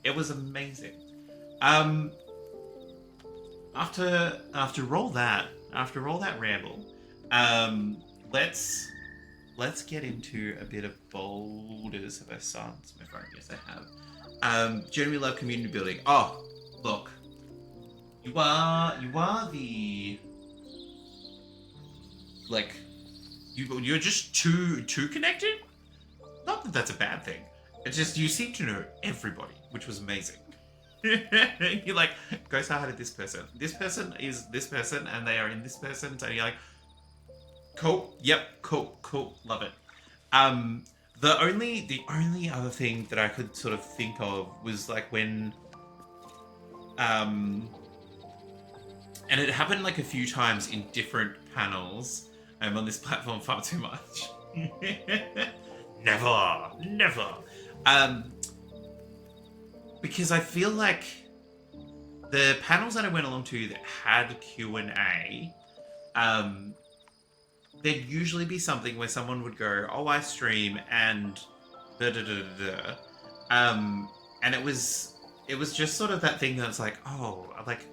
It was amazing. After all that ramble, let's get into a bit of Baldur's. Have I silenced my phone? Yes, I have. Generally love community building. Oh, look, you are the like you're just too connected. Not that that's a bad thing. It's just you seem to know everybody, which was amazing. You're like, go say hi to this person. This person is this person, and they are in this person. So you're like, cool. Yep. Cool. Love it. The only other thing that I could sort of think of was like when, and it happened like a few times in different panels. I'm on this platform far too much. Never. Because I feel like the panels that I went along to that had Q&A, there'd usually be something where someone would go, "Oh, I stream," and and it was just sort of that thing that's like, oh, like,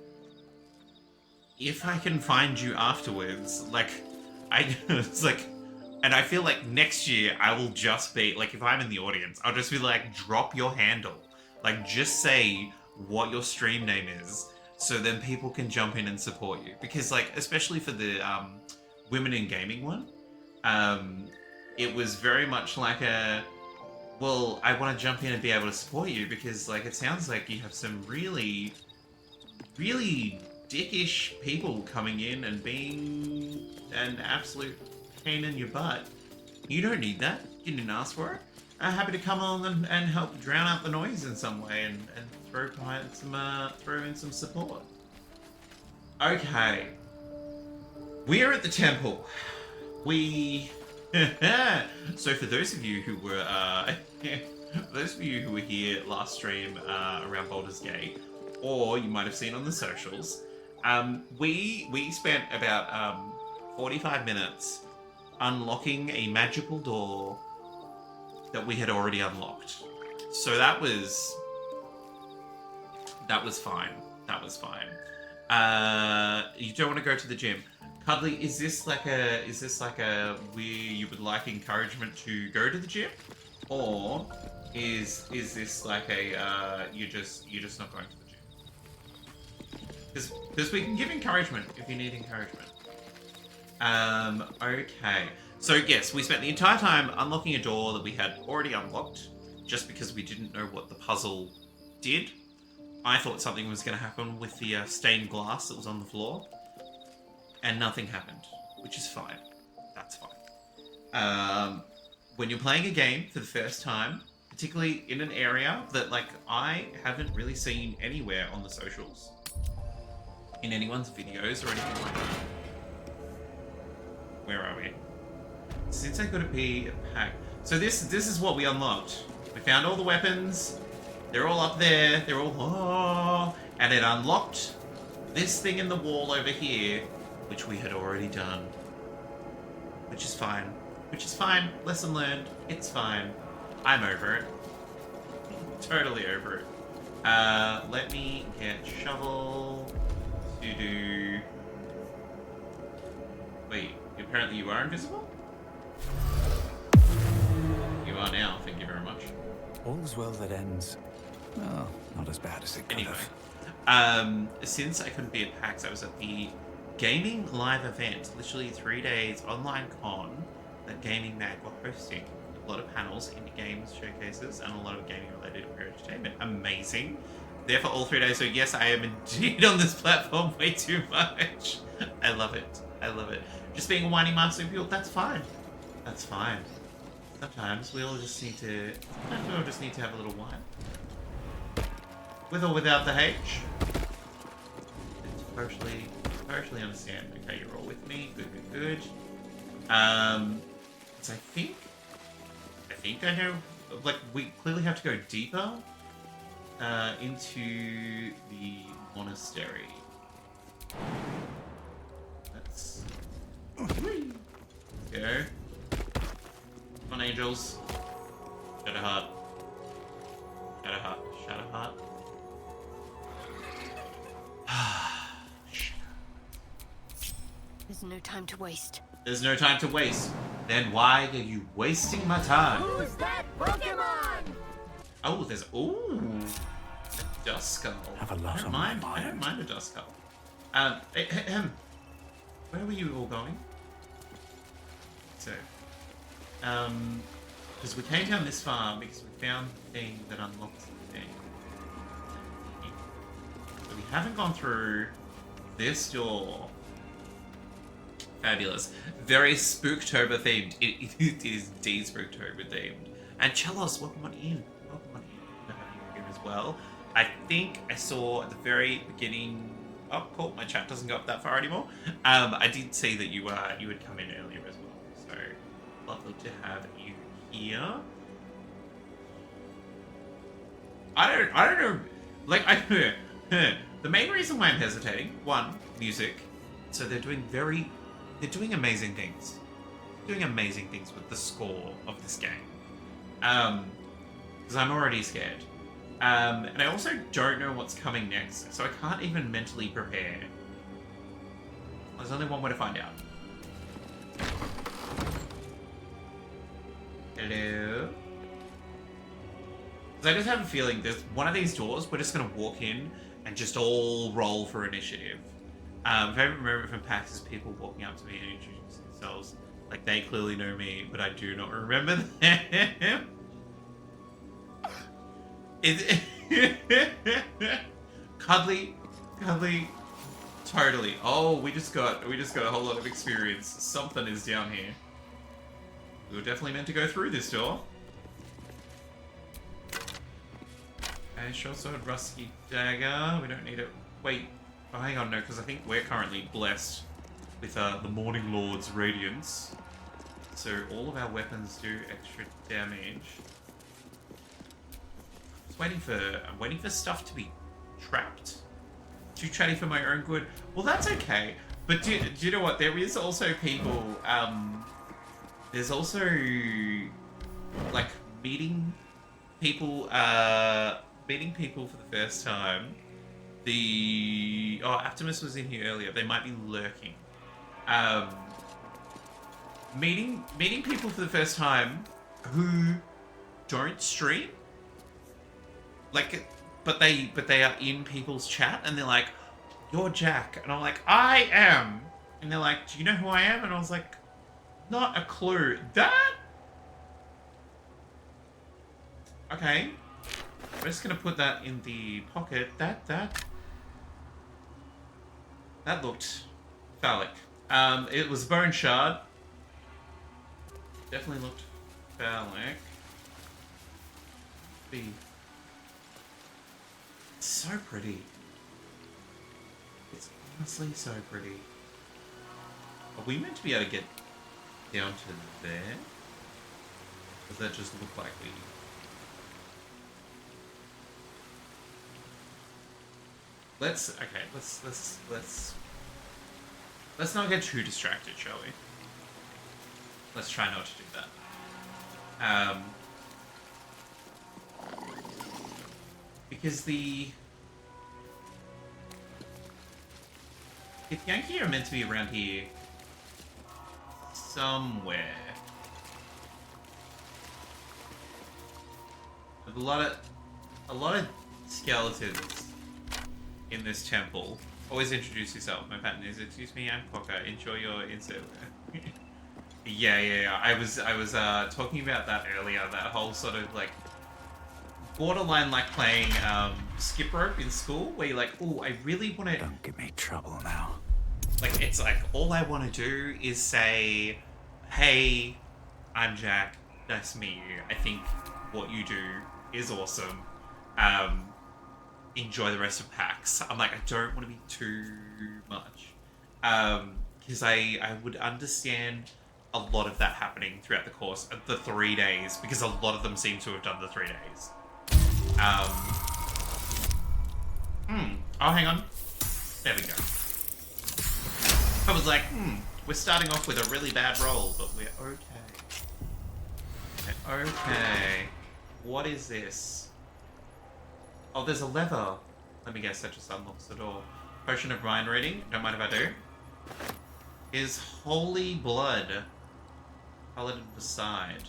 if I can find you afterwards, like, it's like, and I feel like next year I will just be, like, if I'm in the audience, I'll just be like, drop your handle. Like, just say what your stream name is, so then people can jump in and support you. Because, like, especially for the Women in Gaming one, it was very much like a, well, I want to jump in and be able to support you because, like, it sounds like you have some really, really dickish people coming in and being an absolute pain in your butt. You don't need that. You didn't ask for it. I'm happy to come on and help drown out the noise in some way and throw in some support. Okay. We are at the temple. So for those of you who were here last stream around Baldur's Gate, or you might have seen on the socials, we spent about 45 minutes unlocking a magical door that we had already unlocked. So that was fine. You don't want to go to the gym. Cuddly, is this like a where you would like encouragement to go to the gym? Or is this like a you're just not going to the gym? Because we can give encouragement if you need encouragement. Okay. So yes, we spent the entire time unlocking a door that we had already unlocked, just because we didn't know what the puzzle did. I thought something was going to happen with the stained glass that was on the floor, and nothing happened, which is fine. That's fine. When you're playing a game for the first time, particularly in an area that, like, I haven't really seen anywhere on the socials, in anyone's videos or anything like that. Where are we? Since I gotta be a pack. So this is what we unlocked. We found all the weapons. They're all up there. They're all and it unlocked this thing in the wall over here, which we had already done. Which is fine. Lesson learned. It's fine. I'm over it. Totally over it. Let me get shovel to do. Wait. Apparently you are invisible? You are now, thank you very much. All's well that ends. Well, not as bad as it could Anyway, since I couldn't be at PAX, I was at the gaming live event, literally 3 days online con that Gaming Mag were hosting. A lot of panels, indie games showcases, and a lot of gaming related entertainment. Amazing. There for all 3 days, so yes, I am indeed on this platform way too much. I love it. Just being a whiny master mule, that's fine. Sometimes we all just need to have a little wine. With or without the H. It's partially understand. Okay, you're all with me. Good. So I think I know, like, we clearly have to go deeper into the monastery. Let's go. Come on, angels. Shadowheart. There's no time to waste. There's no time to waste. Then why are you wasting my time? Who's that Pokemon? Oh, there's a dust skull. Have a lot I don't on mind. my I don't mind. mind a dust skull. Where were you all going? So, because we came down this far because we found the thing that unlocks the thing. So we haven't gone through this door. Fabulous. Very Spooktober themed. It is de-Spooktober themed. And Chelos, welcome on in. Welcome on in. Good to have you here as well. I think I saw at the very beginning. Oh, cool. My chat doesn't go up that far anymore. I did see that you had come in earlier as well. So lovely to have you here. I don't know. Like the main reason why I'm hesitating. One, music. So they're doing amazing things. Doing amazing things with the score of this game. Because I'm already scared. And I also don't know what's coming next, so I can't even mentally prepare. There's only one way to find out. Hello? Because I just have a feeling there's one of these doors, we're just going to walk in and just all roll for initiative. If I remember from PAX is people walking up to me and introducing themselves. Like, they clearly know me, but I do not remember them. Cuddly, totally. Oh, we just got a whole lot of experience. Something is down here. We were definitely meant to go through this door. Okay, short sword, rusty dagger. We don't need it. Wait. Oh, hang on, no, because I think we're currently blessed with the Morning Lord's Radiance. So all of our weapons do extra damage. I'm waiting for stuff to be trapped. Too chatty for my own good. Well, that's okay. But do you know what? There is also people. There's also like meeting people. Meeting people for the first time. Optimus was in here earlier. They might be lurking. Meeting people for the first time who don't stream. Like, but they are in people's chat and they're like, "You're Jack," and I'm like, "I am," and they're like, "Do you know who I am?" And I was like, "Not a clue." That? Okay, we're just gonna put that in the pocket. That looked phallic. It was bone shard. Definitely looked phallic. It's so pretty. It's honestly so pretty. Are we meant to be able to get down to there? Does that just look like we... Let's not get too distracted, shall we? Let's try not to do that. Because if Yankee are meant to be around here somewhere. There's a lot of skeletons in this temple. Always introduce yourself. My pattern is, excuse me, I'm Cocker. Enjoy your insert. Yeah. I was talking about that earlier. That whole sort of like borderline like playing skip rope in school, where you're like, oh, I really want to. Don't give me trouble now. Like, it's like all I want to do is say, hey, I'm Jack. Nice to meet you. I think what you do is awesome. Enjoy the rest of PAX. I'm like, I don't want to be too much. Because I would understand a lot of that happening throughout the course of the 3 days, because a lot of them seem to have done the 3 days. Oh, hang on. There we go. I was like, we're starting off with a really bad roll, but we're okay. Okay. What is this? Oh, there's a lever. Let me guess, that just unlocks the door. Potion of mind reading. Don't mind if I do. is holy blood paladin beside.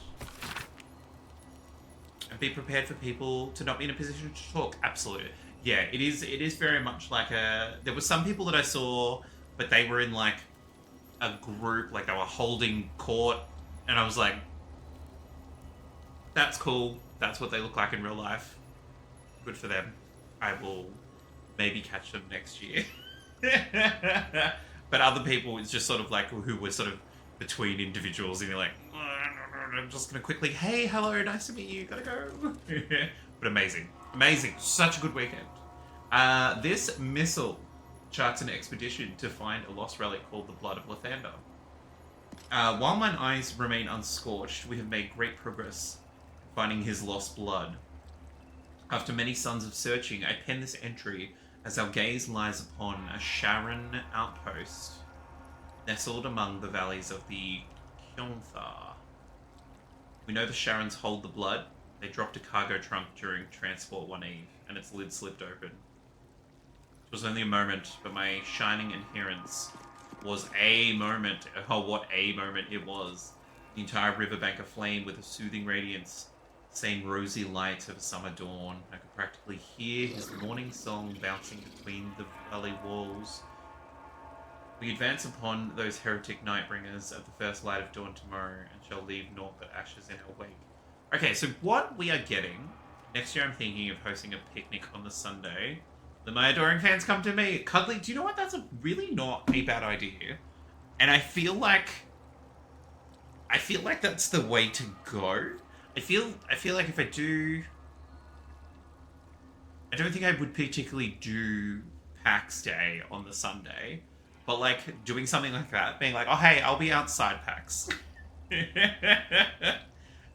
And be prepared for people to not be in a position to talk. Absolutely. Yeah, it is very much like a... There were some people that I saw, but they were in like a group, like they were holding court, and I was like, that's cool. That's what they look like in real life. Good for them. I will maybe catch them next year. But other people, it's just sort of like who were sort of between individuals, and you're like, I'm just gonna quickly, hey, hello, nice to meet you, gotta go. But amazing. Amazing. Such a good weekend. This missile charts an expedition to find a lost relic called the Blood of Lathander. While mine eyes remain unscorched, we have made great progress finding his lost blood. After many suns of searching, I pen this entry as our gaze lies upon a Sharon outpost nestled among the valleys of the Kionthar. We know the Sharons hold the blood. They dropped a cargo trunk during transport one eve, and its lid slipped open. It was only a moment, but my shining adherence was a moment. Oh, what a moment it was. The entire riverbank aflame with a soothing radiance, same rosy light of a summer dawn. I could practically hear his morning song bouncing between the valley walls. We advance upon those heretic nightbringers at the first light of dawn tomorrow, and shall leave naught but ashes in our wake. Okay, so what we are getting... Next year I'm thinking of hosting a picnic on the Sunday. Let my adoring fans come to me. Cuddly, do you know what? That's really not a bad idea. And I feel like that's the way to go. I feel like if I do... I don't think I would particularly do PAX Day on the Sunday. But, like, doing something like that, being like, oh, hey, I'll be outside PAX.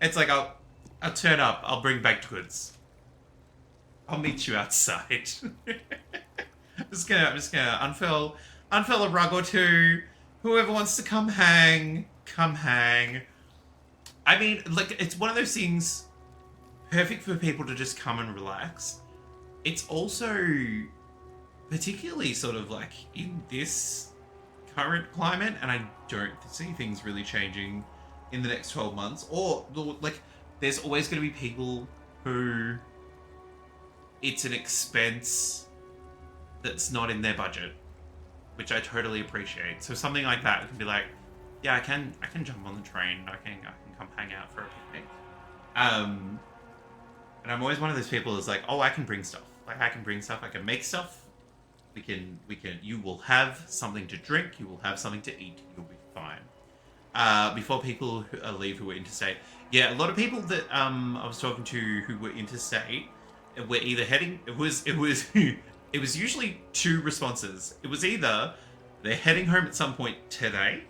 It's like, I'll turn up, I'll bring baked goods. I'll meet you outside. I'm just gonna unfurl a rug or two. Whoever wants to come hang, come hang. I mean, like, it's one of those things perfect for people to just come and relax. It's also... particularly sort of like in this current climate, and I don't see things really changing in the next 12 months, or like there's always going to be people who it's an expense that's not in their budget, which I totally appreciate. So something like that can be like, yeah, I can jump on the train, I can come hang out for a picnic. And I'm always one of those people that's like, oh, I can bring stuff. Like I can bring stuff, I can make stuff. You will have something to drink, you will have something to eat, you'll be fine. Before people leave who were interstate, yeah, a lot of people that I was talking to who were interstate were either heading, it was it was usually two responses. It was either they're heading home at some point today,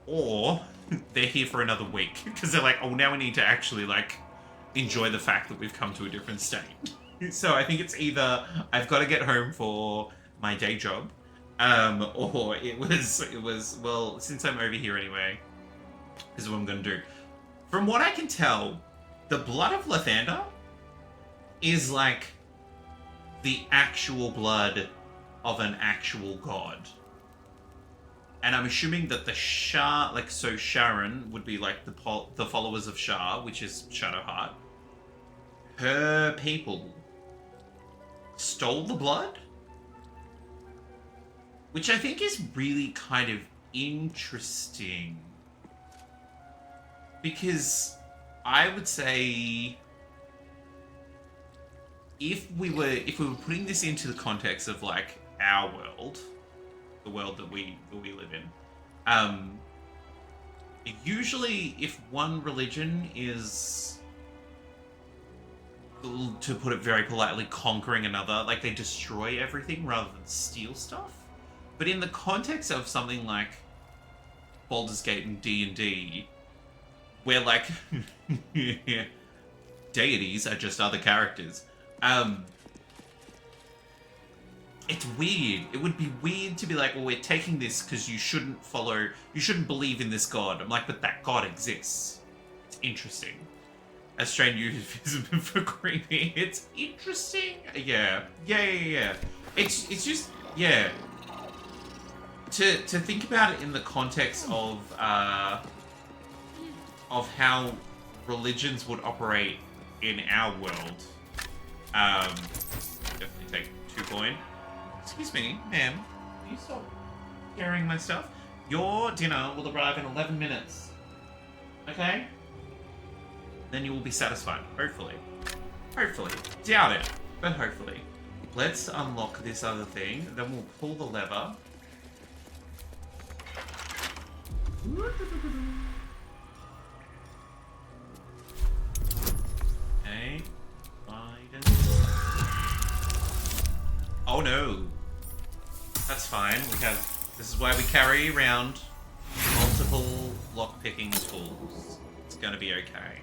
or they're here for another week, because they're like, oh, now we need to actually like enjoy the fact that we've come to a different state. So I think it's either I've got to get home for my day job, or it was well, since I'm over here anyway, this is what I'm going to do. From what I can tell, the Blood of Lathander is like the actual blood of an actual god. And I'm assuming that the Shah, like, so Sharon would be like the followers of Shah, which is Shadowheart. Her people stole the blood, which I think is really kind of interesting, because I would say if we were putting this into the context of like our world, the world that we live in, usually if one religion is, to put it very politely, conquering another, like they destroy everything rather than steal stuff. But in the context of something like Baldur's Gate and D&D, where like deities are just other characters, it's weird. It would be weird to be like, well, we're taking this because you shouldn't believe in this god. I'm like, but that god exists. It's interesting. A strained euphemism for creepy. It's interesting. Yeah. It's just, yeah. to think about it in the context of how religions would operate in our world. Definitely take 2 coin. Excuse me, ma'am. Can you stop carrying my stuff? Your dinner will arrive in 11 minutes. Okay? Then you will be satisfied. Hopefully. Hopefully. Doubt it, but hopefully. Let's unlock this other thing. Then we'll pull the lever. Okay. Oh no. That's fine. This is why we carry around multiple lock-picking tools. It's gonna be okay.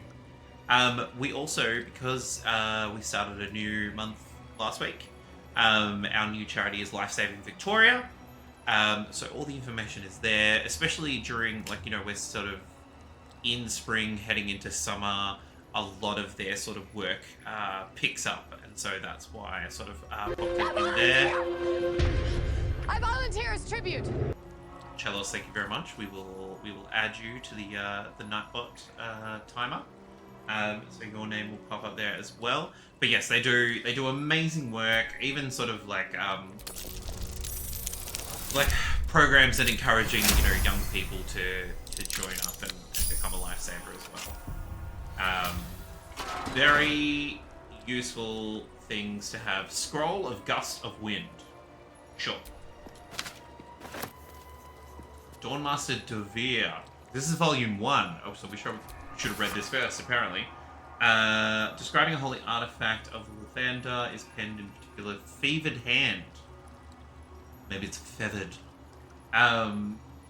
We also, because we started a new month last week, our new charity is Life Saving Victoria. So all the information is there, especially during, we're sort of in spring, heading into summer. A lot of their sort of work picks up, and so that's why I sort of popped it in there. I volunteer as tribute. Chelos, thank you very much. We will add you to the Nightbot timer, so your name will pop up there as well. But yes, they do amazing work. Even sort of like programs that encouraging young people to join up and become a lifesaver as well. Very useful things to have. Scroll of Gust of Wind. Sure. Dawnmaster Devere. This is volume 1. Oh, so we should have read this first, apparently. Describing a holy artifact of Lathander is penned in particular fevered hand. Maybe it's feathered.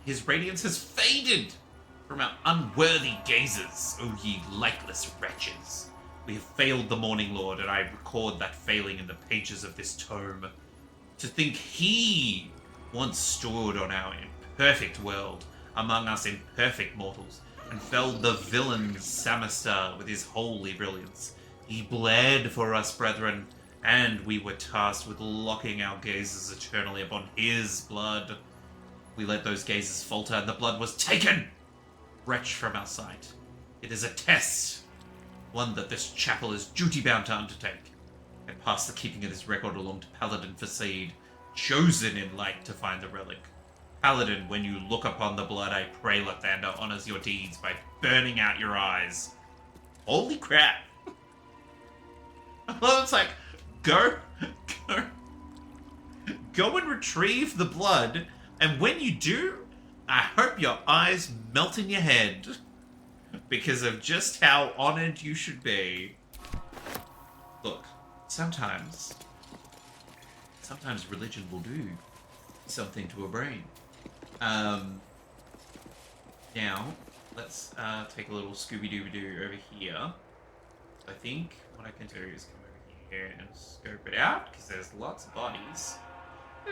His radiance has faded from our unworthy gazes, O ye lightless wretches. We have failed the Morning Lord, and I record that failing in the pages of this tome. To think he once stood on our imperfect world, among us imperfect mortals, and felled the villain Samaster with his holy brilliance. He bled for us, brethren, and we were tasked with locking our gazes eternally upon his blood. We let those gazes falter, and the blood was taken! Wretch from our sight. It is a test, one that this chapel is duty-bound to undertake. I pass the keeping of this record along to Paladin Facade, chosen in light to find the relic. Paladin, when you look upon the blood, I pray Lathander honors your deeds by burning out your eyes. Holy crap! Well, it's like, go and retrieve the blood, and when you do, I hope your eyes melt in your head because of just how honored you should be. Look, sometimes religion will do something to a brain. Now, let's take a little Scooby-Doo over here. I think what I can do is come over here and scope it out, because there's lots of bodies.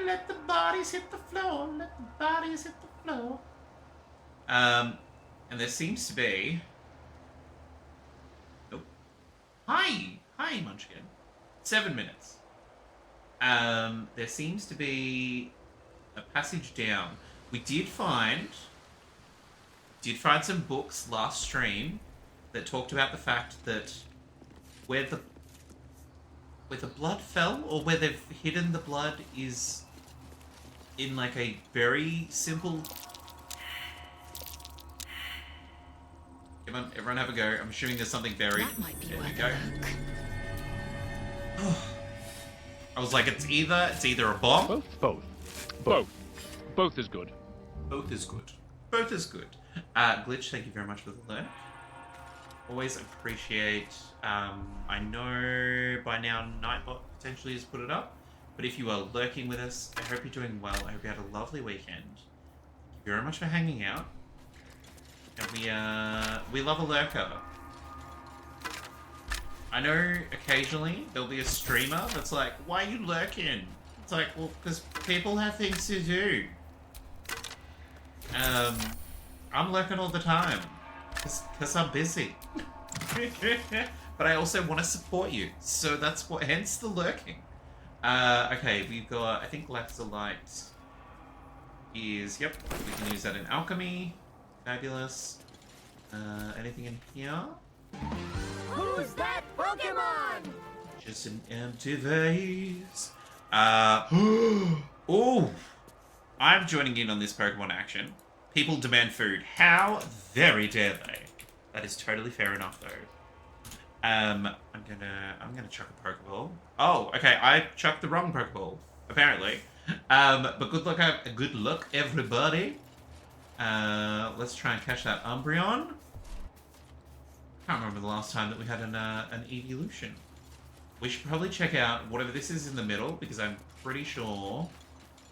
Let the bodies hit the floor, let the bodies hit the floor. And there seems to be... Nope. Hi, Munchkin. 7 minutes. There seems to be a passage down. We did find some books last stream that talked about the fact that where the blood fell, or where they've hidden the blood, is in like a very simple... Come on, everyone have a go. I'm assuming there's something buried. That might be there we worth go. a look. I was like, it's either a bomb. Both is good. Both is good. Both is good. Glitch, thank you very much for the lurk. Always appreciate. I know by now Nightbot potentially has put it up, but if you are lurking with us, I hope you're doing well. I hope you had a lovely weekend. Thank you very much for hanging out. And we love a lurker. I know occasionally there'll be a streamer that's like, why are you lurking? It's like, well, because people have things to do. I'm lurking all the time. Because I'm busy. But I also want to support you. So that's what, hence the lurking. Okay, we've got, I think Laxalite is, yep, we can use that in alchemy. Fabulous. Anything in here? Who's that Pokemon? Just an empty vase. Oh! I'm joining in on this Pokemon action. People demand food. How very dare they? That is totally fair enough, though. I'm gonna chuck a Pokeball. Oh, okay, I chucked the wrong Pokeball, apparently. But good luck, everybody. Let's try and catch that Umbreon. Can't remember the last time that we had an evolution. We should probably check out whatever this is in the middle, because I'm pretty sure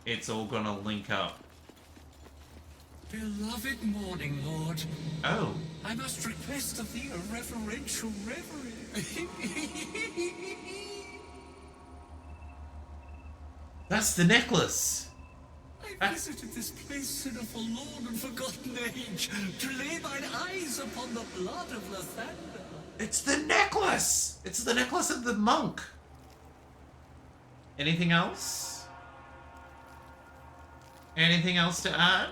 it's all gonna link up. Beloved Morning Lord, Oh. I must request of thee a reverential reverie. That's the necklace! I visited this place in a forlorn and forgotten age to lay mine eyes upon the blood of Lathander. It's the necklace! It's the necklace of the monk! Anything else? Anything else to add?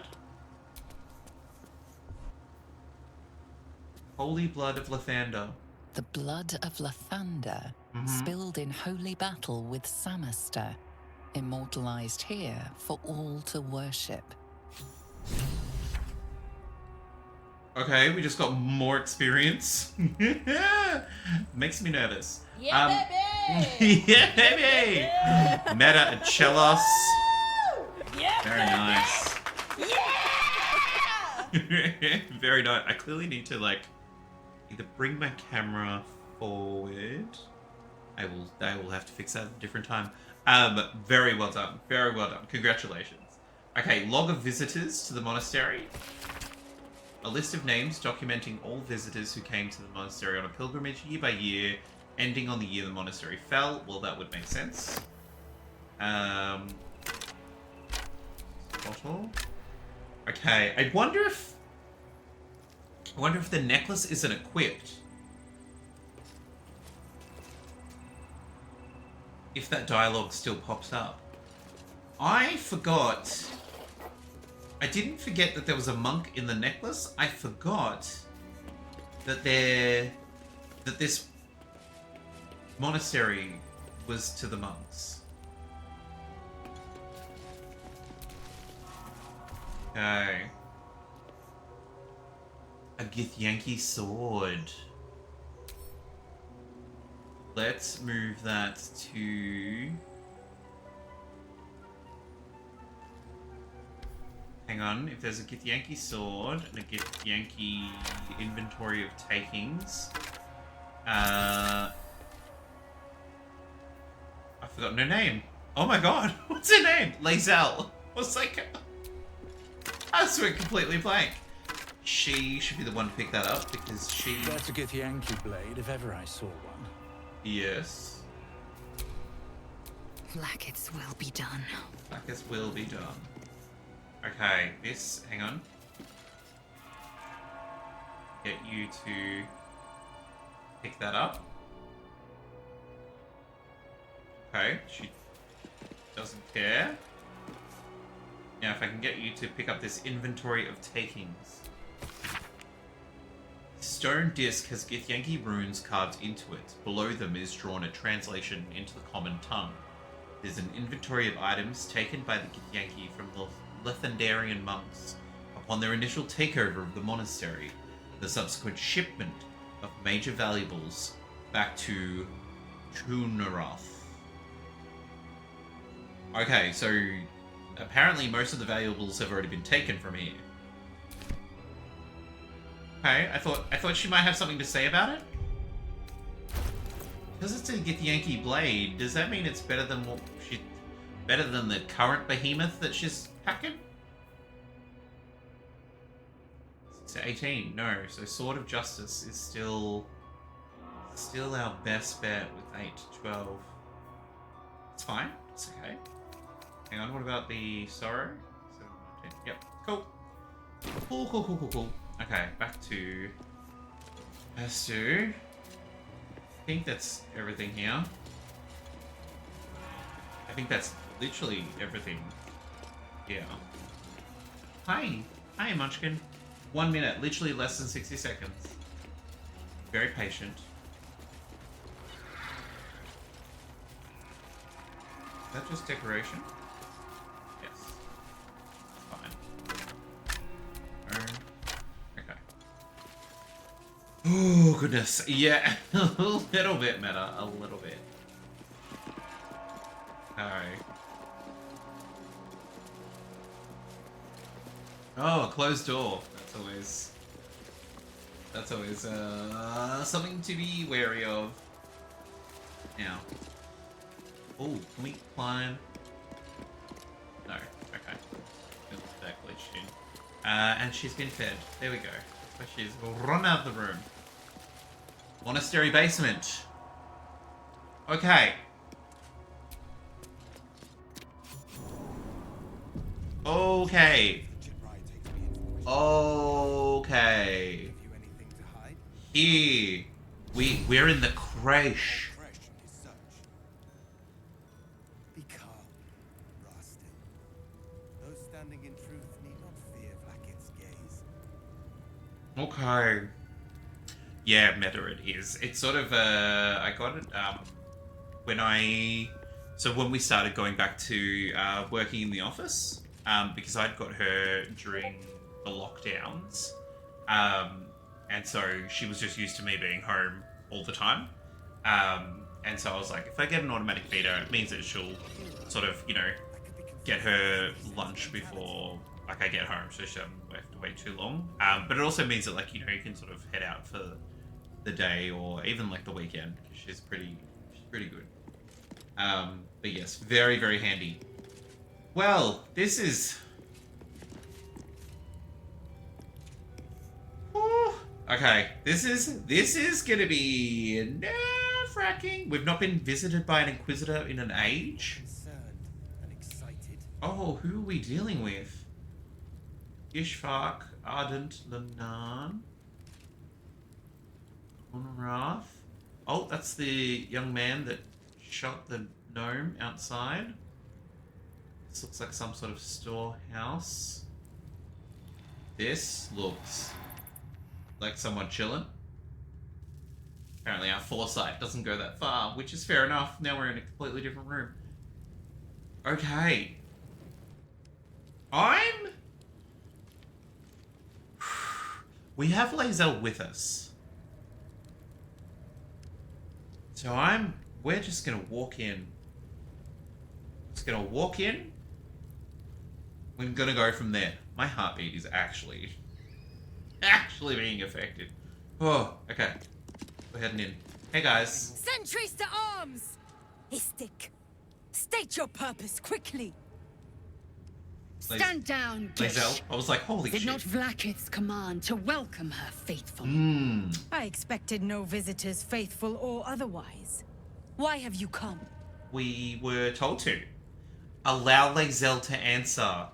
Holy blood of Lathander. The blood of Lathander, spilled in holy battle with Samaster, immortalized here for all to worship. Okay, we just got more experience. Makes me nervous. Yeah, baby! Yeah, baby! Meta and Chelos. Yeah, Very nice. Yeah! Very nice. I clearly need to, like, either bring my camera forward. I will have to fix that at a different time. Very well done. Very well done. Congratulations. Okay, log of visitors to the monastery. A list of names documenting all visitors who came to the monastery on a pilgrimage year by year, ending on the year the monastery fell. Well, that would make sense. Bottle. Okay, I wonder if the necklace isn't equipped. If that dialogue still pops up. I forgot. I didn't forget that there was a monk in the necklace. I forgot that this monastery was to the monks. Okay. A Githyanki sword. Let's move that to... Hang on, if there's a Githyanki sword and a Githyanki inventory of takings... I forgot her name. Oh my god, what's her name? Lae'zel. What's like... I just went completely blank. She should be the one to pick that up because she... That's a Githyanki blade, if ever I saw one. Yes. Blackets will be done. Blackets will be done. Okay, this... Hang on. Get you to pick that up. Okay, she doesn't care. Now, if I can get you to pick up this inventory of takings. Stone disc has Githyanki runes carved into it. Below them is drawn a translation into the common tongue. There's an inventory of items taken by the Githyanki from the Lathandarian monks upon their initial takeover of the monastery, the subsequent shipment of major valuables back to Tunaroth. Okay, so apparently most of the valuables have already been taken from here. Okay, I thought she might have something to say about it. Because it's a Githyanki blade, does that mean it's better than better than the current behemoth that she's packing? 6 to 18, no. So Sword of Justice is still our best bet with 8 to 12. It's fine. It's okay. Hang on, what about the Sorrow? 7, 10. Yep, cool. Cool. Okay, back to Hestu. I think that's everything here. I think that's literally everything here. Hi. Hi, Munchkin. 1 minute, literally less than 60 seconds. Very patient. Is that just decoration? Yes. Fine. Okay. Oh, goodness. Yeah, a little bit meta. A little bit. Alright. Oh, a closed door. That's always something to be wary of. Now. Oh, can we climb? No. Okay. That glitched in. And she's been fed. There we go. So she's run out of the room. Monastery basement. Okay. Okay. Okay. Here. We're in the crash. Be calm, Rastin. Those standing in truth need not fear Vlaakith's gaze. Okay. Yeah, meta it is. It's sort of I got it when we started going back to working in the office, because I'd got her during the lockdowns, and so she was just used to me being home all the time, and so I was like, if I get an automatic feeder, it means that she'll sort of, you know, get her lunch before like I get home, so she doesn't have to wait too long. But it also means that, like, you know, you can sort of head out for the day or even like the weekend, because she's pretty good. But yes, very, very handy. Well, this is... Whew. Okay, this is gonna be nerve-wracking. We've not been visited by an Inquisitor in an age. Concerned and excited. Oh, who are we dealing with? Ishvark, Ardent, Lanan, Onrath. Oh, that's the young man that shot the gnome outside. This looks like some sort of storehouse. This looks like someone chilling. Apparently our foresight doesn't go that far, which is fair enough. Now we're in a completely different room. Okay. We have Lae'zel with us. So we're just gonna walk in. Just gonna walk in. We're gonna go from there. My heartbeat is actually being affected. Oh, okay. We're heading in. Hey guys. Sentries to arms! Istik, state your purpose quickly. Stand down, Gish. Lae'zel. I was like, holy Did shit. not Vlaakith's command to welcome her faithful? I expected no visitors, faithful or otherwise. Why have you come? We were told to. Allow Lae'zel to answer.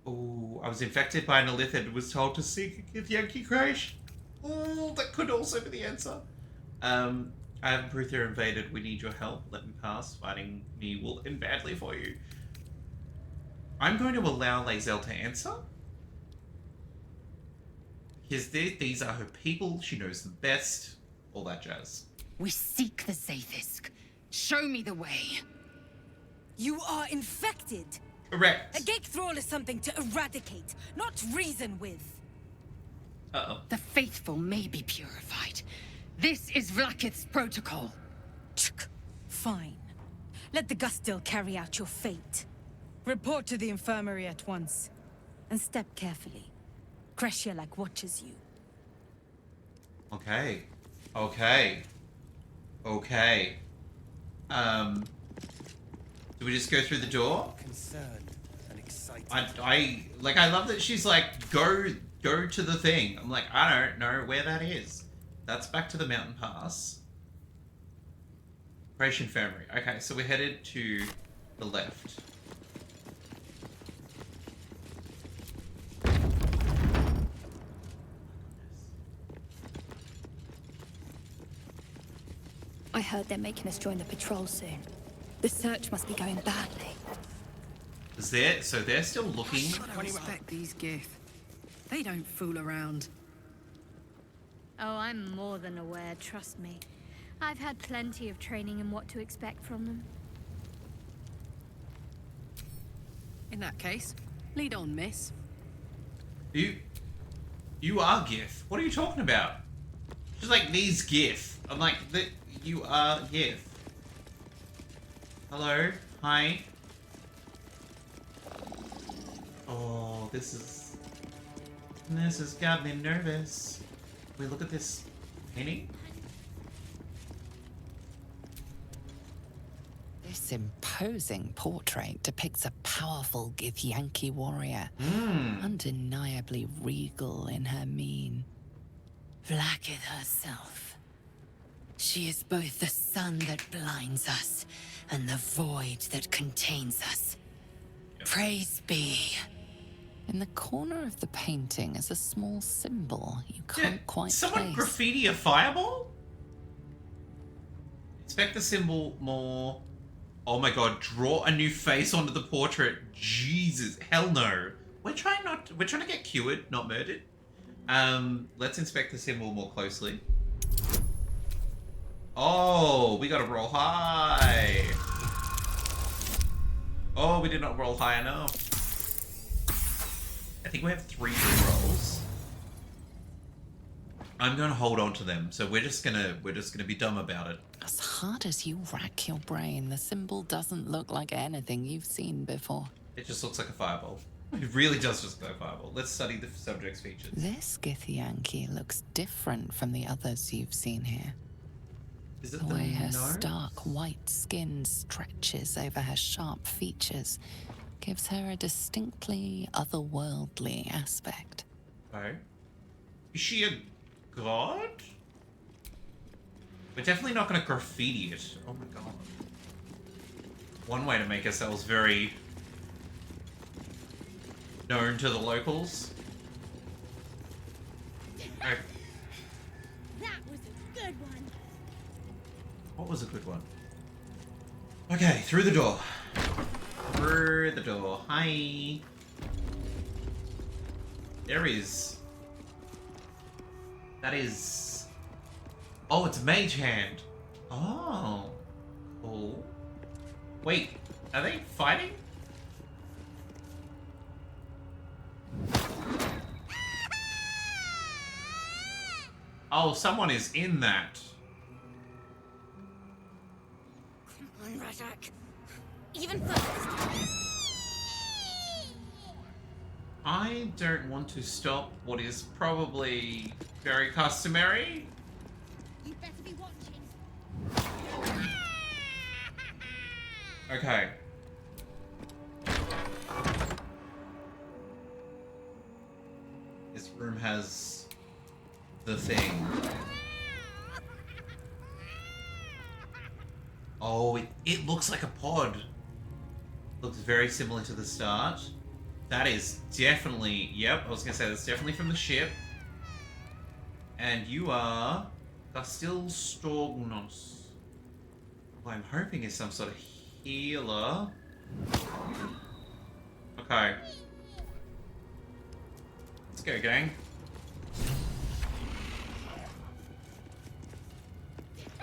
Oh, I was infected by an Illithid. Was told to seek a Yankee crash. Oh, that could also be the answer. I have Pruthia invaded. We need your help. Let me pass. Fighting me will end badly for you. I'm going to allow Lae'zel to answer. Because these are her people. She knows them best. All that jazz. We seek the Zaithisk. Show me the way. You are infected. Correct. A gate thrall is something to eradicate, not reason with. Uh-oh. The faithful may be purified. This is Vlaakith's protocol. Fine. Let the Gustil carry out your fate. Report to the infirmary at once. And step carefully. Kreshia like watches you. Okay. Okay. Okay. Do we just go through the door? Concerned and excited. I love that she's like, go to the thing. I'm like, I don't know where that is. That's back to the mountain pass. Creation Infirmary. Okay, so we're headed to the left. I heard they're making us join the patrol soon. The search must be going badly. So they're still looking. I respect these Gith. They don't fool around. Oh, I'm more than aware, trust me. I've had plenty of training in what to expect from them. In that case, lead on, miss. You are Gith. What are you talking about? She's like, these Gith. I'm like, you are Gith. Hello? Hi? Oh, this has got me nervous. Wait, look at this painting. This imposing portrait depicts a powerful Githyanki warrior, undeniably regal in her mien. Vlaakith herself. She is both the sun that blinds us and the void that contains us. Praise be. In the corner of the painting is a small symbol you can't quite Someone place. graffiti a fireball? Inspect the symbol more. Oh my god, draw a new face onto the portrait. Jesus, hell no. We're trying to get cured, not murdered. Let's inspect the symbol more closely. Oh, we gotta roll high. Oh, we did not roll high enough. I think we have 3 rolls. I'm gonna hold on to them, so we're just gonna be dumb about it. As hard as you rack your brain, the symbol doesn't look like anything you've seen before. It just looks like a fireball. It really does just look like a fireball. Let's study the subject's features. This Githyanki looks different from the others you've seen here. Is it The the way her nose? stark white skin stretches over her sharp features gives her a distinctly otherworldly aspect. Oh. Is she a god? We're definitely not going to graffiti it. Oh my god. One way to make ourselves very known to the locals. Oh, That was a good one. what was a good one? Okay, through the door. Through the door. Hi. There is. That is. Oh, it's Mage Hand. Oh. Cool. Wait, are they fighting? Oh, someone is in that. Come on, Razak. Even first. I don't want to stop what is probably very customary. You better be watching. Okay. This room has the thing. Oh, it looks like a pod. Looks very similar to the start. That is definitely, yep, I was gonna say that's definitely from the ship. And you are Castil Storgnos. Who I'm hoping is some sort of healer. Okay. Let's go, gang.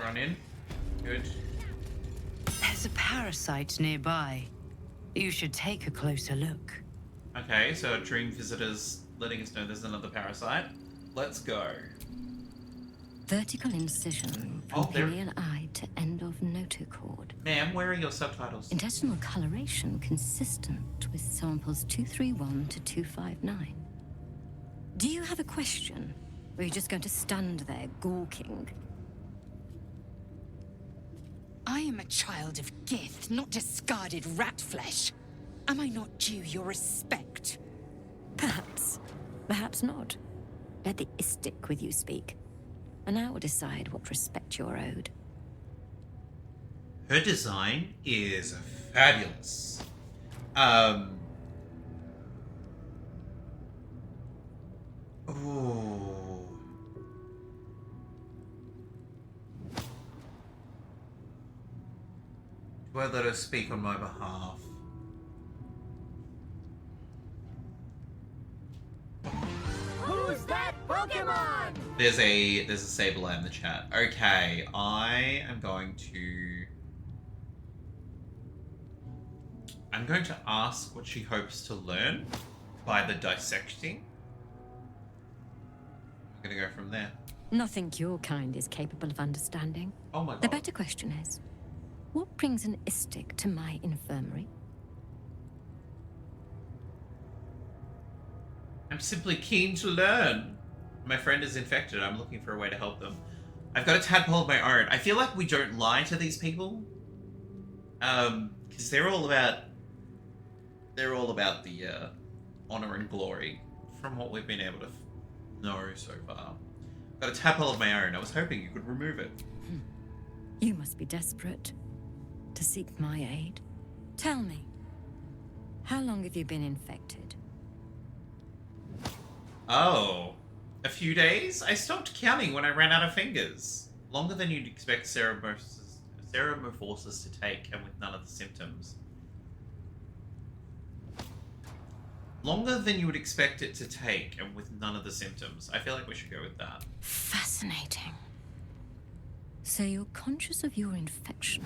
Run in. Good. There's a parasite nearby. You should take a closer look. Okay, so our dream visitor's letting us know there's another parasite. Let's go. Vertical incision Oh, from there- pillion eye to end of notochord. Ma'am, where are your subtitles? Intestinal coloration consistent with samples 231 to 259. Do you have a question? Or are you just going to stand there gawking? I am a child of Gith, not discarded rat flesh. Am I not due your respect? Perhaps. Perhaps not. Let the Istik with you speak. And I will decide what respect you're owed. Her design is fabulous. Ooh. Do won't let her speak on my behalf. Who's that Pokemon? There's a Sableye in the chat. Okay, I'm going to ask what she hopes to learn by the dissecting. I'm gonna go from there. Nothing your kind is capable of understanding. Oh my god. The better question is, what brings an Istic to my infirmary? I'm simply keen to learn. My friend is infected. I'm looking for a way to help them. I've got a tadpole of my own. I feel like we don't lie to these people. Because they're all about the honor and glory from what we've been able to know so far. I've got a tadpole of my own. I was hoping you could remove it. You must be desperate to seek my aid. Tell me, how long have you been infected? Oh, a few days? I stopped counting when I ran out of fingers. Longer than you'd expect Ceramorphosis to take, and with none of the symptoms. Longer than you would expect it to take, and with none of the symptoms. I feel like we should go with that. Fascinating. So you're conscious of your infection,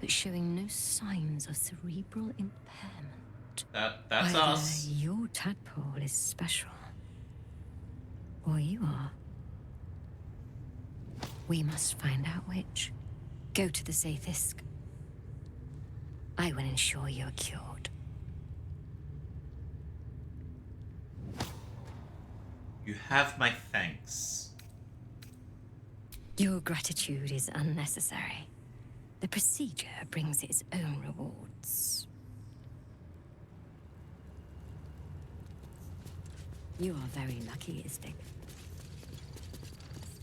but showing no signs of cerebral impairment. That's Either us. your tadpole is special, or you are. We must find out which. Go to the Sathisk. I will ensure you're cured. You have my thanks. Your gratitude is unnecessary. The procedure brings its own rewards. You are very lucky, Istic.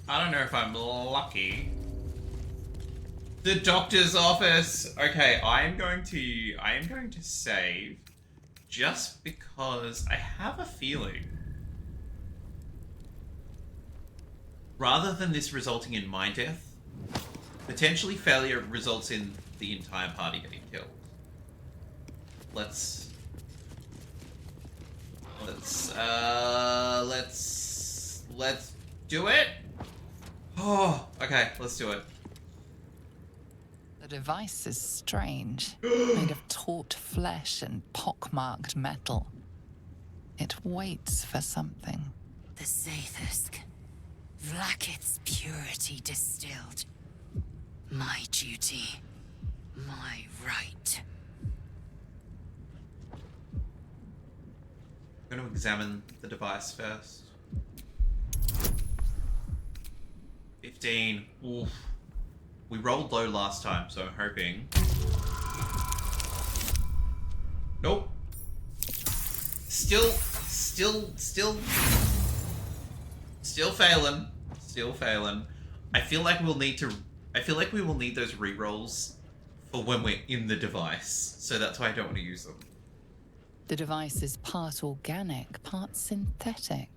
I don't know if I'm lucky. The doctor's office. Okay, I am going to save just because I have a feeling, rather than this resulting in my death, potentially failure results in the entire party getting killed. Let's do it. Oh, okay, let's do it. The device is strange, made of taut flesh and pockmarked metal. It waits for something. The Zathusk. Vlaakith's purity distilled. My duty. My right. I'm going to examine the device first. 15. Oof. We rolled low last time, so I'm hoping. Nope. Still failing. Still failing. I feel like we will need those rerolls for when we're in the device. So that's why I don't want to use them. The device is part organic, part synthetic.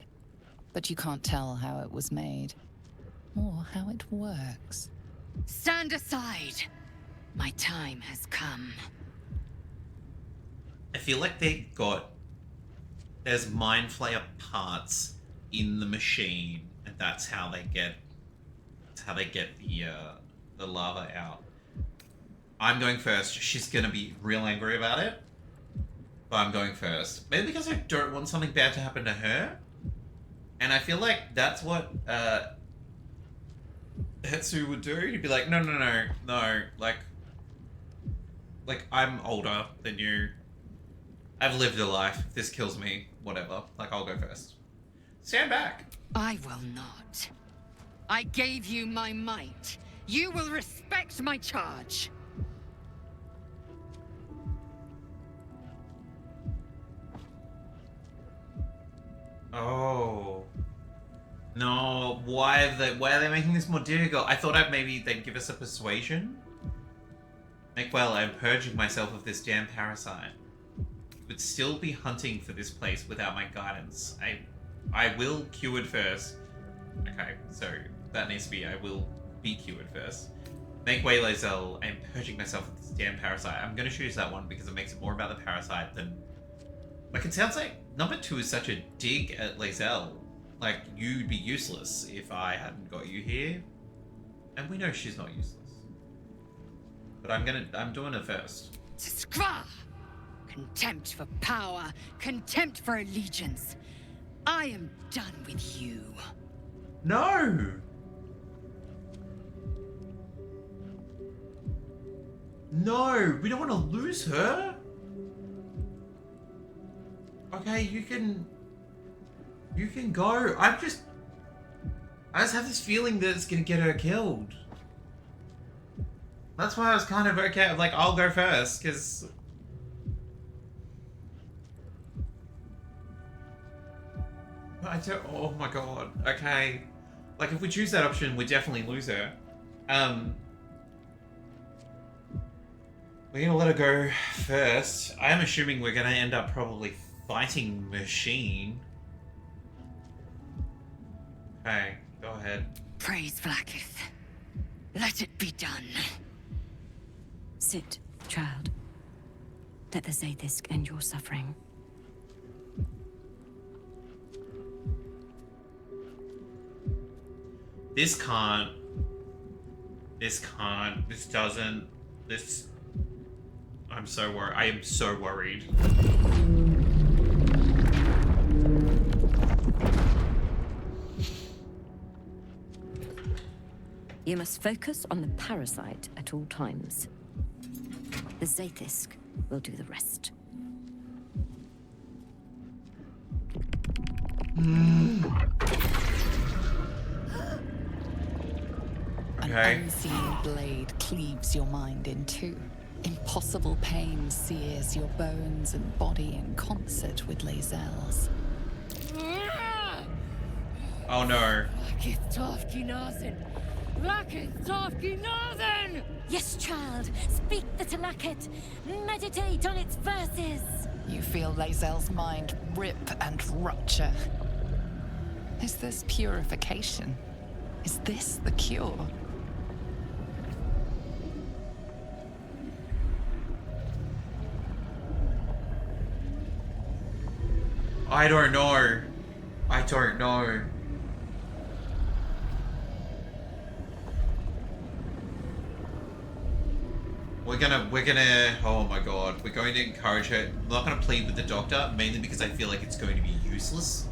But you can't tell how it was made, or how it works. Stand aside. My time has come. I feel like there's Mind Flayer parts in the machine, and that's how they get the lava out. I'm going first. She's gonna be real angry about it, but I'm going first. Maybe because I don't want something bad to happen to her, and I feel like that's what Hestu would do. He'd be like, no, like I'm older than you. I've lived a life. If this kills me, whatever. Like, I'll go first. Stand back. I will not. I gave you my might. You will respect my charge. Oh. No, why are they making this more difficult? I thought maybe they'd give us a persuasion. Make well, I'm purging myself of this damn parasite. Would still be hunting for this place without my guidance. I will cured first. Okay, so that needs to be I will be cured first. Make way, Lae'zel. I'm purging myself with this damn parasite. I'm gonna choose that one because it makes it more about the parasite than... Like, it sounds like number 2 is such a dig at Lae'zel. Like, you'd be useless if I hadn't got you here. And we know she's not useless. But I'm doing it first. Skra! Contempt for power, contempt for allegiance. I am done with you. No! No, we don't want to lose her. Okay, you can go. I just have this feeling that it's gonna get her killed. That's why I was kind of okay. Like, I'll go first, because I don't. Oh my god. Okay, like if we choose that option, we definitely lose her. We're gonna let her go first. I am assuming we're gonna end up probably fighting Machine. Okay, go ahead. Praise Vlaakith. Let it be done. Sit, child. Let the Zaithisk end your suffering. This can't. This doesn't. I'm so worried. I am so worried. You must focus on the parasite at all times. The Zaithisk will do the rest. Okay. An unseen blade cleaves your mind in two. Impossible pain sears your bones and body in concert with Lae'zel's. Oh no. Yes, child. Speak the Talakit. Meditate on its verses. You feel Lae'zel's mind rip and rupture. Is this purification? Is this the cure? I don't know. I don't know. We're gonna, oh my god, we're going to encourage her. I'm not gonna plead with the doctor, mainly because I feel like it's going to be useless.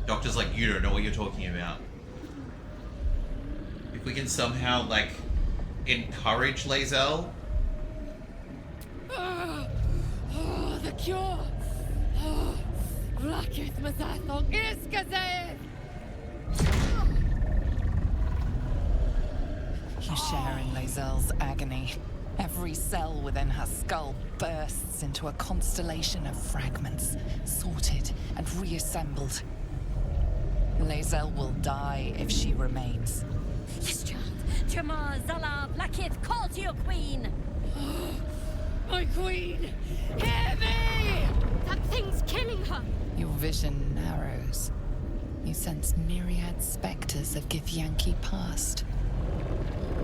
Doctor's like, you don't know what you're talking about. If we can somehow, like, encourage Lae'zel. The cure! Vlaakith Mazathong Iskazaeth! You share in Lae'zel's agony. Every cell within her skull bursts into a constellation of fragments, sorted and reassembled. Lae'zel will die if she remains. Yes, child. Jamar, Zala, Vlaakith, call to your queen. My queen! Hear me! That thing's killing her! Your vision narrows. You sense myriad specters of Githyanki past.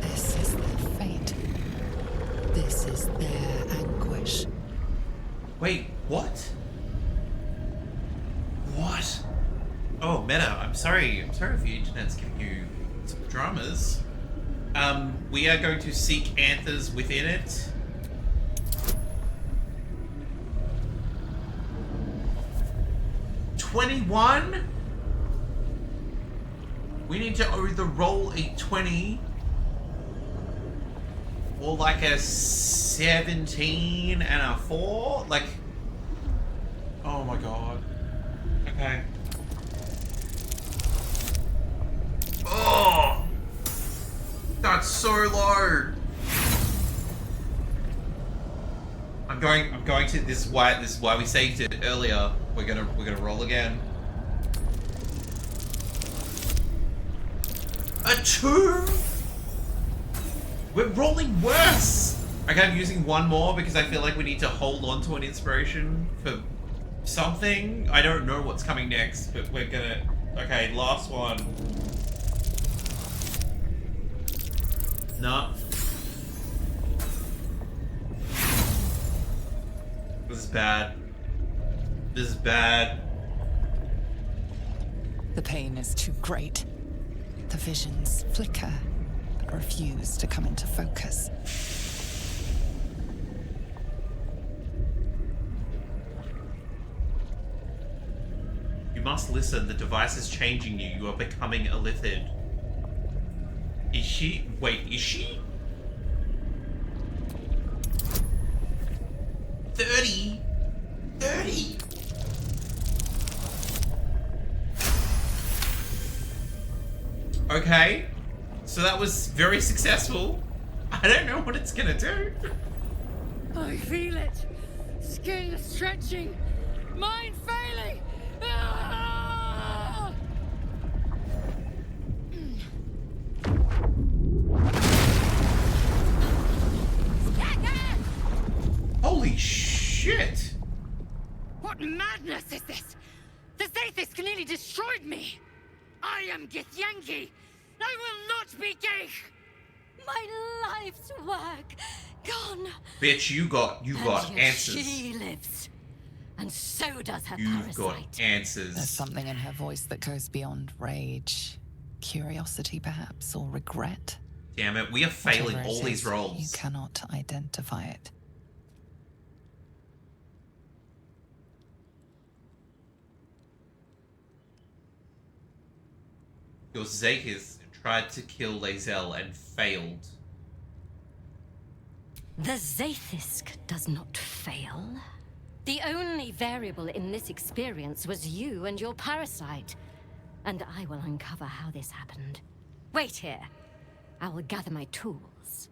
This is their fate. This is their anguish. Wait, what? What? Oh, Meta, I'm sorry if your internet's giving you some dramas. We are going to seek anthers within it. $21? We need to either roll a 20 or like a 17 and a 4? Like, oh my god. Okay. Oh! That's so low! I'm going to, this is why we saved it earlier. We're gonna roll again. A 2? We're rolling worse! Okay, I'm using one more because I feel like we need to hold on to an inspiration for something. I don't know what's coming next, but we're gonna... Okay, last one. No. bad. This is bad. The pain is too great. The visions flicker, but refuse to come into focus. You must listen. The device is changing you. You are becoming a lithid. Is she? Wait, is she? 30? 30? Okay. So that was very successful. I don't know what it's gonna do. I feel it. Skin stretching. Mind failing. Ah! Holy shit! What madness is this? The Zaithis nearly destroyed me. I am Githyanki. I will not be Geich. My life's work gone. Bitch, you got And yet answers. She lives. And so does her You've parasite. got answers. There's something in her voice that goes beyond rage. Curiosity, perhaps, or regret. Damn it, we are failing Whatever it all these is, roles. You cannot identify it. Your Zaithis tried to kill Lae'zel and failed. The Zaithisk does not fail. The only variable in this experience was you and your parasite. And I will uncover how this happened. Wait here. I will gather my tools.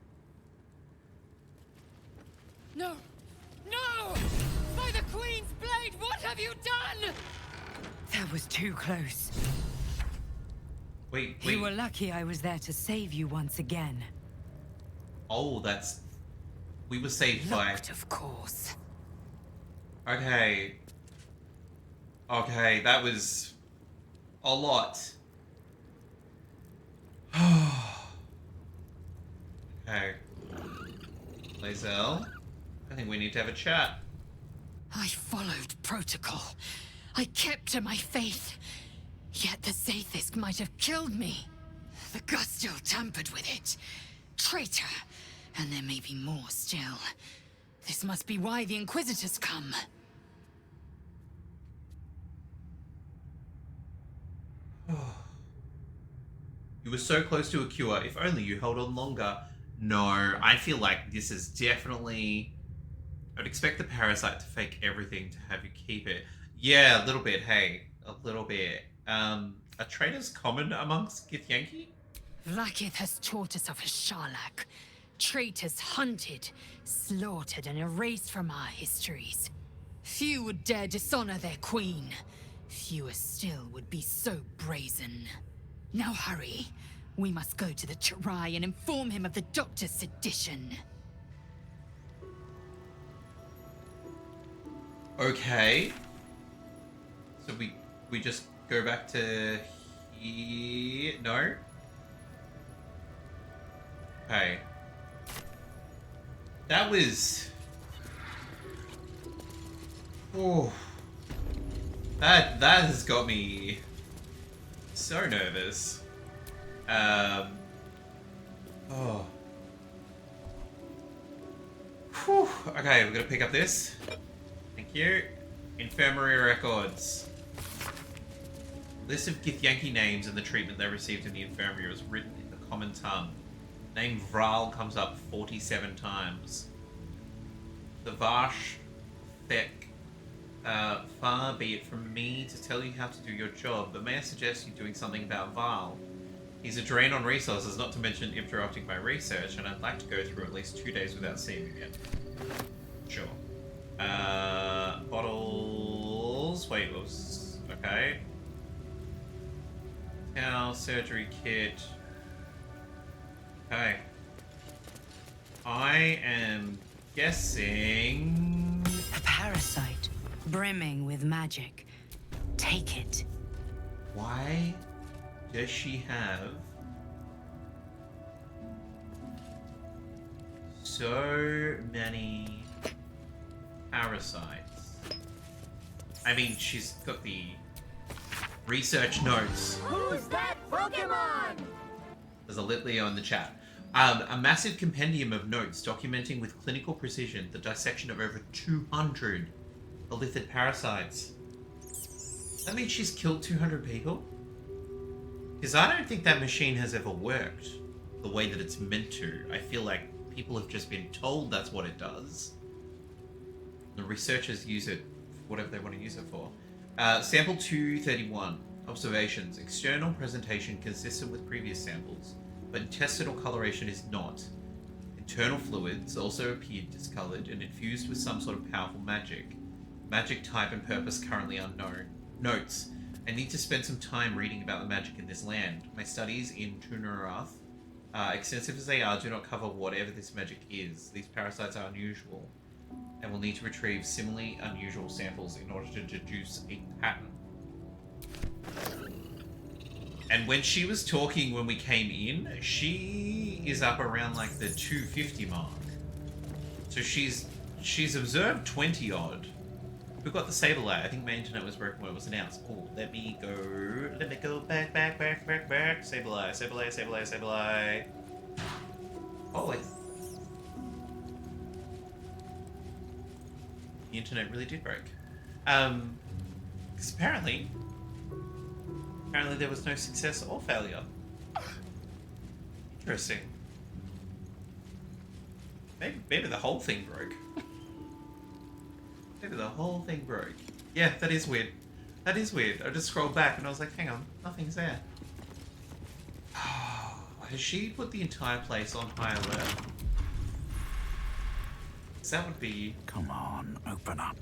No! No! By the Queen's blade, what have you done? That was too close. Wait. You were lucky I was there to save you once again. Oh, that's... We were saved by... Locked, of course. Okay. Okay, that was... a lot. Okay. Lae'zel, I think we need to have a chat. I followed protocol. I kept to my faith. Yet the Zaithisk might have killed me. The Gustil tampered with it. Traitor. And there may be more still. This must be why the Inquisitors come. You were so close to a cure. If only you held on longer. No, I feel like this is definitely... I'd expect the parasite to fake everything to have you keep it. Yeah, a little bit, hey. A little bit. Are traitors common amongst Githyanki? Vlaakith has taught us of his Sharlak. Traitors hunted, slaughtered, and erased from our histories. Few would dare dishonor their queen. Fewer still would be so brazen. Now hurry. We must go to the Chirai and inform him of the Doctor's sedition. Okay. So we just go back to here. No. Okay. That was. Oh. That has got me so nervous. Oh. Whew. Okay, we're gonna pick up this. Thank you. Infirmary records. List of Githyanki names and the treatment they received in the infirmary was written in the common tongue. Name Vral comes up 47 times. The Varsh Thek. Far be it from me to tell you how to do your job, but may I suggest you doing something about Varl? He's a drain on resources, not to mention interrupting my research, and I'd like to go through at least 2 days without seeing him again. Sure. Bottles... Wait, what was... Okay. Towel, surgery kit... Okay. I am guessing... A parasite, brimming with magic. Take it. Why does she have so many parasites? I mean, she's got the research notes. Who's that Pokemon? There's a lit Leo in the chat. A massive compendium of notes documenting with clinical precision the dissection of over 200 elithid parasites. That means she's killed 200 people? Because I don't think that machine has ever worked the way that it's meant to. I feel like people have just been told that's what it does. The researchers use it for whatever they want to use it for. Sample 231. Observations. External presentation consistent with previous samples, but intestinal coloration is not. Internal fluids also appeared discolored and infused with some sort of powerful magic. Magic type and purpose currently unknown. Notes. I need to spend some time reading about the magic in this land. My studies in Tunarath, extensive as they are, do not cover whatever this magic is. These parasites are unusual, and will need to retrieve similarly unusual samples in order to deduce a pattern. And when she was talking when we came in, she is up around like the 250 mark. So she's observed 20 odd. We've got the Sableye. I think my internet was broken when it was announced. Oh, let me go back. Sableye. Oh, wait. The internet really did break. Because apparently there was no success or failure. Interesting. Maybe the whole thing broke. Maybe the whole thing broke. Yeah, that is weird. That is weird. I just scrolled back and I was like, hang on, nothing's there. Has she put the entire place on high alert? That would be... Come on, open up.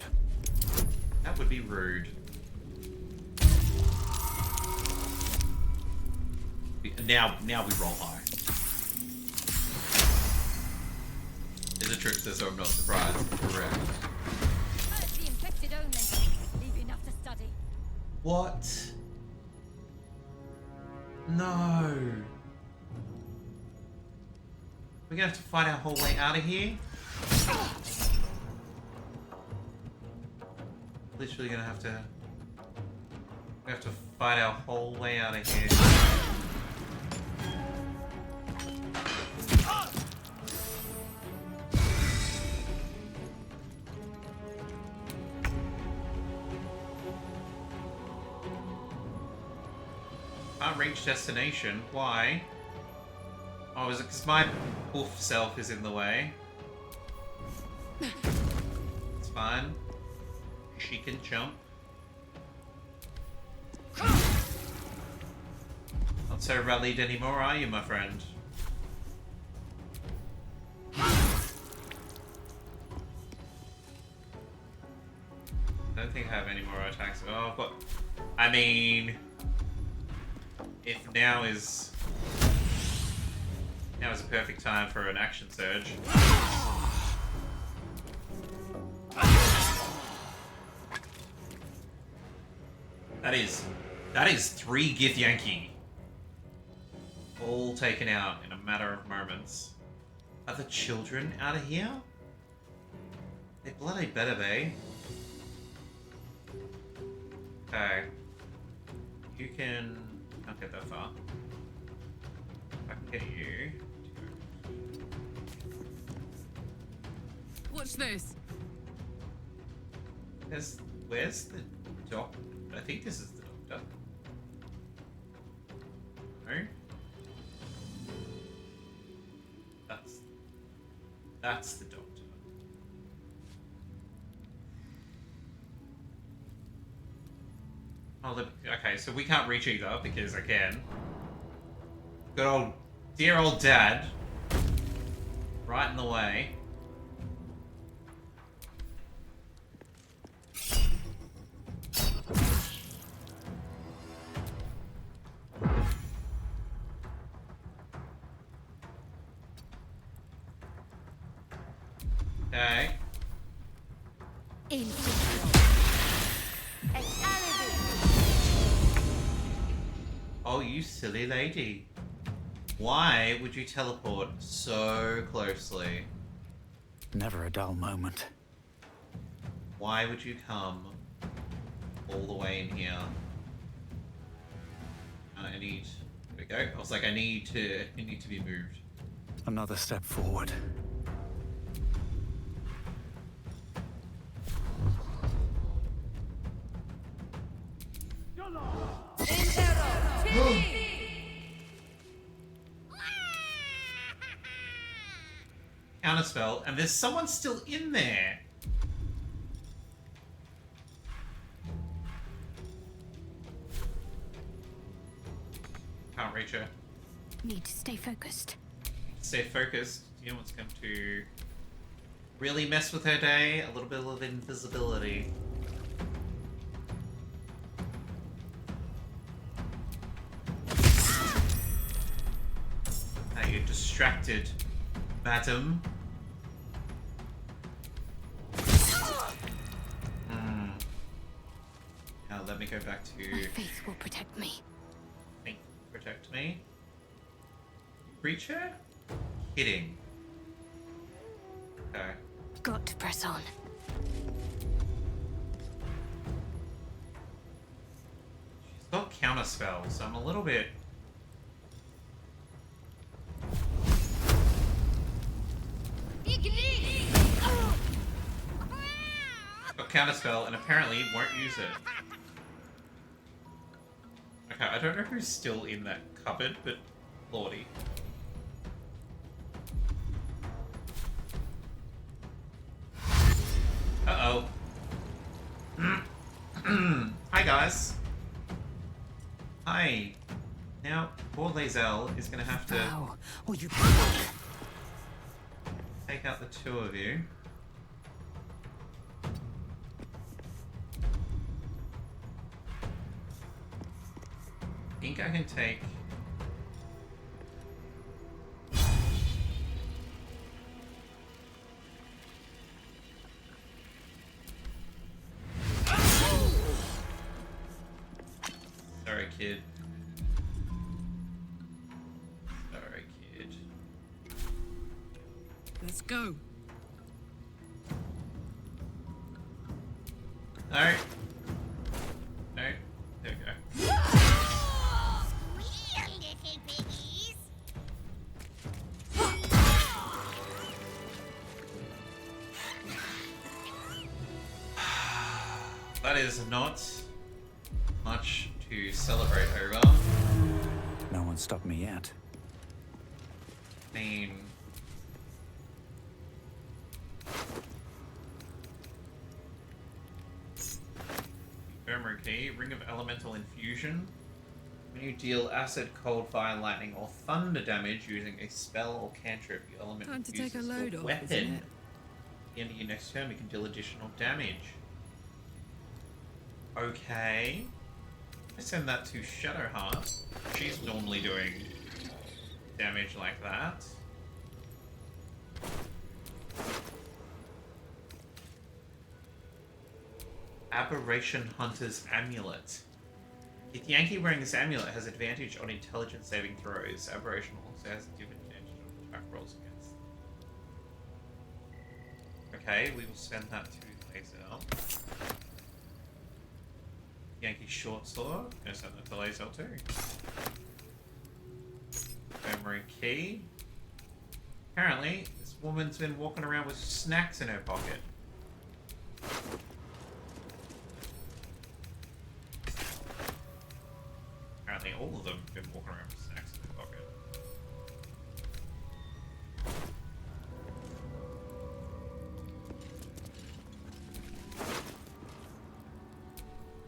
That would be rude. Now we roll high. There's a trickster, so I'm not surprised. Correct. The infected only. Leave enough to study. What? No. We're gonna have to fight our whole way out of here? Literally gonna have to... We have to fight our whole way out of here. Can't reach destination. Why? Oh, is it because my wolf self is in the way? It's fine. She can jump. Not so rallied anymore, are you, my friend? I don't think I have any more attacks. Oh, but I mean, if now is a perfect time for an action surge. That is 3 Githyanki. All taken out in a matter of moments. Are the children out of here? They bloody better be. Okay. You can... Can't get that far. I can get you. Watch this. Where's the doctor? I think this is the doctor. No? That's the doctor. Oh, okay, so we can't reach either because again, good old, dear old dad, right in the way. Okay. Oh, you silly lady. Why would you teleport so closely? Never a dull moment. Why would you come all the way in here. I need... There we go. I was like, I need to be moved. Another step forward. Counterspell, and there's someone still in there. Can't reach her. Need to stay focused. Stay focused. You know what's going to really mess with her day? A little bit of invisibility. Now you're distracted, madam. Now let me go back to... My faith will protect me. Protect me. Reach her? Hitting. Okay. Got to press on. She's got counterspell, so I'm a little bit... Got counterspell and apparently won't use it. Okay, I don't know who's still in that cupboard, but lordy. Uh-oh. Hi, guys. Hi. Now, poor Lae'zel is gonna have to take out the two of you. I think I can take... Sorry, kid. Sorry, kid. Let's go. No. No. There we go. That is not much to celebrate over. No one stopped me yet. I mean... Infirmary key, Ring of Elemental Infusion. When you deal acid, cold, fire, lightning, or thunder damage using a spell or cantrip, your element Time to take a infuses load your off, weapon. isn't it? At the end of your next turn, we can deal additional damage. Okay. I send that to Shadowheart. She's normally doing damage like that. Aberration Hunter's Amulet. If the Yankee wearing this amulet has advantage on intelligence saving throws, Aberration also has advantage on attack rolls against. Okay, we will send that to Lae'zel. Yankee Short Sword. Gonna send that to Lae'zel too. Memory Key. Apparently, this woman's been walking around with snacks in her pocket. Apparently all of them have been walking around with snacks in their pocket.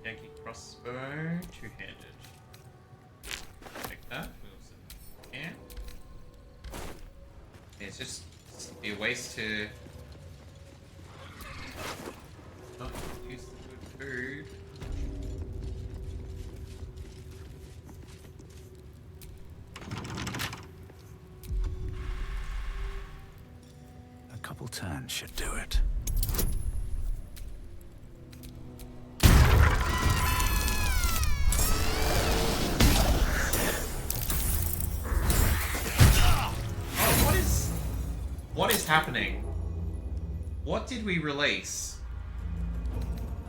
Yankee Crossbow, two-handed. Take that, we'll send that here. Yeah, it's just be a waste to not use the good food. A couple turns should do it. What is happening? What did we release?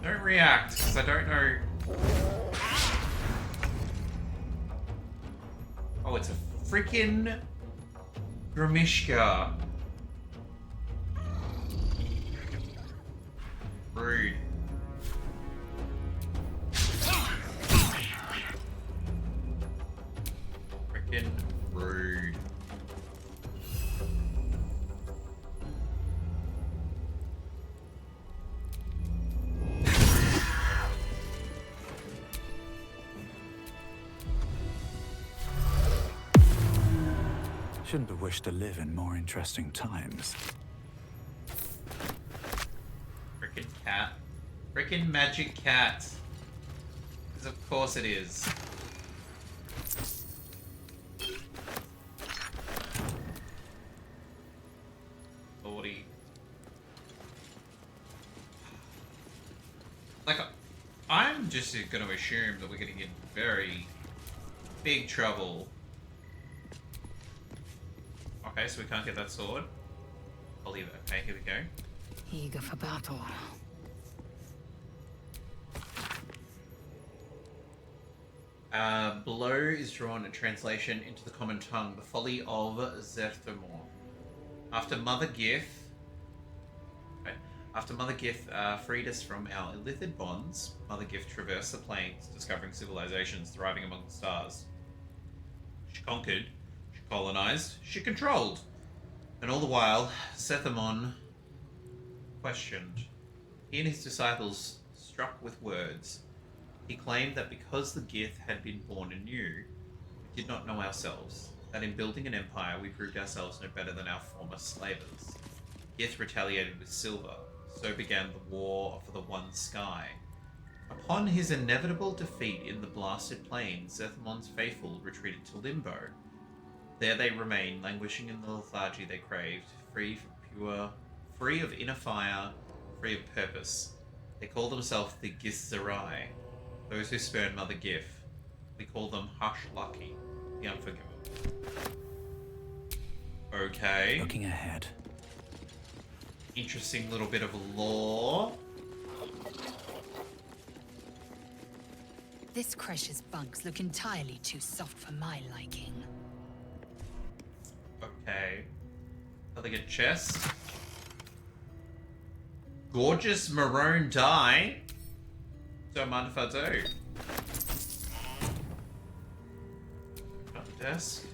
Don't react, because I don't know. Oh, it's a freaking Grimishka. Rude. Freaking rude. Shouldn't have wished to live in more interesting times. Frickin' cat. Frickin' magic cat. Because of course it is. Lordy. Like, I'm just going to assume that we're going to get in very big trouble. Okay, so we can't get that sword. I'll leave it. Okay, here we go. Eager for battle. Below is drawn a translation into the common tongue, the folly of Zerthemor. After Mother Gith freed us from our illithid bonds, Mother Gith traversed the plains, discovering civilizations thriving among the stars. She conquered, she colonized, she controlled. And all the while, Zerthemor questioned. He and his disciples struck with words. He claimed that because the Gith had been born anew, we did not know ourselves, that in building an empire we proved ourselves no better than our former slavers. Gith retaliated with silver, so began the war for the One Sky. Upon his inevitable defeat in the blasted plains, Zerthemor's faithful retreated to Limbo. There they remained, languishing in the lethargy they craved, free of inner fire, free of purpose. They call themselves the Githzerai, those who spurn Mother Gith. We call them Hush Lucky, the Unforgiven. Okay. Looking ahead. Interesting little bit of lore. This Cresh's bunks look entirely too soft for my liking. Okay. Elegant chest. Gorgeous maroon dye. Don't mind if I do. Up the desk.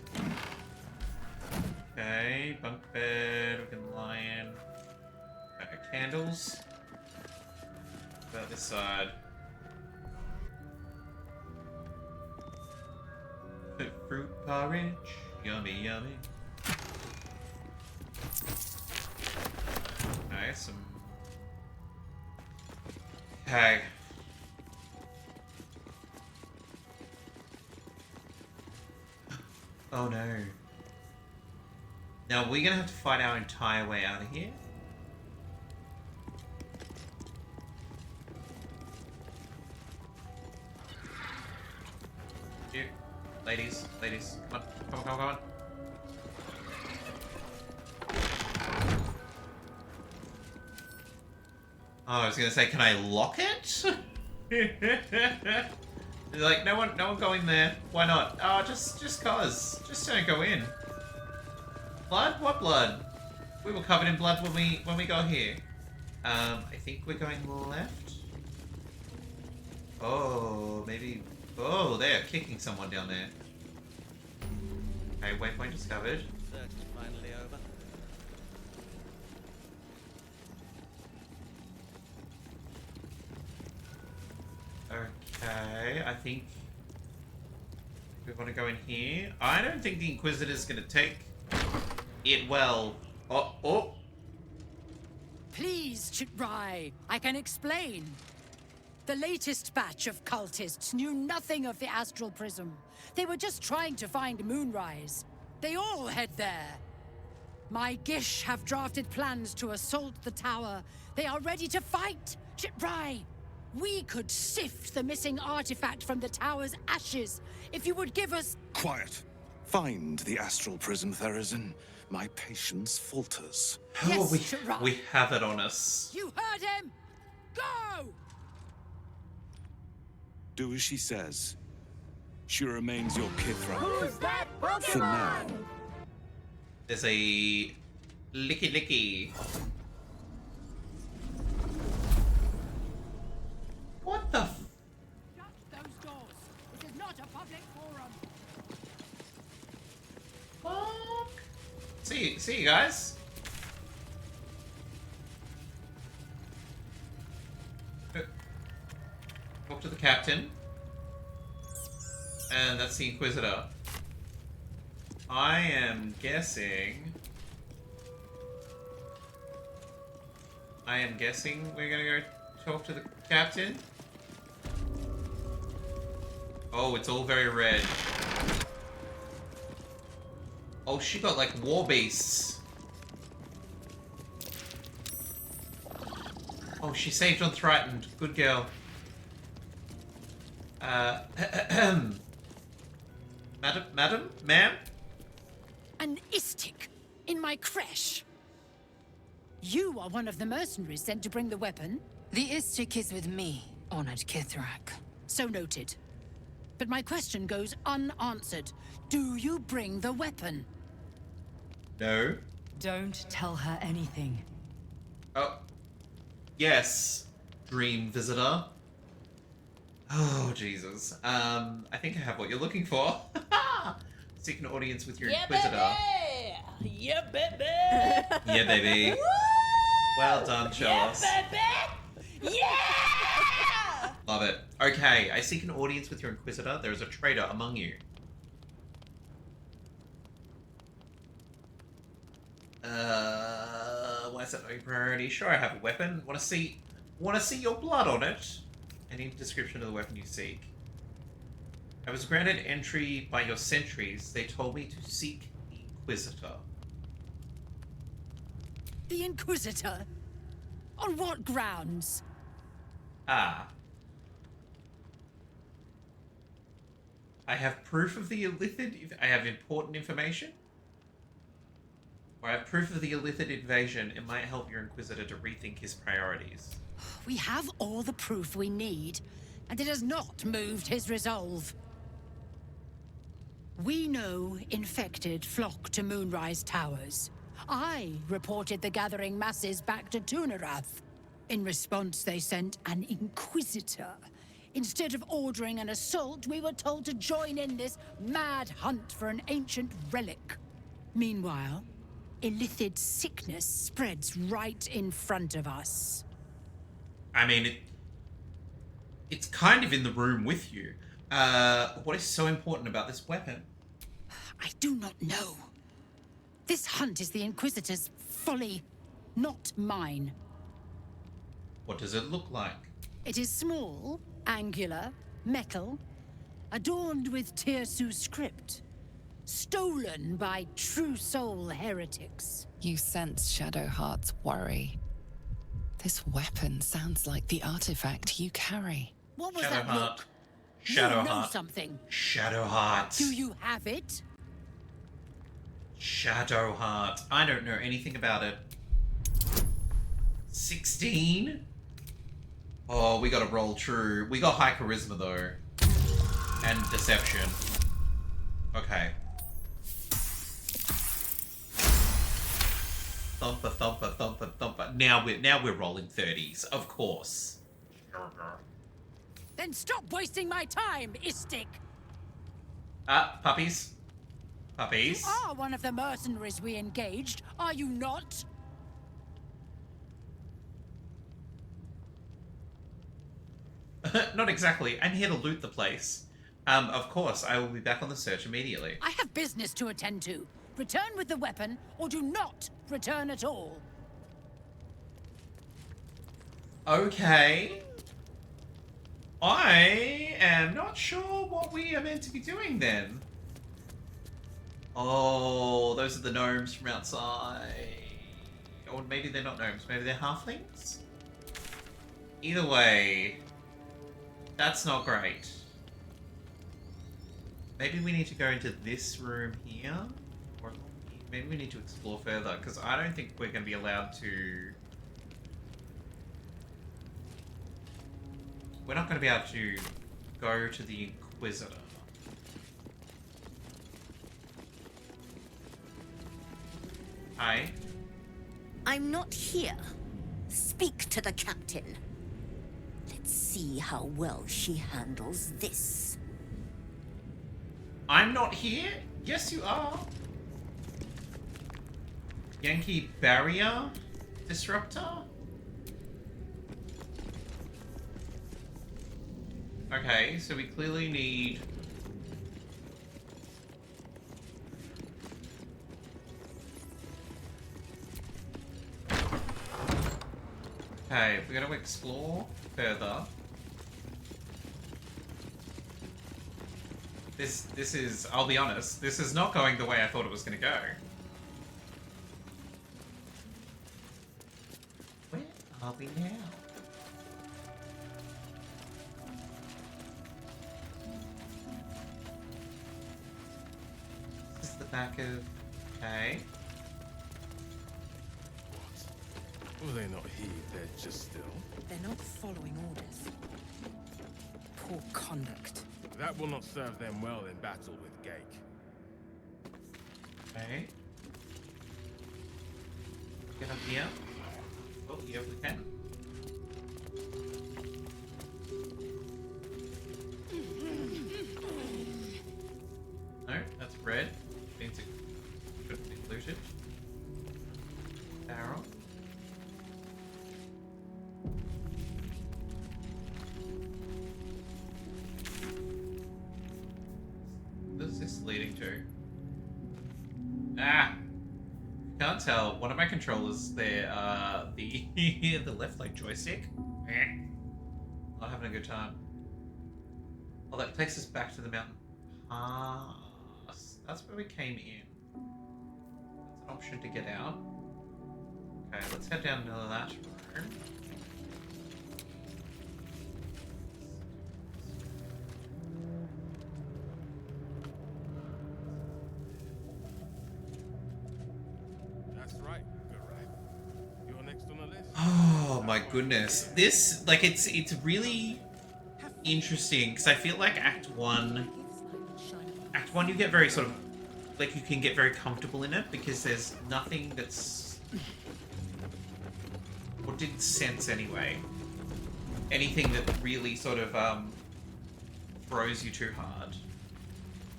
Okay, bunk bed, we can lie in. Okay, candles. About this side. Fruit porridge. Yummy, yummy. Okay, some... Okay. Oh no. Now we're gonna have to fight our entire way out of here. You, ladies, come on. Oh, I was gonna say, can I lock it? They're like, no one go in there. Why not? Oh, just cause. Just don't go in. Blood? What blood? We were covered in blood when we got here. I think we're going left. Oh, maybe. Oh, they're kicking someone down there. Okay, waypoint discovered. Search is finally over. Okay, I think we want to go in here. I don't think the Inquisitor's going to take it well. Oh. Please, Chitrai, I can explain. The latest batch of cultists knew nothing of the Astral Prism. They were just trying to find Moonrise. They all head there. My Gish have drafted plans to assault the tower. They are ready to fight, Chitrai. We could sift the missing artifact from the tower's ashes if you would give us... Quiet. Find the Astral Prism, Therazin. My patience falters. Yes, we have it on us. You heard him! Go! Do as she says. She remains your Kithra. Who's that Pokemon? For now. There's a licky licky. What the f- Shut those doors. This is not a public forum. fuck? See you guys. Talk to the captain. And that's the Inquisitor. I am guessing we're gonna go talk to the captain. Oh, it's all very red. Oh, she got like war beasts. Oh, she saved unthreatened. Good girl. Ma'am? An Istik in my creche. You are one of the mercenaries sent to bring the weapon. The Istik is with me, honored Kithrak. So noted. But my question goes unanswered. Do you bring the weapon? No. Don't tell her anything. Oh. Yes, dream visitor. Oh, Jesus. I think I have what you're looking for. Seek an audience with your Inquisitor. Baby! Yeah, baby! Yeah, baby. Woo! Well done, Chalice. Yeah, baby! Yeah! Love it. Okay, I seek an audience with your Inquisitor. There is a traitor among you. Why is that no priority? Sure, I have a weapon. Want to see your blood on it? Any description of the weapon you seek. I was granted entry by your sentries. They told me to seek the Inquisitor. The Inquisitor? On what grounds? Ah. I have proof of the illicit... I have important information. Or I have proof of the illicit invasion. It might help your Inquisitor to rethink his priorities. We have all the proof we need, and it has not moved his resolve. We know infected flock to Moonrise Towers. I reported the gathering masses back to Tunarath. In response, they sent an Inquisitor. Instead of ordering an assault, we were told to join in this mad hunt for an ancient relic. Meanwhile, illithid sickness spreads right in front of us. I mean, it's kind of in the room with you. What is so important about this weapon? I do not know. This hunt is the Inquisitor's folly, not mine. What does it look like? It is small, angular, metal, adorned with Tirsu script. Stolen by true soul heretics. You sense Shadowheart's worry. This weapon sounds like the artifact you carry. What was that look? Shadowheart. You know something. Shadowheart. Do you have it? Shadowheart. I don't know anything about it. 16? Oh, we gotta roll true. We got high charisma though. And deception. Okay. Thumper, thumper, thumper, thumper. Now we're rolling 30s, of course. Then stop wasting my time, Istik! Puppies. Puppies. You are one of the mercenaries we engaged, are you not? Not exactly. I'm here to loot the place. Of course, I will be back on the search immediately. I have business to attend to. Return with the weapon, or do not return at all. Okay. I am not sure what we are meant to be doing then. Oh, those are the gnomes from outside. Or maybe they're not gnomes, maybe they're halflings? Either way, that's not great. Maybe we need to go into this room here? Or maybe we need to explore further, because I don't think we're going to be allowed to... We're not going to be able to go to the Inquisitor. Hi. I'm not here. Speak to the captain. Let's see how well she handles this. I'm not here? Yes, you are. Yankee Barrier Disruptor? Okay, so we clearly need... Okay, we're gonna explore further. This is, I'll be honest, this is not going the way I thought it was gonna go. Where are we now? This is the back of... Okay. Will they not heed? They're just still. They're not following orders. Poor conduct. That will not serve them well in battle with Gake. Okay. Get up here. Oh, yeah, we can. No, that's red. Means it could be looted. Barrel. What's this leading to? Ah! Can't tell. One of my controllers there, the left like joystick. Not having a good time. Oh, that takes us back to the mountain pass. That's where we came in. That's an option to get out. Okay, let's head down to that road. Oh my goodness. This, like, it's really interesting because I feel like Act 1 you get very sort of, like, you can get very comfortable in it because there's nothing that's, or didn't sense anyway, anything that really sort of throws you too hard.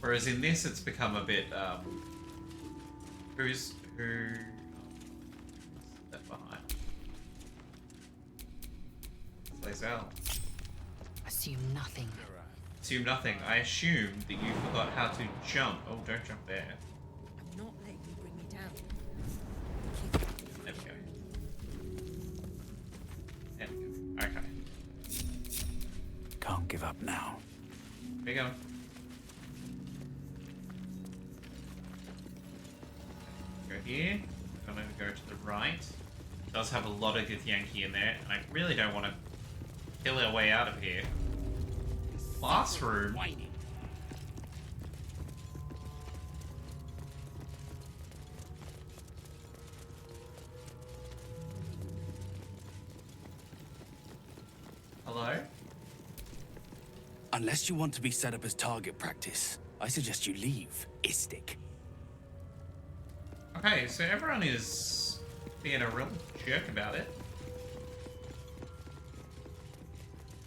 Whereas in this it's become a bit, who left behind? Lae'zel. Assume nothing. Assume nothing. I assume that you forgot how to jump. Oh, don't jump there. I'm not letting you bring me down. There we go. There we go. Okay. Can't give up now. Here we go. Go here. Gonna go to the right. It does have a lot of Githyanki in there, and I really don't want to kill our way out of here. Classroom. Hello? Unless you want to be set up as target practice, I suggest you leave, Istik. Okay, so everyone is being a real jerk about it.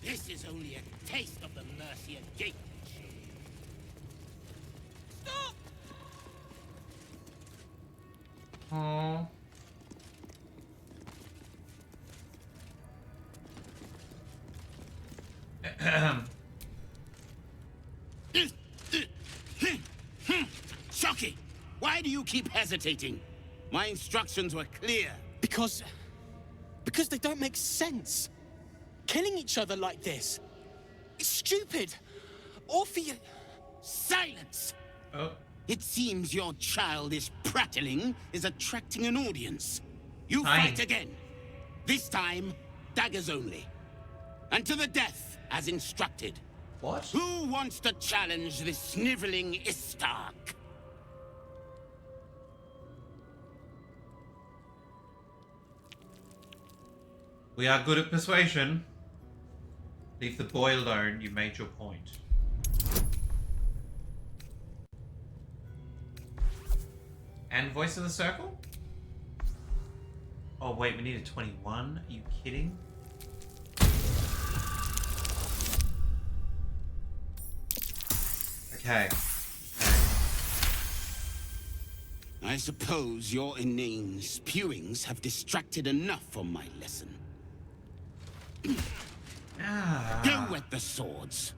This is only a taste of the mercy and Gate. Stop! Oh. Shocky! Why do you keep hesitating? My instructions were clear. Because they don't make sense. Killing each other like this. It's stupid. Or for you. Silence! Oh. It seems your childish prattling is attracting an audience. You Fine. fight again. This time, daggers only. And to the death, as instructed. What? Who wants to challenge this sniveling Istark? We are good at persuasion. Leave the boy alone. You made your point. And voice of the circle? Oh wait, we need a 21. Are you kidding? Okay. I suppose your inane spewings have distracted enough from my lesson. Go wet the swords.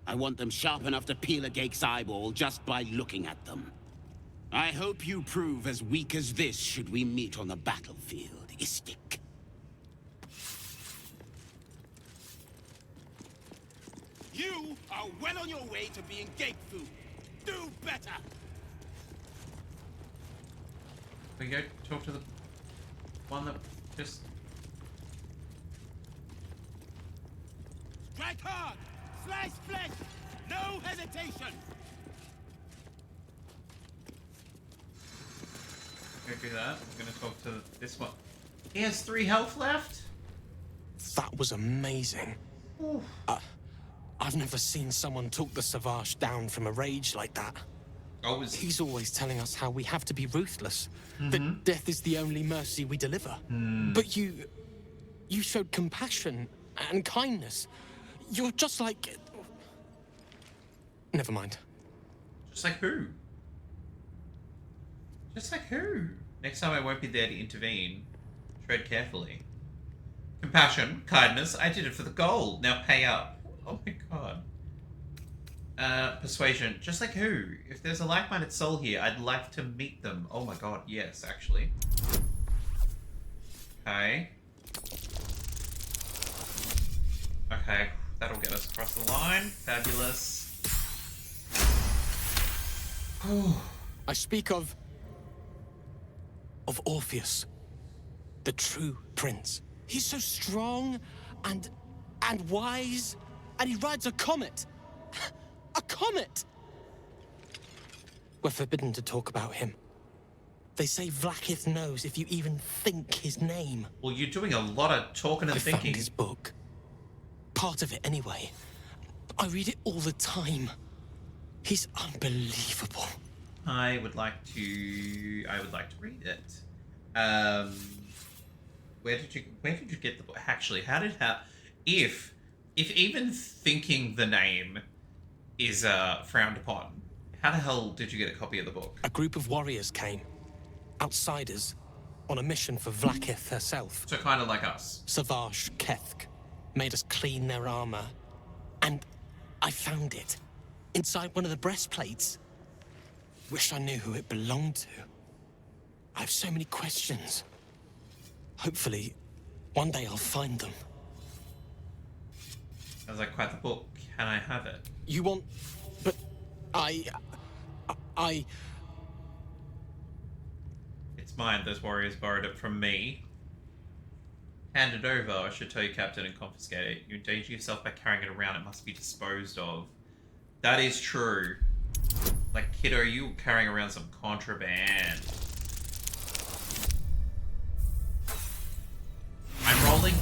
I want them sharp enough to peel a Gake's eyeball just by looking at them. I hope you prove as weak as this should we meet on the battlefield, Istik. You are well on your way to being Gake food. Do better! We go talk to the one that just... Strike hard! Slice flesh! No hesitation! Go do that. I'm gonna talk to this one. He has 3 health left? That was amazing. I've never seen someone talk the Savage down from a rage like that. He's always telling us how we have to be ruthless, that death is the only mercy we deliver. But you showed compassion and kindness. You're just like... Never mind. Just like who? Just like who? Next time I won't be there to intervene. Tread carefully. Compassion, kindness, I did it for the gold. Now pay up. Oh my god. Persuasion, just like who? If there's a like-minded soul here, I'd like to meet them. Oh my god, yes, actually. Okay. Okay, that'll get us across the line. Fabulous. I speak of Orpheus, the true prince. He's so strong and wise, and he rides a comet. A comet! We're forbidden to talk about him. They say Vlaakith knows if you even think his name. Well, you're doing a lot of talking and I thinking. found his book. Part of it, anyway. I read it all the time. He's unbelievable. I would like to read it. Where did you get the book? Actually, if even thinking the name is frowned upon, how the hell did you get a copy of the book? A group of warriors came, outsiders, on a mission for Vlaakith herself. So kind of like us. Savage Kethk made us clean their armor, and I found it inside one of the breastplates. Wish I knew who it belonged to. I have so many questions. Hopefully, one day I'll find them. Sounds like quite the book. Can I have it? You want... But... I... It's mine. Those warriors borrowed it from me. Hand it over. I should tell you, Captain, and confiscate it. You endanger yourself by carrying it around. It must be disposed of. That is true. Like, kiddo, you carrying around some contraband.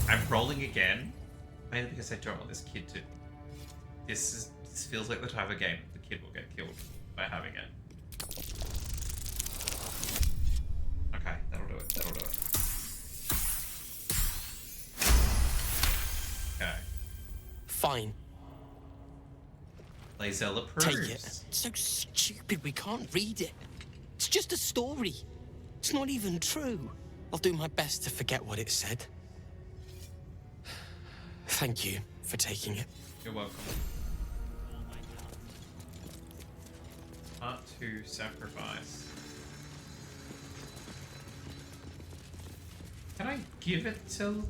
I'm rolling again. Mainly because I don't want this kid to... This feels like the type of game the kid will get killed by having it. Okay, that'll do it. That'll do it. Okay. Fine. Lae'zel approves. Take it. It's so stupid we can't read it. It's just a story. It's not even true. I'll do my best to forget what it said. Thank you for taking it. You're welcome. Part 2, sacrifice. Can I give it to...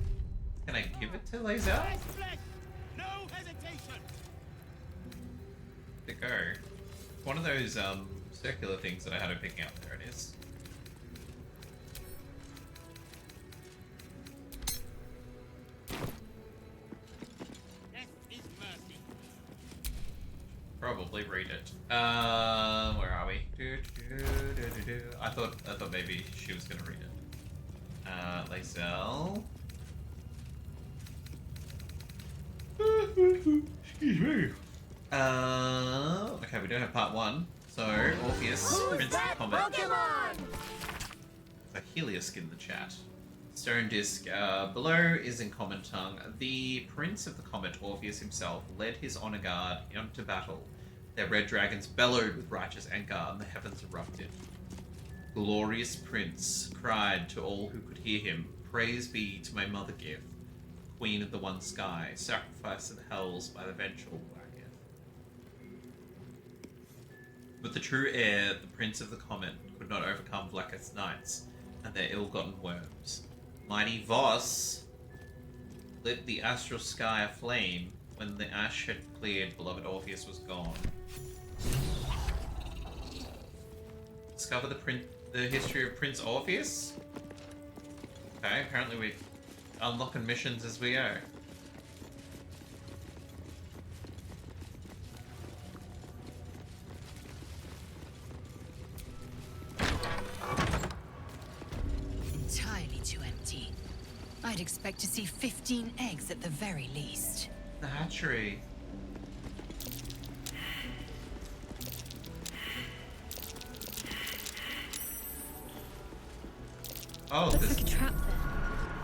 Can I give it to Lae'zel? No hesitation! To go. One of those circular things that I had to pick out. There it is. Probably read it. Where are we? I thought maybe she was gonna read it. Lae'zel. Excuse me. Okay, we don't have part 1. So, Orpheus, Prince of the Comet. So, Heliusk in the chat. Stone Disc, below is in common tongue. The Prince of the Comet, Orpheus himself, led his honor guard into battle. Their red dragons bellowed with righteous anger, and the heavens erupted. Glorious Prince cried to all who could hear him, "Praise be to my mother Gith, Queen of the One Sky, sacrifice of the hells by the vengeful Blackith." But the true heir, the Prince of the Comet, could not overcome Blackith's knights and their ill-gotten worms. Mighty Voss lit the astral sky aflame. When the ash had cleared, beloved Orpheus was gone. Discover the history of Prince Orpheus? Okay, apparently we're unlocking missions as we go. Entirely too empty. I'd expect to see 15 eggs at the very least. The hatchery. Oh, Looks there's like a trap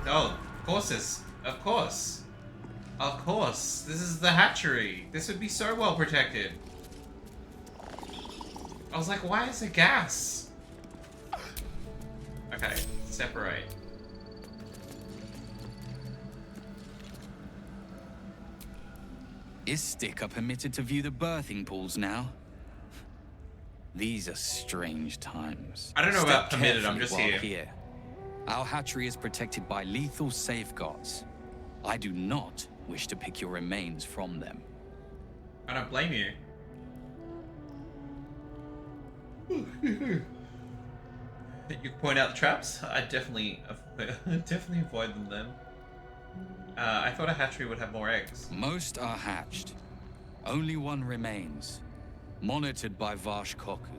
there. Oh, of course this. Of course. Of course. This is the hatchery. This would be so well protected. I was like, why is there gas? Okay, separate. Istik are permitted to view the birthing pools now. These are strange times. I don't know Step about permitted, I'm carefully just while here. Our hatchery is protected by lethal safeguards. I do not wish to pick your remains from them. I don't blame you. You can point out the traps. I definitely avoid them then. I thought a hatchery would have more eggs. Most are hatched. Only one remains. Monitored by Varsh Koku,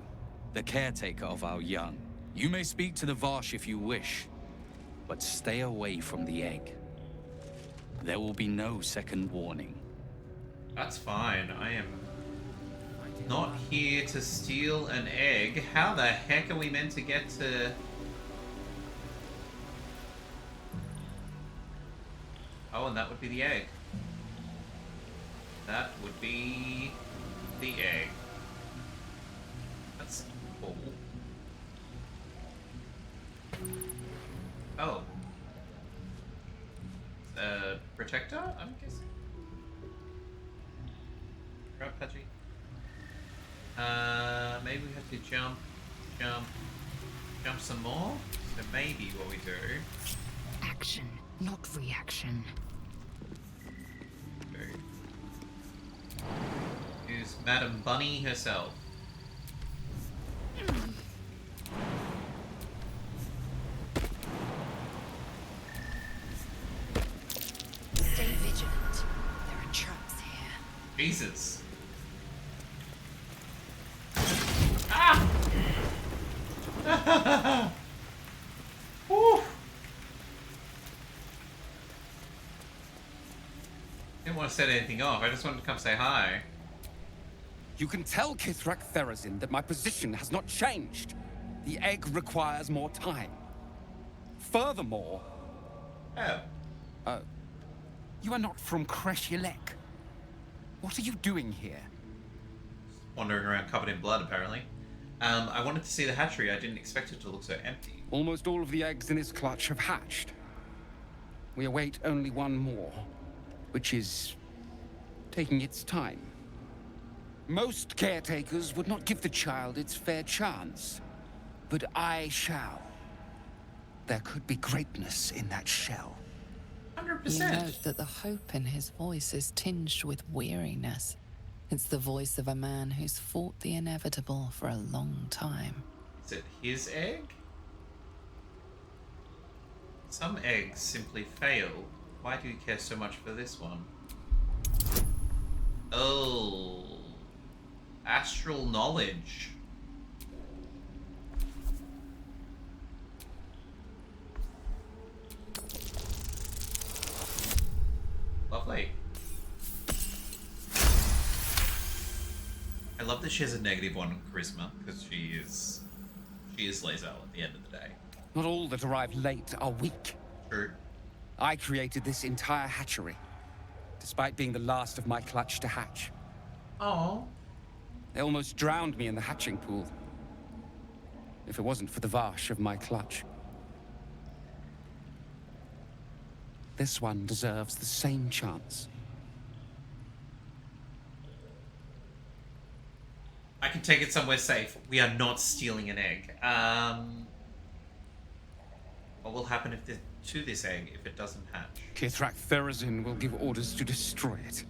the caretaker of our young. You may speak to the Varsh if you wish, but stay away from the egg. There will be no second warning. That's fine. I am not here to steal an egg. How the heck are we meant to get to... Oh, and that would be the egg. That would be the egg. That's cool. Oh. Protector, I'm guessing? Right, Pudgy? Maybe we have to jump some more? So maybe what we do... Action, not reaction. Use Madam Bunny herself. Stay vigilant. There are traps here. Jesus. Ah! Woo! Didn't want to set anything off. I just wanted to come say hi. You can tell Kithrak Therazin that my position has not changed. The egg requires more time. Furthermore... Oh. You are not from Kreshilek. What are you doing here? Wandering around covered in blood, apparently. I wanted to see the hatchery. I didn't expect it to look so empty. Almost all of the eggs in its clutch have hatched. We await only one more, which is taking its time. Most caretakers would not give the child its fair chance, but I shall. There could be greatness in that shell. 100%. You note that the hope in his voice is tinged with weariness. It's the voice of a man who's fought the inevitable for a long time. Is it his egg? Some eggs simply fail. Why do you care so much for this one? Oh. Astral knowledge. Lovely. that she has a negative one on charisma, because she is Lae'zel at the end of the day. Not all that arrive late are weak. True. I created this entire hatchery, despite being the last of my clutch to hatch. Oh. They almost drowned me in the hatching pool. If it wasn't for the Varsh of my clutch. This one deserves the same chance. I can take it somewhere safe. We are not stealing an egg. What will happen to this egg if it doesn't hatch? Kithrak Therazin will give orders to destroy it.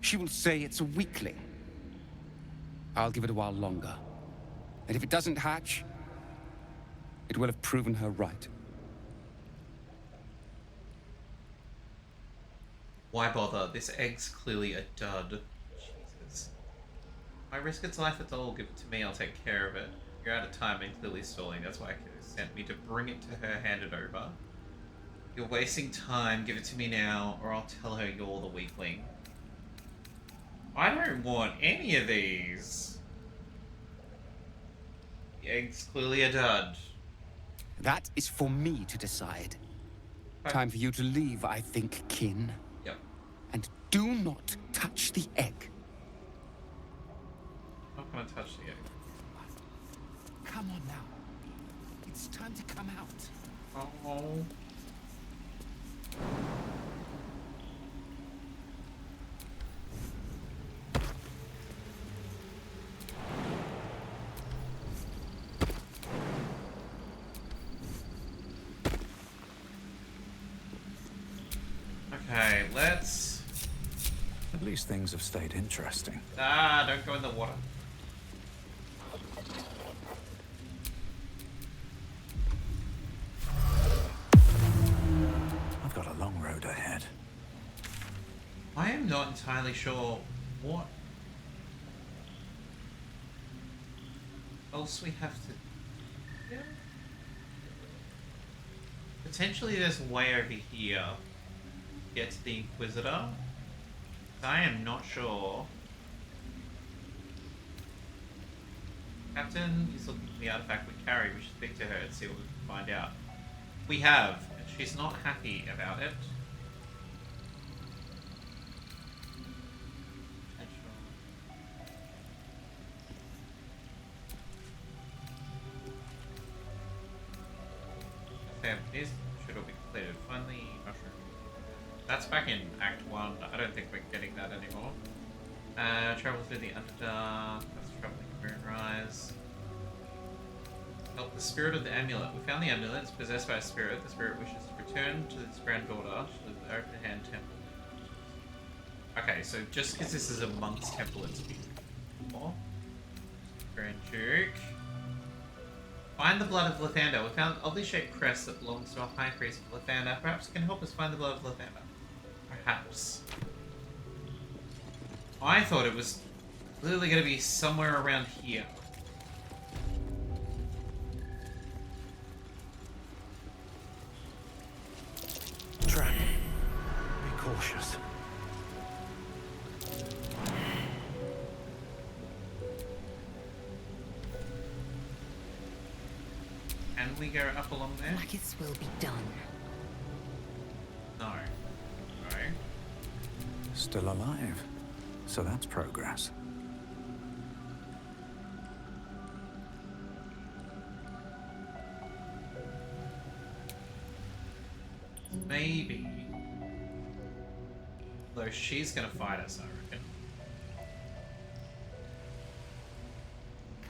She will say it's a weakling. I'll give it a while longer. And if it doesn't hatch, it will have proven her right. Why bother? This egg's clearly a dud. Jesus. Why risk its life at all? Give it to me, I'll take care of it. You're out of time and clearly stalling. That's why Kithrak sent me to bring it to her, hand it over. You're wasting time. Give it to me now, or I'll tell her you're the weakling. I don't want any of these. The egg's clearly a dud. That is for me to decide. Okay. Time for you to leave, I think, kin. Yep. And do not touch the egg. I'm not gonna touch the egg. Come on now. It's time to come out. Oh. Okay, let's... At least things have stayed interesting. Ah, don't go in the water. I've got a long road ahead. I am not entirely sure what else we have to do. Potentially there's a way over here to get to the Inquisitor. I am not sure. Captain is looking for the artifact we carry. We should speak to her and see what we can find out. We have, and she's not happy about it. This should all be completed. Find the mushroom. That's back in Act 1. I don't think we're getting that anymore. Travel through the Underdark. That's traveling Moonrise. Help the spirit of the amulet. We found the amulet. It's possessed by a spirit. The spirit wishes to return to its granddaughter. She lives at the Open Hand Temple. Okay, so just because this is a monk's temple, it's before. Grand Duke. Find the blood of Lathander. We found an oddly shaped crest that belongs to a high priest of Lathander. Perhaps it can help us find the blood of Lathander. Perhaps. I thought it was clearly going to be somewhere around here. Trap. Be cautious. Can we go up along there? Maggots will be done. No. No. Still alive. So that's progress. Maybe. Though she's gonna fight us, I reckon.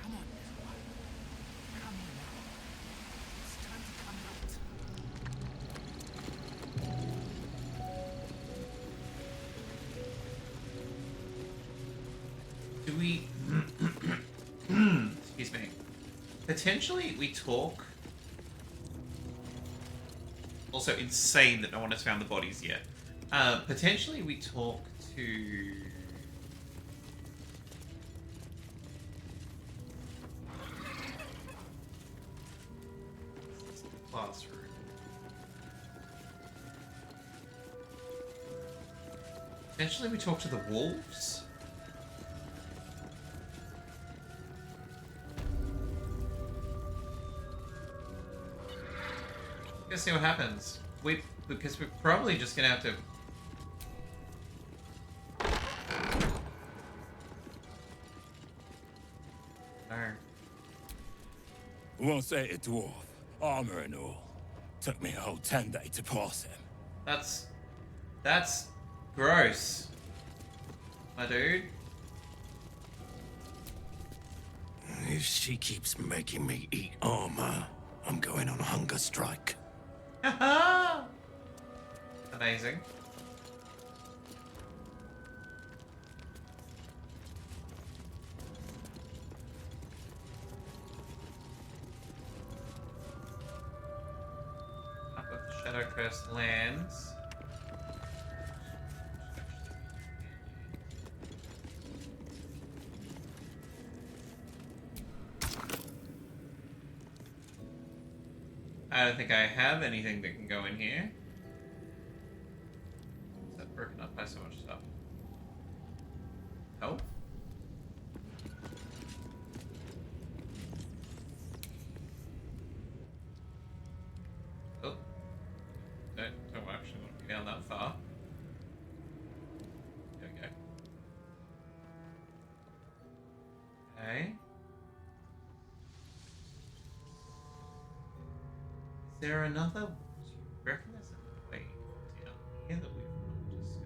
Come on, little one. Come on now. It's time to come out. Do we... Excuse me. Potentially we talk... Also insane that no one has found the bodies yet. Potentially we talk to... Classroom. Potentially we talk to the wolves? Let's see what happens. Because we're probably just gonna have to. No. Once ate a dwarf, armor and all. Took me a whole 10 days to pass him. That's gross, my dude. If she keeps making me eat armor, I'm going on a hunger strike. Amazing. Up with the Shadow Curse lands. I don't think I have anything that can go in here. Is that broken up by so much stuff? Oh. Oh. Don't actually want to go down that far. There we go. Okay. Is there another? Do you reckon there's a way down here that we've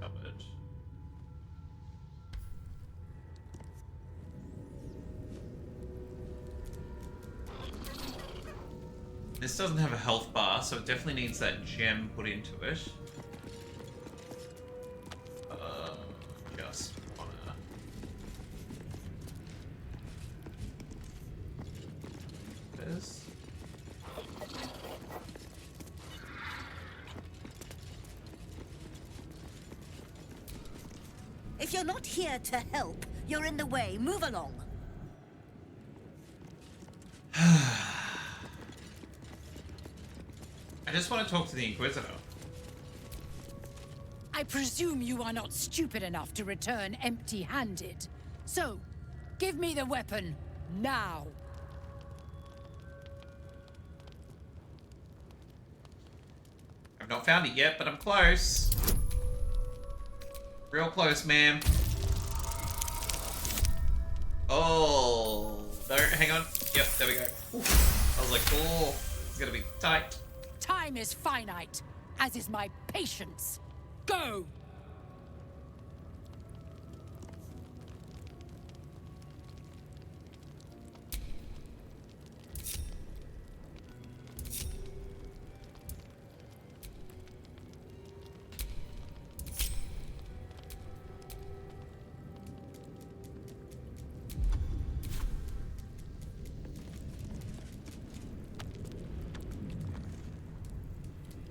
not discovered? This doesn't have a health bar, so it definitely needs that gem put into it. Just wanna. This. If you're not here to help, you're in the way. Move along. I just want to talk to the Inquisitor. I presume you are not stupid enough to return empty-handed. So, give me the weapon, now. I've not found it yet, but I'm close. Real close, man. Oh, no, hang on. Yep, there we go. Oof. I was like, oh, it's gonna be tight. Time is finite, as is my patience. Go!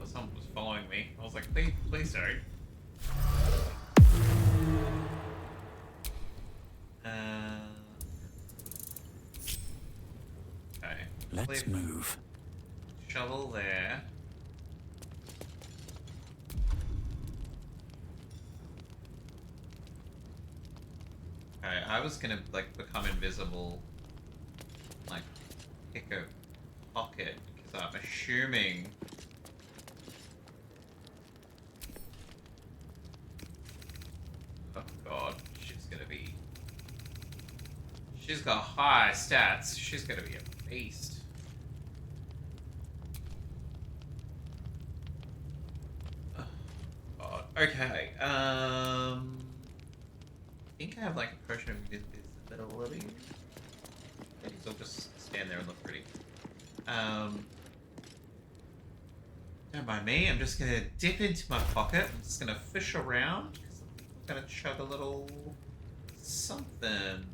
Someone was following me. I was like, please don't. Okay. Let's move. Shovel there. Okay, I was gonna like become invisible, like pick a pocket because I'm assuming. Oh god, she's got high stats. She's gonna be a beast. Oh god. Okay. I think I have like a potion of invisibility. Maybe I'll just stand there and look pretty. Don't mind me. I'm just gonna dip into my pocket. I'm just gonna fish around. I'm gonna chug a little something.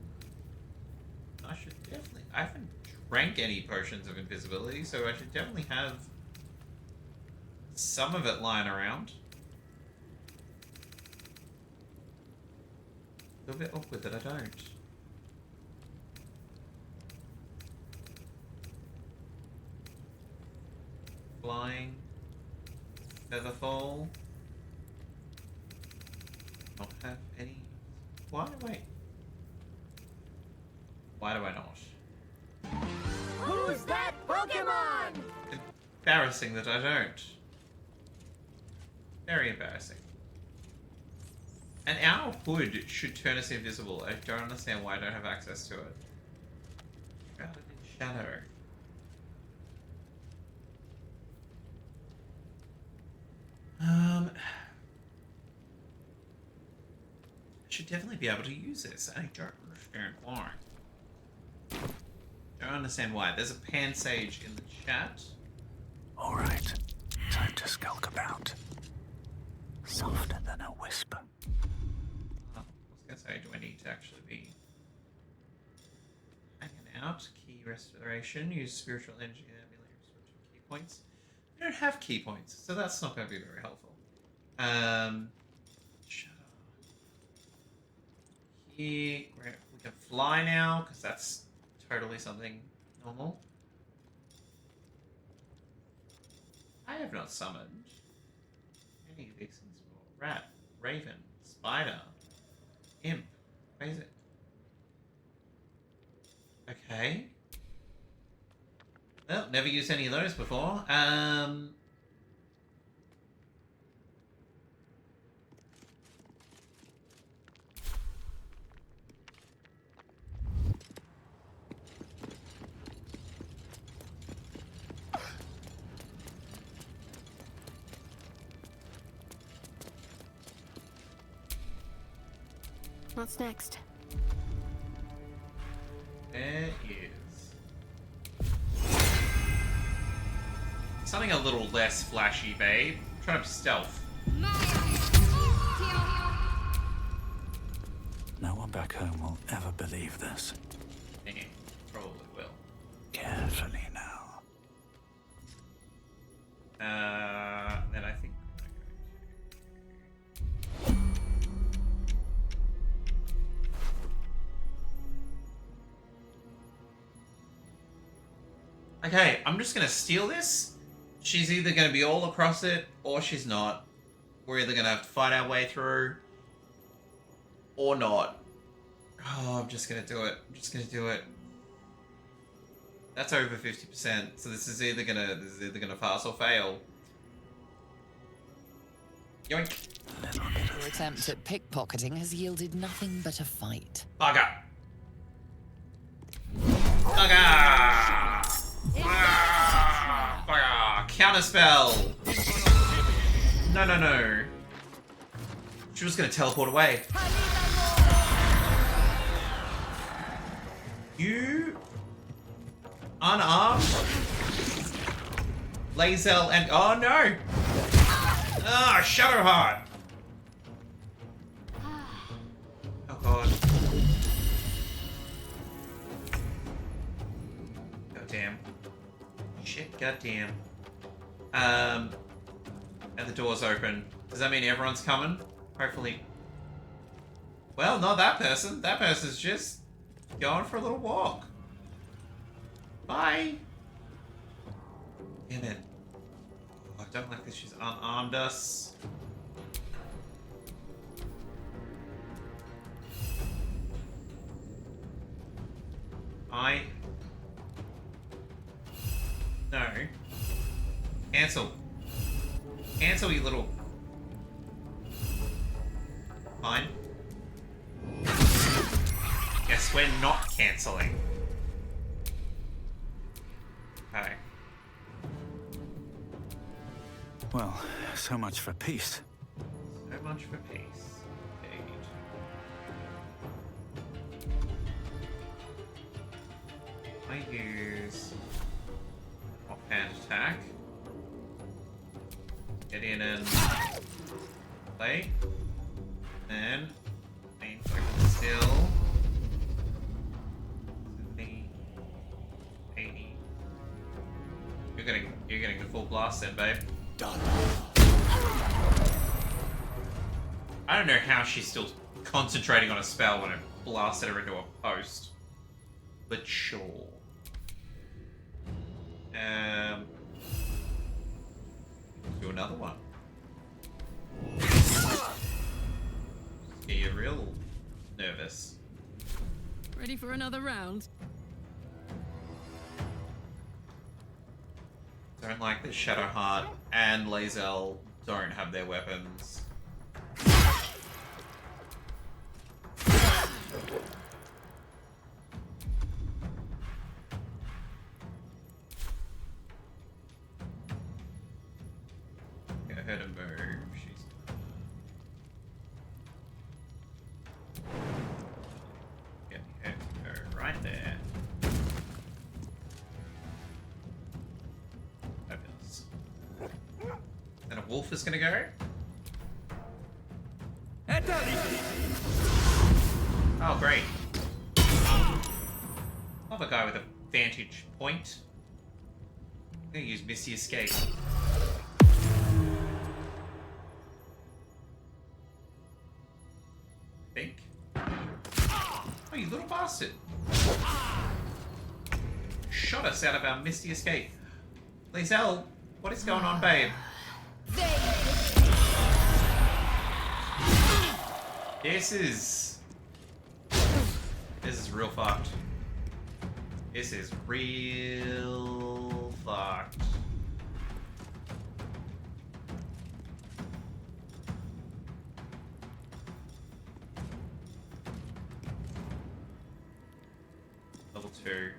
I should definitely. I haven't drank any potions of invisibility, so I should definitely have some of it lying around. A little bit awkward that I don't. Flying. Featherfall. Not have any. Why? Wait. Why do I not? Who's that Pokemon? Embarrassing that I don't. Very embarrassing. And our hood should turn us invisible. I don't understand why I don't have access to it. Shrouded in shadow. I should definitely be able to use this. I don't understand why. Don't understand why. There's a pan sage in the chat. All right, time to skulk about. Softer than a whisper. I was gonna say, do I need to actually be hanging out? Key restoration. Use spiritual energy and amulet restore 2 key points. I don't have key points, so that's not going to be very helpful. Shut up. Here, we can fly now because that's totally something normal. I have not summoned any of these things before. Rat, raven, spider, imp. What is it? Okay. Well, never used any of those before. What's next? There is something a little less flashy, babe. I'm trying to stealth. No one back home will ever believe this. Yeah, probably will. Carefully now. Then I think okay, I'm just gonna steal this. She's either gonna be all across it, or she's not. We're either gonna have to fight our way through, or not. Oh, I'm just gonna do it. I'm just gonna do it. That's over 50%, so this is either gonna pass or fail. Yoink. Your attempt at pickpocketing has yielded nothing but a fight. Bugger. Bugger. Bugger. Counterspell. No, no, no. She was gonna teleport away. You unarmed Lazel and oh no! Ah, Shadowheart! Oh god. Goddamn. Shit, goddamn. And the door's open. Does that mean everyone's coming? Hopefully. Well, not that person. That person's just going for a little walk. Bye. Damn it. Oh, I don't like that she's unarmed us. No. Cancel. Cancel, you little... Fine. Guess we're not cancelling. Okay. Well, so much for peace. So much for peace. Indeed. I use offhand attack. Get in and play. Then main focus still. 70, 80. You're getting the full blast then, babe. Done. I don't know how she's still concentrating on a spell when it blasted her into a post. But sure. Do another one. Get you real nervous. Ready for another round? Don't like that Shadowheart and Lae'zel don't have their weapons. Get her to move. She's get her to go right there. Fabulous. Then a wolf is gonna go. Oh, great. Love a guy with a vantage point. I'm gonna use Misty Escape. I think. Oh, you little bastard. Shot us out of our Misty Escape. Lae'zel, what is going on, babe? This is real fucked. This is real fucked. Level 2.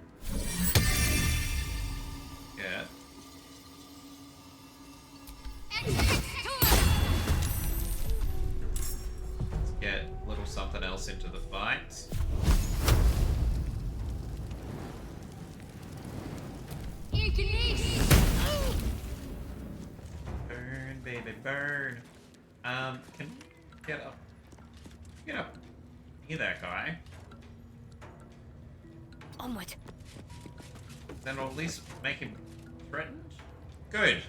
Yeah. Let's get a little something else into the fight. Burn, baby, burn. Can we get up? Get up. Hear that guy? Onward. Then we'll at least make him threatened. Good.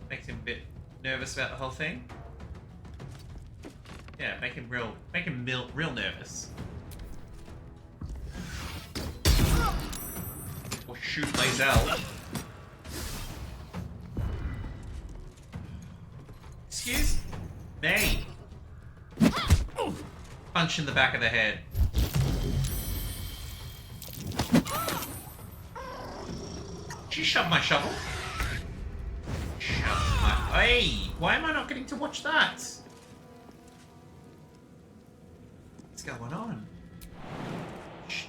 Makes him a bit nervous about the whole thing. Yeah, make him real nervous. Or shoot Lae'zel. Excuse me. Punch in the back of the head. She shoved my shovel. Shoved my... Hey! Why am I not getting to watch that? What's going on?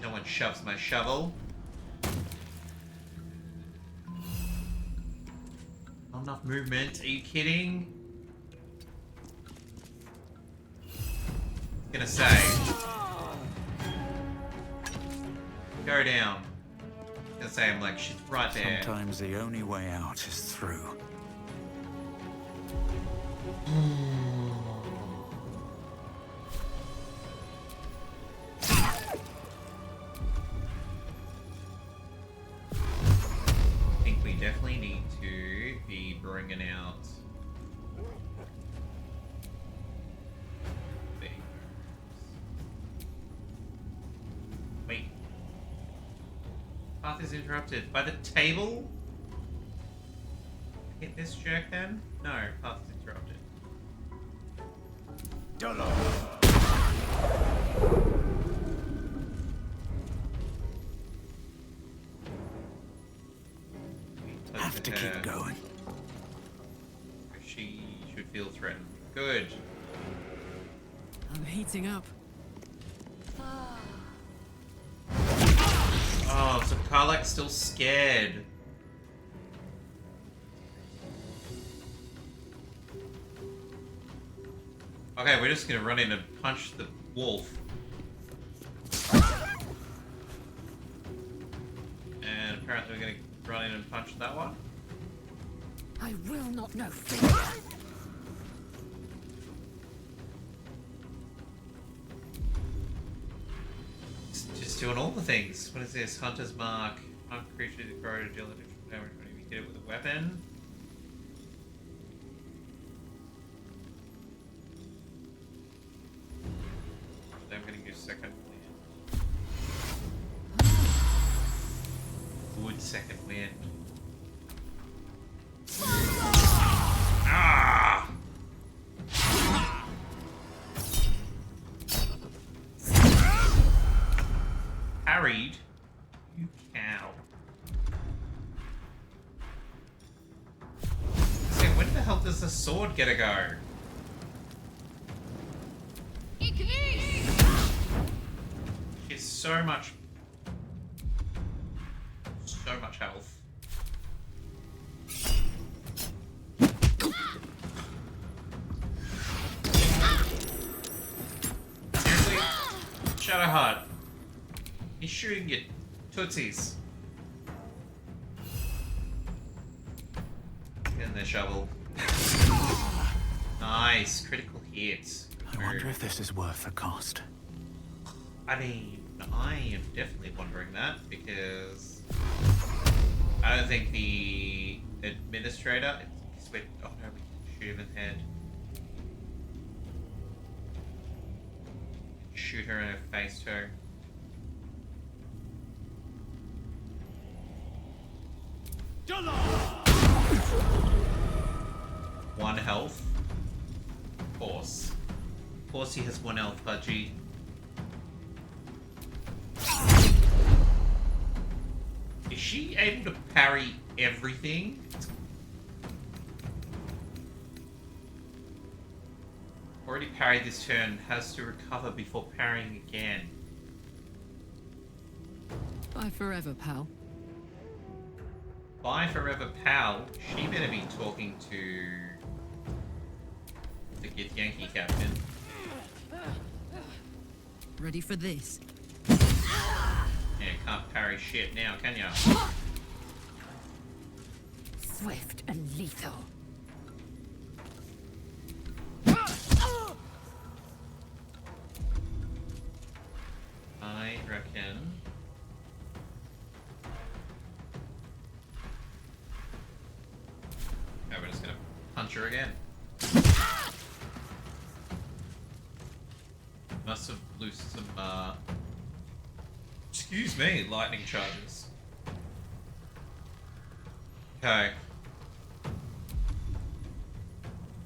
No one shoves my shovel. Not enough movement. Are you kidding? Gonna say. Go down. Gonna say I'm like, she's right there. Sometimes the only way out is through. I think we definitely need to be bringing out wait. Path is interrupted by the table? Hit this jerk then? No, path is interrupted. Have to keep going. She should feel threatened. Good. I'm heating up. Oh, so Karlak's still scared. Okay, we're just gonna run in and punch the wolf. And apparently we're gonna run in and punch that one. I will not know fear. Just doing all the things. What is this? Hunter's Mark. Hunt creature to grow to deal additional damage when you hit it with a weapon. I'm gonna use second wind. Good second wind. Ah! Parried? You cow. hell does the sword get a go? She's so much health. Seriously? Shadowheart. He's shooting you. Tootsies. Get in there, shovel. Nice. Critical hit. I wonder if this is worth the cost. I mean, I am definitely wondering that because I don't think the administrator. Oh no, we can shoot him in the head. Shoot her in her face too. One health. Of course. Of course he has one health, Pudgy. Is she able to parry everything? Already parried this turn, has to recover before parrying again. Bye forever, pal. Bye forever, pal. She better be talking to the Githyanki captain. Ready for this? Yeah, can't parry shit now, can ya? Swift and lethal. I reckon. Okay, we're just gonna punch her again. Must have loosed some, excuse me, lightning charges. Okay.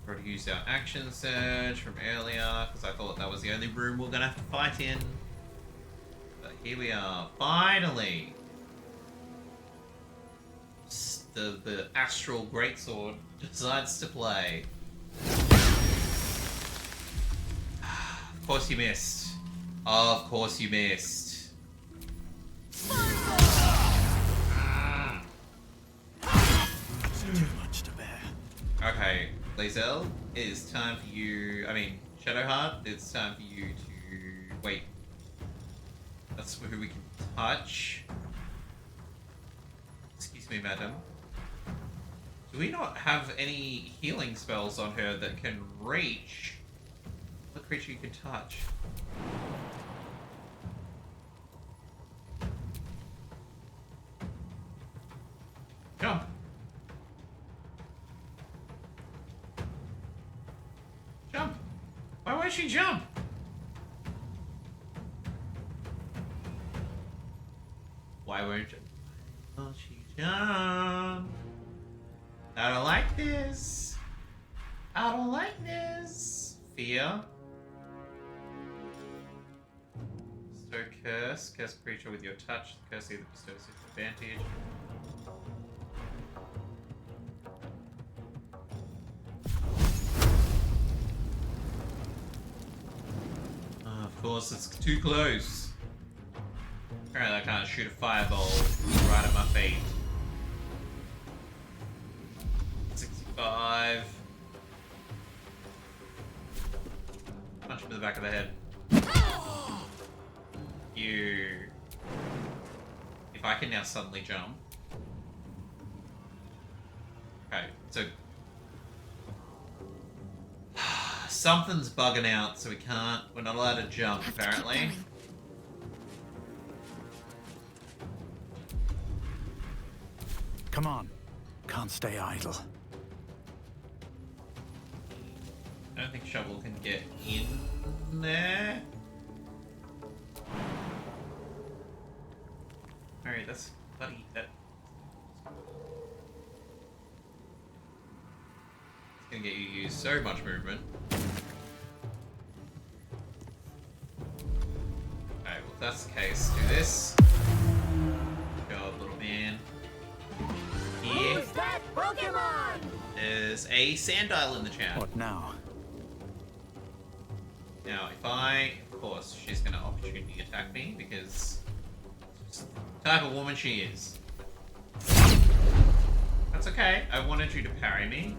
Already used our action surge from earlier, because I thought that was the only room we we're gonna have to fight in. But here we are, finally! The Astral Greatsword decides to play. Of course you missed. Of course you missed. Too much to bear. Okay, Lae'zel, it is time for you. I mean, Shadowheart, it's time for you to. Wait. That's who we can touch. Excuse me, madam. Do we not have any healing spells on her that can reach the creature you can touch? Jump! Jump! Why won't she jump? Why won't she jump? I don't like this. I don't like this. Fear. Bestow curse. Curse creature with your touch. The curse either bestows disadvantage. Of course, it's too close. Apparently I can't shoot a fireball right at my feet. 65. Punch him in the back of the head. You. If I can now suddenly jump. Okay, so. Something's bugging out, so we're not allowed to jump, apparently. Come on. Can't stay idle. I don't think Shovel can get in there. Alright, that's bloody. It's gonna get you to use so much movement. Alright, well, if that's the case, do this. Go up, little man. Here. Who's that Pokemon? There's a sand dial in the chat. What now? Now, if I... Of course, she's going to opportunity attack me because... It's the type of woman she is. That's okay. I wanted you to parry me.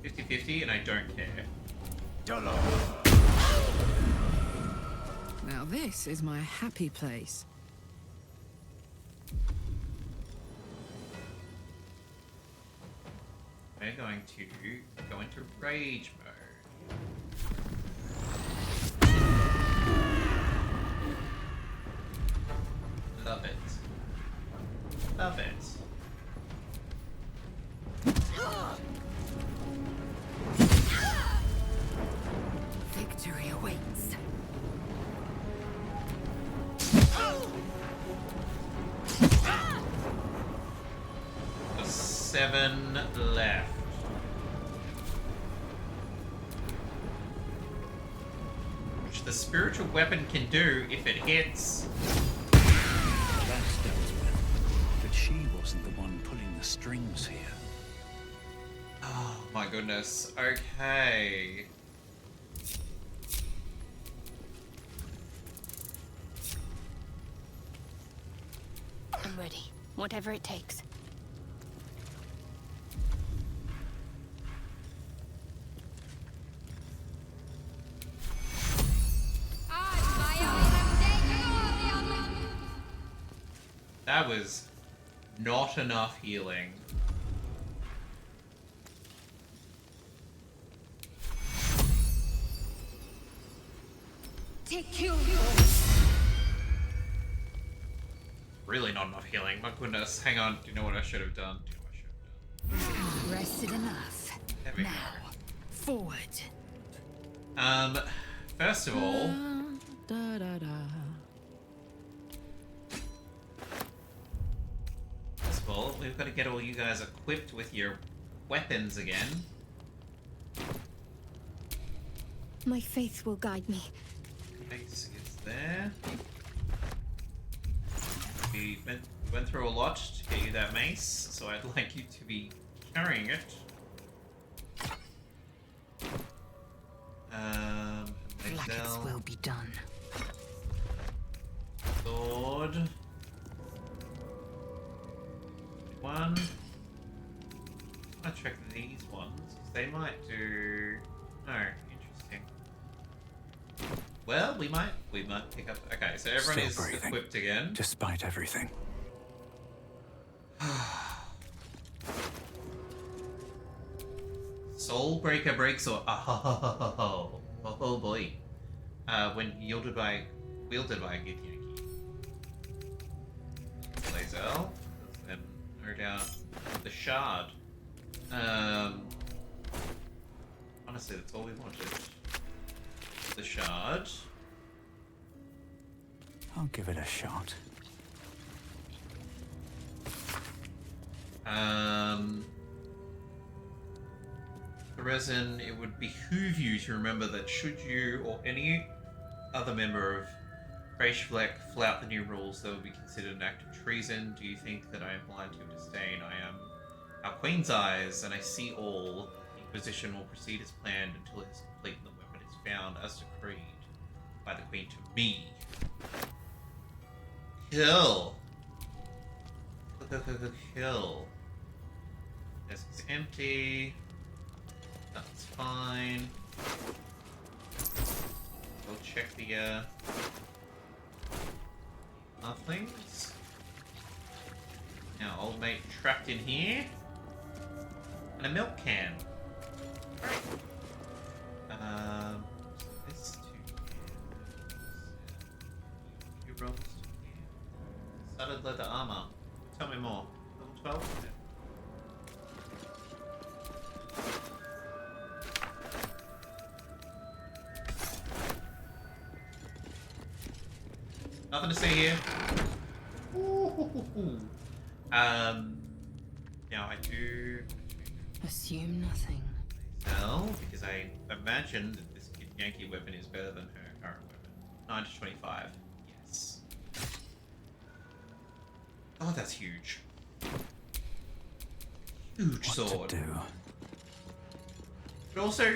$50-50 and I don't care. Now this is my happy place. We're going to go into rage mode. Love it. Love it. Victory awaits. There's 7 left. Which the spiritual weapon can do if it hits. That's dealt with. But she wasn't the one pulling the strings here. Oh my goodness. Okay. I'm ready. Whatever it takes. That was not enough healing. Take you. Really not enough healing. My goodness. Hang on. Do you know what I should have done? Do you know what I should have done? Rested enough. There we Now, forward. First of all, Da, da, da. first of all, we've got to get all you guys equipped with your weapons again. My faith will guide me. Mace is there. We went through a lot to get you that mace, so I'd like you to be carrying it. Blackets will be done. Sword. One. I'll check these ones. They might do. No, interesting. Well, we might pick up. Okay, so everyone Still is breathing, equipped again. despite everything. Soulbreaker breaks or oh boy. When wielded by a Githyanki. Lazel. Then no doubt the shard. Honestly, that's all we wanted. The shard. I'll give it a shot. Resin, it would behoove you to remember that should you or any other member of Freshfleck flout the new rules, that would be considered an act of treason. Do you think that I am blind to your disdain? I am our Queen's eyes, and I see all. The Inquisition will proceed as planned until it is complete and the weapon is found as decreed by the Queen to me. Kill! Kill. This is empty. That's fine. We'll check the halflings. Now, old mate trapped in here. And a milk can. Great. This two cans. Few rolls to here. Studded leather armor. Tell me more. Level 12? Yeah. Nothing to see here. Ooh. Now I do Assume nothing. sell because I imagine that this Yankee weapon is better than her current weapon. 9 to 25. Yes. Oh, that's huge. Huge sword. What to do? But also,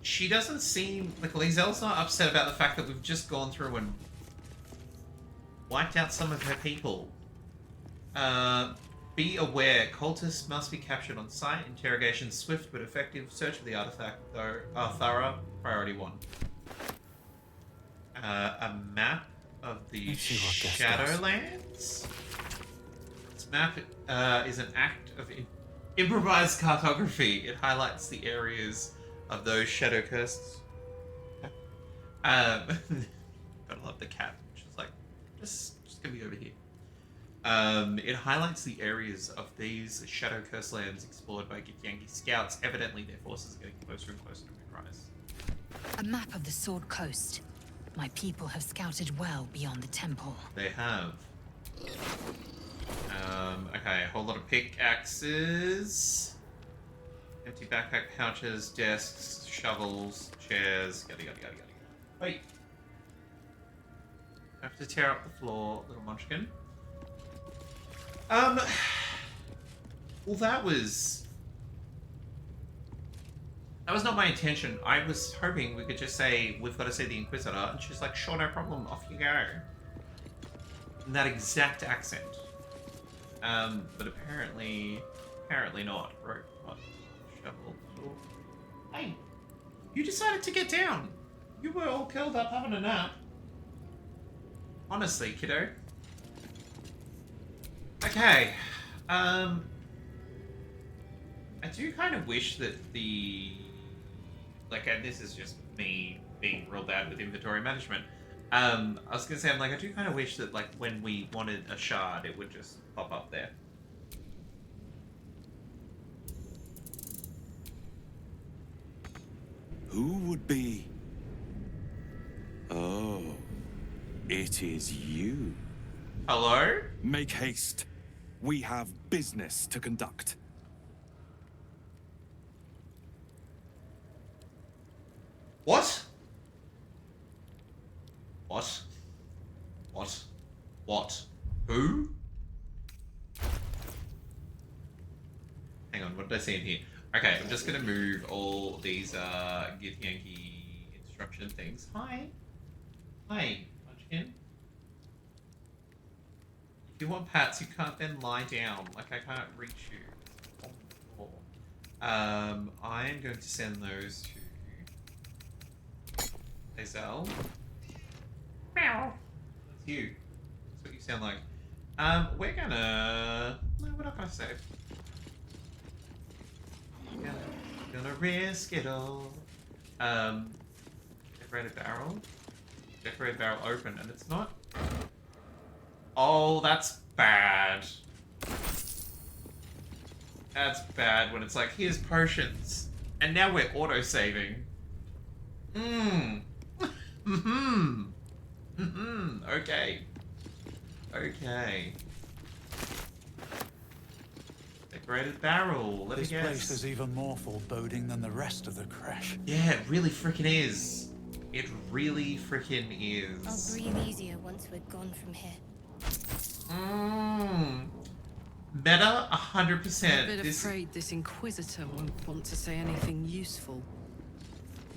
she doesn't seem like Lizelle's not upset about the fact that we've just gone through and wiped out some of her people. Be aware, cultists must be captured on site. Interrogation swift but effective. Search for the artifact, though, thorough. Priority 1. A map of the Shadowlands. This map is an act of improvised cartography. It highlights the areas of those shadow cursed. Gotta love the cat. She's like, just gonna be over here. It highlights the areas of these shadow cursed lands explored by Githyanki scouts. Evidently, their forces are getting closer and closer to Moonrise. A map of the Sword Coast. My people have scouted well beyond the temple. They have. Okay, a whole lot of pickaxes. Empty backpack pouches, desks, shovels, chairs, yada. Wait. I have to tear up the floor, little munchkin. Well, that was not my intention. I was hoping we could just say, we've got to see the Inquisitor, and she's like, sure, no problem, off you go. In that exact accent. But apparently not. Rope, pot, shovel, tool. Hey, you decided to get down. You were all curled up having a nap. Honestly, kiddo. Okay. I do kind of wish that and this is just me being real bad with inventory management. I was gonna say, I do kind of wish that, when we wanted a shard, it would just pop up there. Who would be? Oh, it is you. Hello? Make haste. We have business to conduct. What? Who? Hang on, what did I see in here? Okay, I'm just gonna move all these Githyanki instruction things. Hi, Munchkin. If you want pats, you can't then lie down. I can't reach you. On the floor. I am going to send those to Hazel. Meow. That's you. That's what you sound like. We're gonna... No, we're not gonna save. Gonna risk it all. Decorated barrel. Decorated barrel open, and it's not... Oh, that's bad. That's bad when it's like, here's potions. And now we're auto-saving. Okay. Okay. Decorated barrel. Let me guess. This place is even more foreboding than the rest of the crash. Yeah, it really frickin' is. It really frickin' is. I'll breathe easier once we're gone from here. Meta 100%. I'm a bit afraid this Inquisitor won't want to say anything useful.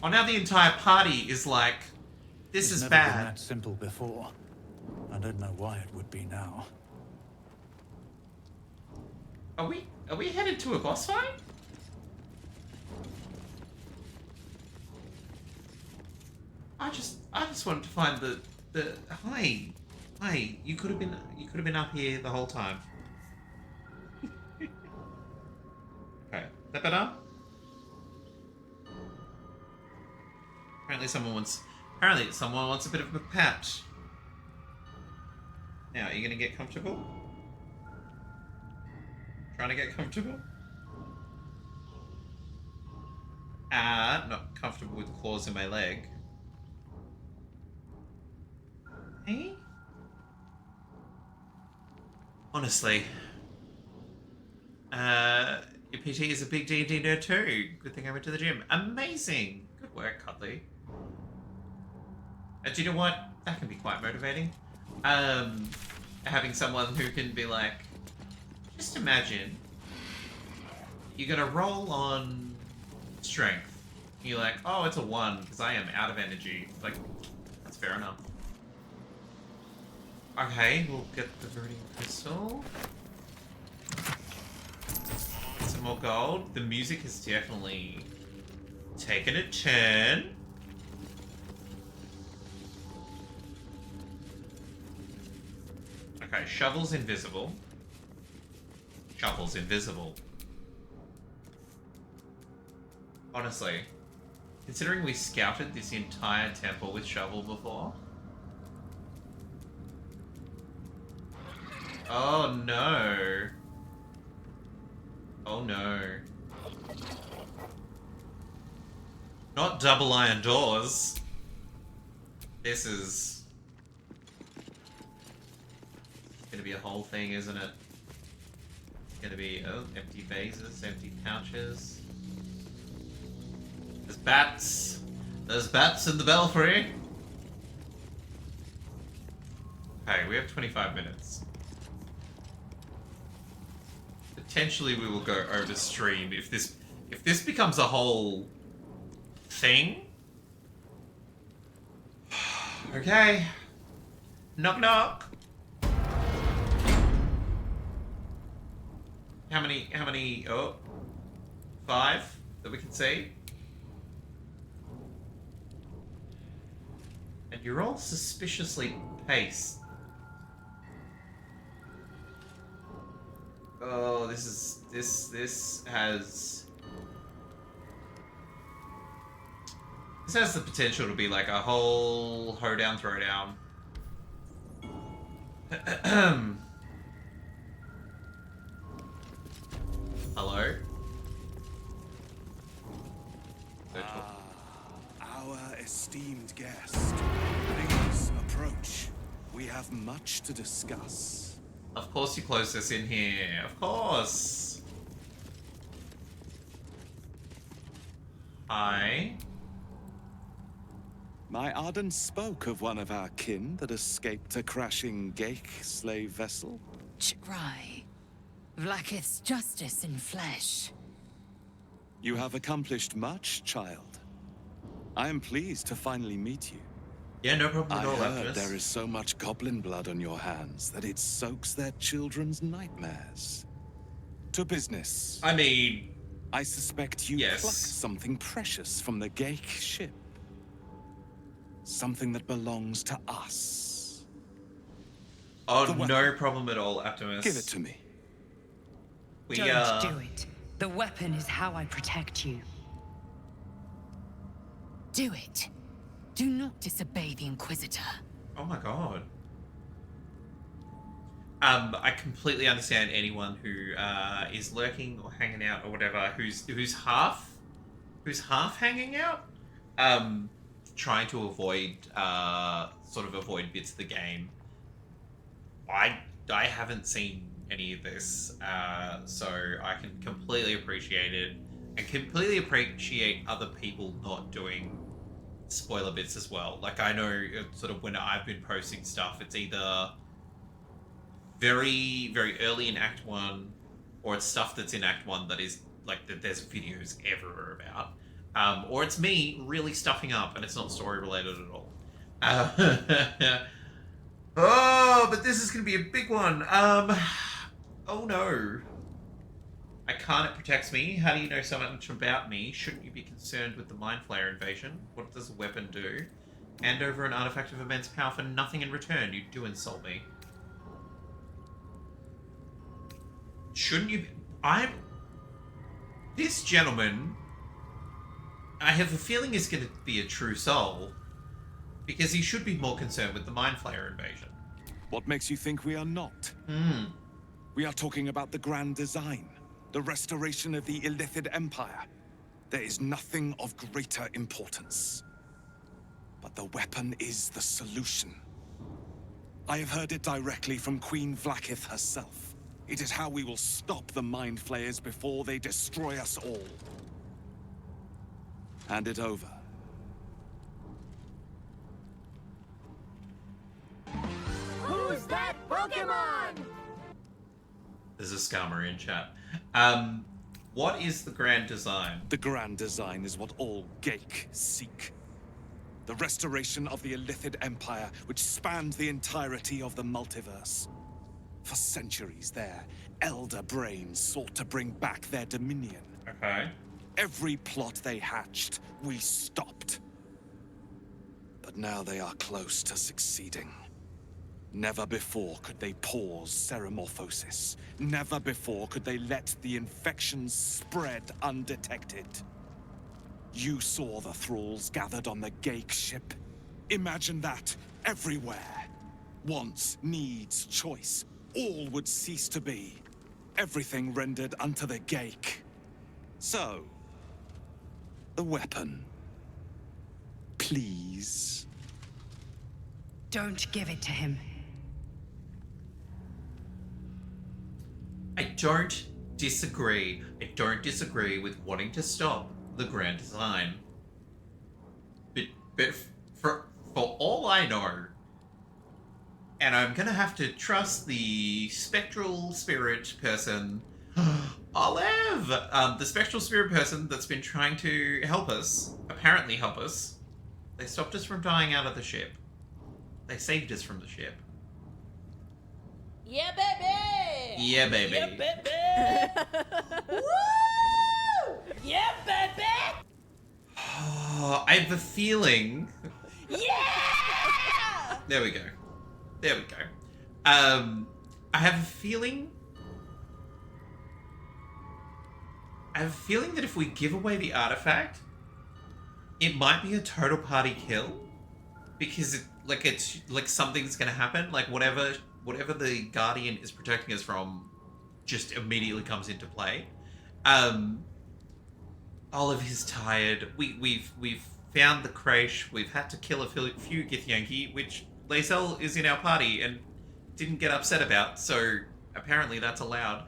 Oh, now the entire party is like, this is It's never bad. been that simple before. I don't know why it would be now. Are we headed to a boss fight? I just wanted to find the hi, you could have been up here the whole time. Okay, that better? Apparently someone wants a bit of a pat. Now, are you gonna get comfortable? Trying to get comfortable? Not comfortable with claws in my leg. Hey? Honestly. Your PT is a big D&D nerd too. Good thing I went to the gym. Amazing! Good work, Cuddly. Do you know what? That can be quite motivating. having someone who can be like, just imagine you're gonna roll on strength. You're like, oh, it's a 1 because I am out of energy. Like, that's fair enough. Okay, we'll get the Viridian Crystal. Some more gold. The music has definitely taken a turn. Okay, shovel's invisible. Shovel's invisible. Honestly, considering we scouted this entire temple with shovel before. Oh no. Oh no. Not double iron doors. This is gonna be a whole thing, isn't it? It's gonna be, oh, empty vases, empty pouches. There's bats. There's bats in the belfry. Okay, we have 25 minutes. Potentially we will go over stream if this becomes a whole thing. Okay. Knock knock. How many, oh, 5 that we can see? And you're all suspiciously paced. Oh, this has the potential to be like a whole hoedown throwdown. Hello? Our esteemed guest. Please approach. We have much to discuss. Of course you closed us in here. Of course. Hi. My Arden spoke of one of our kin that escaped a crashing Geik slave vessel. Ch'rai. Vlaakith's justice in flesh. You have accomplished much, child. I am pleased to finally meet you. Yeah, no problem at all, I heard Actress. there is so much goblin blood on your hands that it soaks their children's nightmares. To business. I mean... I suspect you yes. plucked something precious from the Geik ship. Something that belongs to us. Oh, no problem at all, Optimus. Give it to me. Don't do it. The weapon is how I protect you. Do it. Do not disobey the Inquisitor. Oh my god. I completely understand anyone who is lurking or hanging out or whatever, who's half hanging out, trying to avoid avoid bits of the game. I haven't seen any of this, so I can completely appreciate it and completely appreciate other people not doing spoiler bits as well. Like, I know sort of when I've been posting stuff, it's either very, very early in Act 1, or it's stuff that's in Act 1 that is, like, that there's videos everywhere about. Or it's me really stuffing up and it's not story related at all. Oh, but this is going to be a big one. Oh no. I can't, it protects me. How do you know so much about me? Shouldn't you be concerned with the Mind Flayer invasion? What does a weapon do? Hand over an artifact of immense power for nothing in return. You do insult me. Shouldn't you... This gentleman, I have a feeling is going to be a true soul. Because he should be more concerned with the Mind Flayer invasion. What makes you think we are not? We are talking about the grand design. The restoration of the Illithid Empire. There is nothing of greater importance. But the weapon is the solution. I have heard it directly from Queen Vlaakith herself. It is how we will stop the Mind Flayers before they destroy us all. Hand it over. Who's that Pokemon? There's a scammer in chat. What is the grand design? The grand design is what all Geik seek. The restoration of the Illithid Empire, which spanned the entirety of the multiverse. For centuries, their elder brains sought to bring back their dominion. Okay. Every plot they hatched, we stopped. But now they are close to succeeding. Never before could they pause ceremorphosis. Never before could they let the infections spread undetected. You saw the thralls gathered on the Geik ship. Imagine that everywhere. Wants, needs, choice. All would cease to be. Everything rendered unto the Geik. So, the weapon. Please. Don't give it to him. I don't disagree. I don't disagree with wanting to stop the grand design. But for all I know, and I'm gonna have to trust the spectral spirit person, Olive! The spectral spirit person that's been trying to help us, apparently help us. They stopped us from dying out of the ship. They saved us from the ship. Yeah, baby! Yeah, baby. Yeah, baby! Woo! Yeah, baby! Oh, I have a feeling. Yeah! There we go. There we go. I have a feeling. I have a feeling that if we give away the artifact, it might be a total party kill, because it's like something's gonna happen. Like whatever the Guardian is protecting us from, just immediately comes into play. Olive is tired. We've found the Crash. We've had to kill a few Githyanki, which Lae'zel is in our party and didn't get upset about. So apparently that's allowed.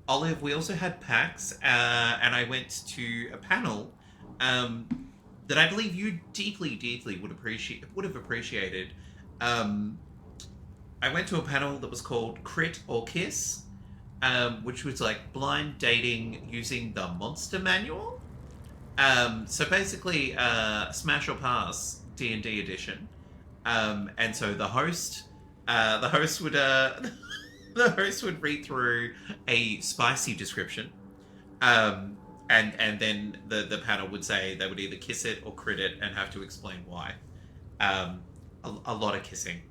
Olive, we also had PAX, and I went to a panel that I believe you deeply would have appreciated. I went to a panel that was called Crit or Kiss, which was like blind dating using the Monster Manual. So basically, Smash or Pass D&D edition. And so the host would the host would read through a spicy description, and then the panel would say they would either kiss it or crit it and have to explain why. A lot of kissing,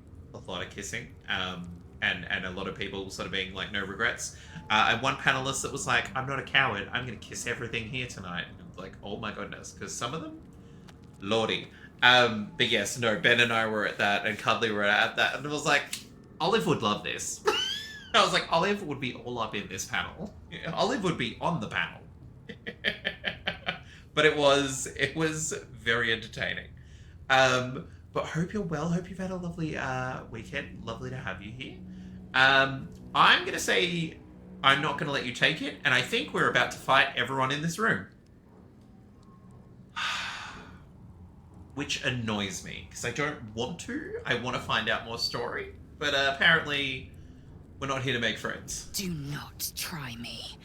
and a lot of people sort of being like, no regrets. And one panelist that was like, I'm not a coward, I'm gonna kiss everything here tonight. And like, oh my goodness, because some of them, lordy. But yes, no, Ben and I were at that, and Cuddly were at that, and it was like, Olive would love this. I was like, Olive would be all up in this panel. Olive would be on the panel. But it was very entertaining. But hope you're well. Hope you've had a lovely weekend. Lovely to have you here. I'm gonna say I'm not gonna let you take it, and I think we're about to fight everyone in this room. Which annoys me, because I don't want to. I want to find out more story. But apparently, we're not here to make friends. Do not try me.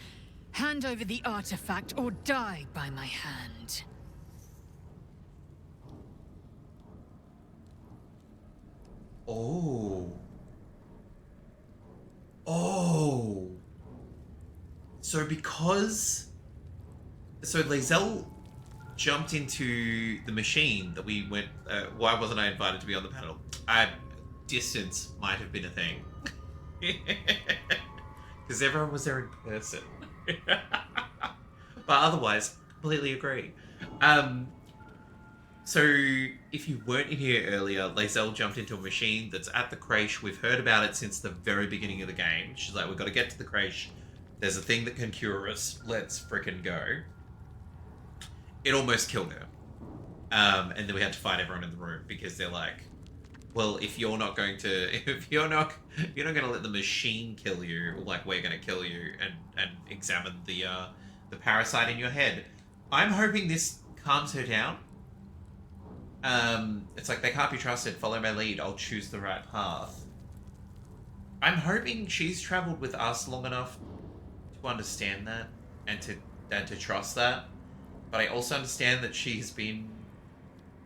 Hand over the artifact or die by my hand. Oh. Oh. So Lae'zel jumped into the machine that we went... why wasn't I invited to be on the panel? Distance might have been a thing. Because everyone was there in person. But otherwise, completely agree. So, if you weren't in here earlier, Lae'zel jumped into a machine that's at the Crash. We've heard about it since the very beginning of the game. She's like, we've got to get to the Crash. There's a thing that can cure us. Let's frickin' go. It almost killed her. And then we had to fight everyone in the room because they're like, well, if you're not going to let the machine kill you, like we're going to kill you and examine the parasite in your head. I'm hoping this calms her down. It's like, they can't be trusted. Follow my lead. I'll choose the right path. I'm hoping she's traveled with us long enough to understand that and to trust that. But I also understand that she's been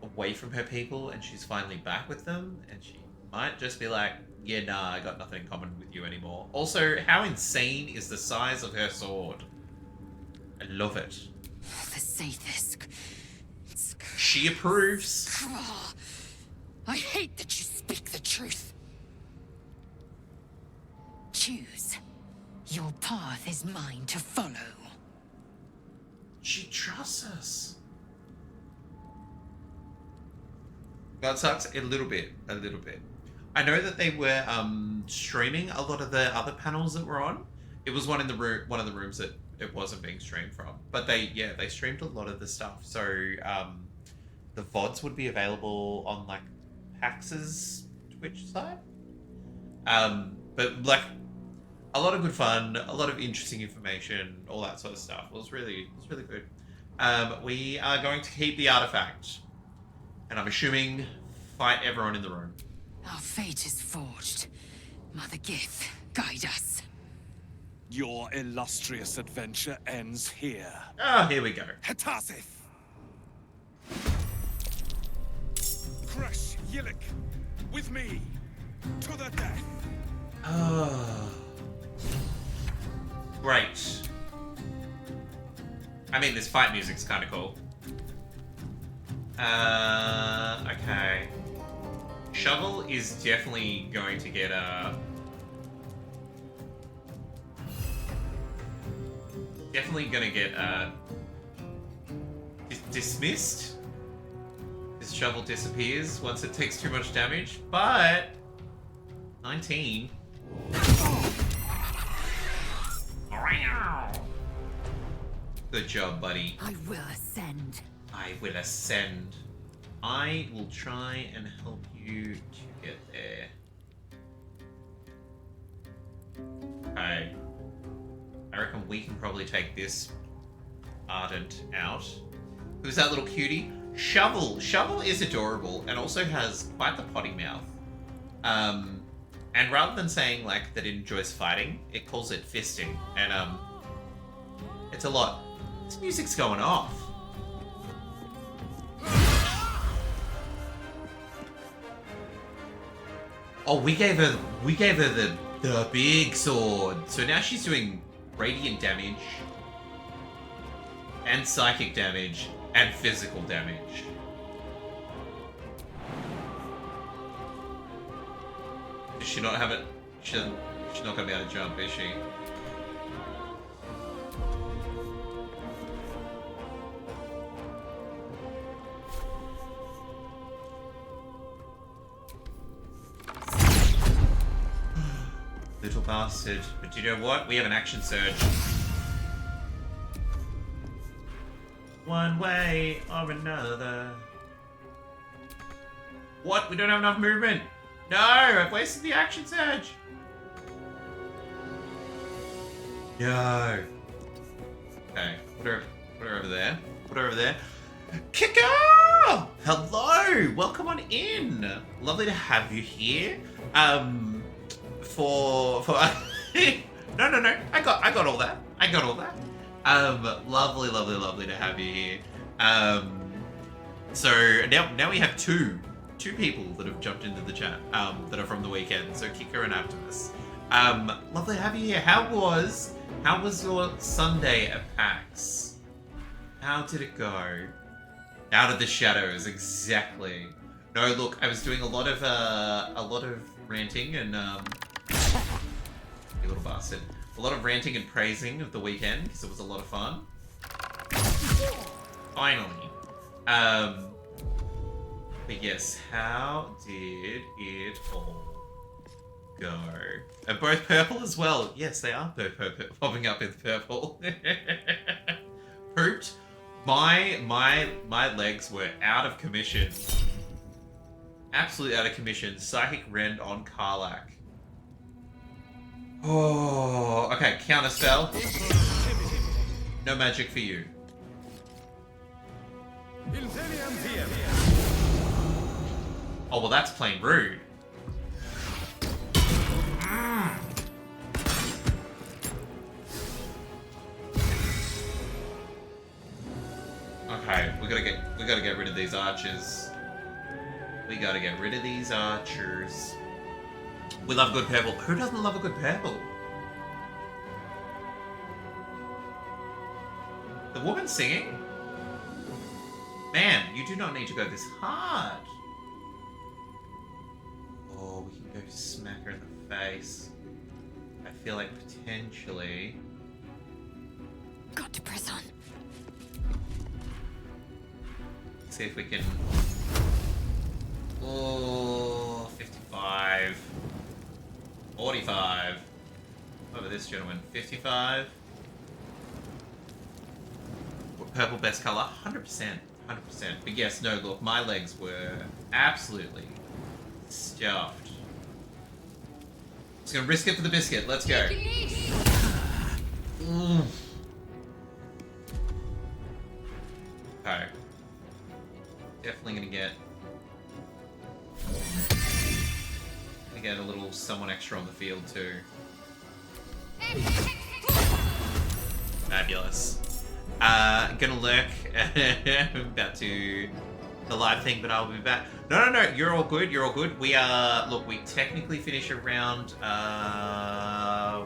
away from her people and she's finally back with them, and she might just be like, yeah, nah, I got nothing in common with you anymore. Also, how insane is the size of her sword? I love it. The Sathisk. She approves. I hate that you speak the truth. Choose. Your path is mine to follow. She trusts us. That sucks a little bit. I know that they were streaming a lot of the other panels that were on. It was one of the rooms that it wasn't being streamed from. But they streamed a lot of the stuff. So the VODs would be available on like PAX's Twitch side. But like a lot of good fun, a lot of interesting information, all that sort of stuff. It was really good. We are going to keep the artifact. And I'm assuming fight everyone in the room. Our fate is forged. Mother Gith, guide us. Your illustrious adventure ends here. Oh, here we go. Hetasith! Kresh Yillik, with me, to the death! Oh. Great. I mean, this fight music's kind of cool. Okay. Shovel is definitely going to get dismissed. His shovel disappears once it takes too much damage, but 19. Good job, buddy. I will ascend. I will ascend. I will try and help you to get there. Okay. I reckon we can probably take this Ardent out. Who's that little cutie? Shovel. Shovel is adorable and also has quite the potty mouth. And rather than saying like that it enjoys fighting, it calls it fisting. And it's a lot. This music's going off. Oh, we gave her the big sword. So now she's doing radiant damage and psychic damage and physical damage. Does she not have it? She's not gonna be able to jump, is she? Little bastard. But do you know what? We have an action surge. One way or another. What? We don't have enough movement. No, I've wasted the action surge. No. Okay, put her over there. Put her over there. Kicker! Hello! Welcome on in. Lovely to have you here. For no. I got all that. Lovely to have you here. So now we have two people that have jumped into the chat that are from the weekend. So Kicker and Optimus. Lovely to have you here. How was your Sunday at PAX? How did it go? Out of the shadows, exactly. No, look, I was doing a lot of ranting and you little bastard. A lot of ranting and praising of the weekend because it was a lot of fun. Finally. But yes, how did it all go? And both purple as well. Yes, they are both popping up in purple. Pooped. My legs were out of commission. Absolutely out of commission. Psychic Rend on Karlach. Oh, okay, counter spell. No magic for you. Oh, well, that's plain rude. gotta get rid of these archers. We gotta get rid of these archers. We love good purple. Who doesn't love a good purple? The woman singing? Man, you do not need to go this hard. Oh, we can go smack her in the face. I feel like potentially... Got to press on. See if we can... Oh, 55. 45. What about this gentleman? 55. Purple best color? 100%. 100%. But yes, no, look, my legs were absolutely stuffed. Just gonna risk it for the biscuit. Let's go. Okay. Definitely gonna get a little someone extra on the field too. Fabulous. Gonna lurk about to the live thing, but I'll be back. No, you're all good, you're all good. We are, look, we technically finish around,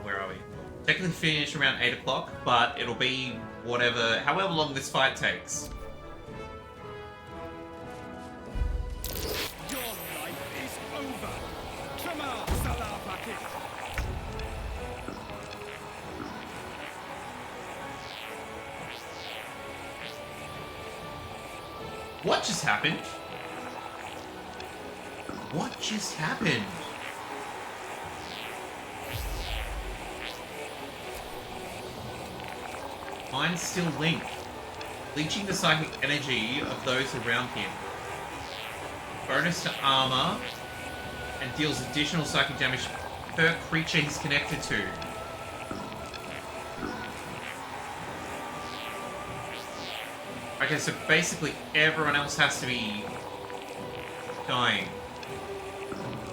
where are we? Technically finish around 8 o'clock, but it'll be however long this fight takes. Your life is over. Shema Salafakir. What just happened? What just happened? Mind still Link. Leeching the psychic energy of those around him. Bonus to armor. And deals additional psychic damage per creature he's connected to. Okay, so basically everyone else has to be dying.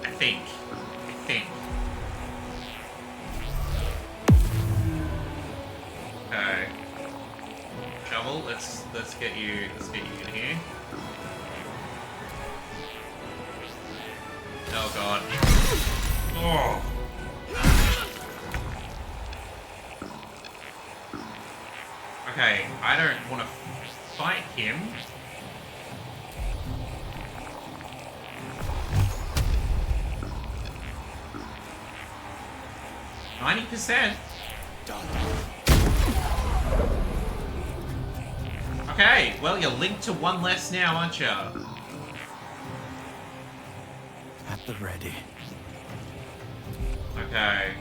I think. Okay. Shovel, let's get you in here. Oh god. Oh. Okay, I don't want to fight him. %. Okay, well, you're linked to one less now, aren't you? At the ready. Okay.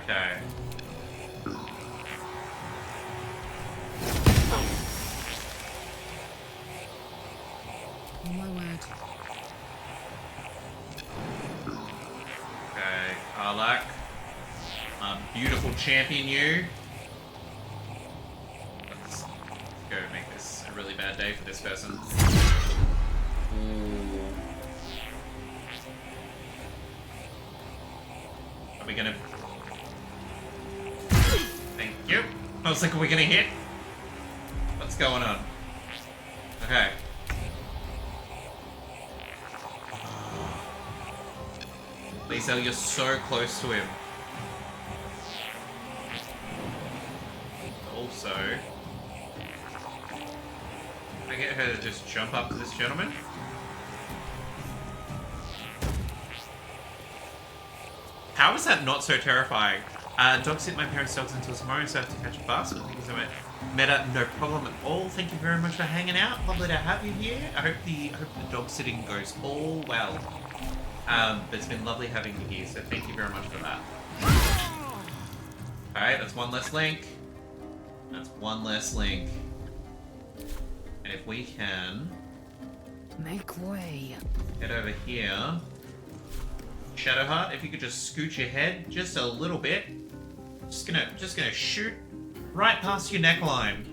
Okay. Oh my word. Okay, Karlak. Beautiful champion you. Let's go make this a really bad day for this person. Ooh. Are we gonna... Thank you. I was like, are we gonna hit? What's going on? Okay. Lisa, you're so close to him. Also, I get her to just jump up to this gentleman. How is that not so terrifying? Dog sit my parents' dogs until tomorrow, so I have to catch a bus. But thank you so much. Meta, no problem at all. Thank you very much for hanging out. Lovely to have you here. I hope the dog sitting goes all well. But it's been lovely having you here, so thank you very much for that. Alright, that's one less link. That's one less link. And if we can... Make way. Head over here. Shadowheart, if you could just scoot your head just a little bit. Just gonna shoot right past your neckline.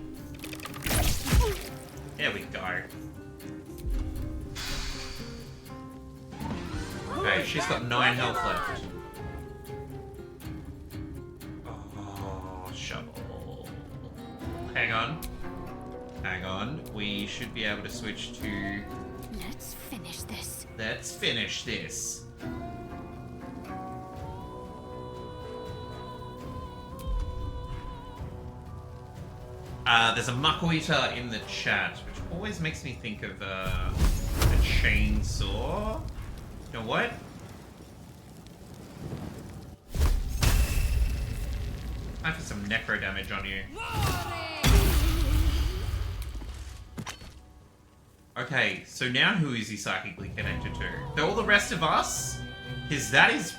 There we go. Okay, she's got 9 health left. Oh, shovel. Hang on. Hang on. We should be able to switch to... Let's finish this. Let's finish this. There's a muck eater in the chat, which always makes me think of a chainsaw. You know what? Time for some necro damage on you. Okay, so now who is he psychically connected to? To all the rest of us? Because that is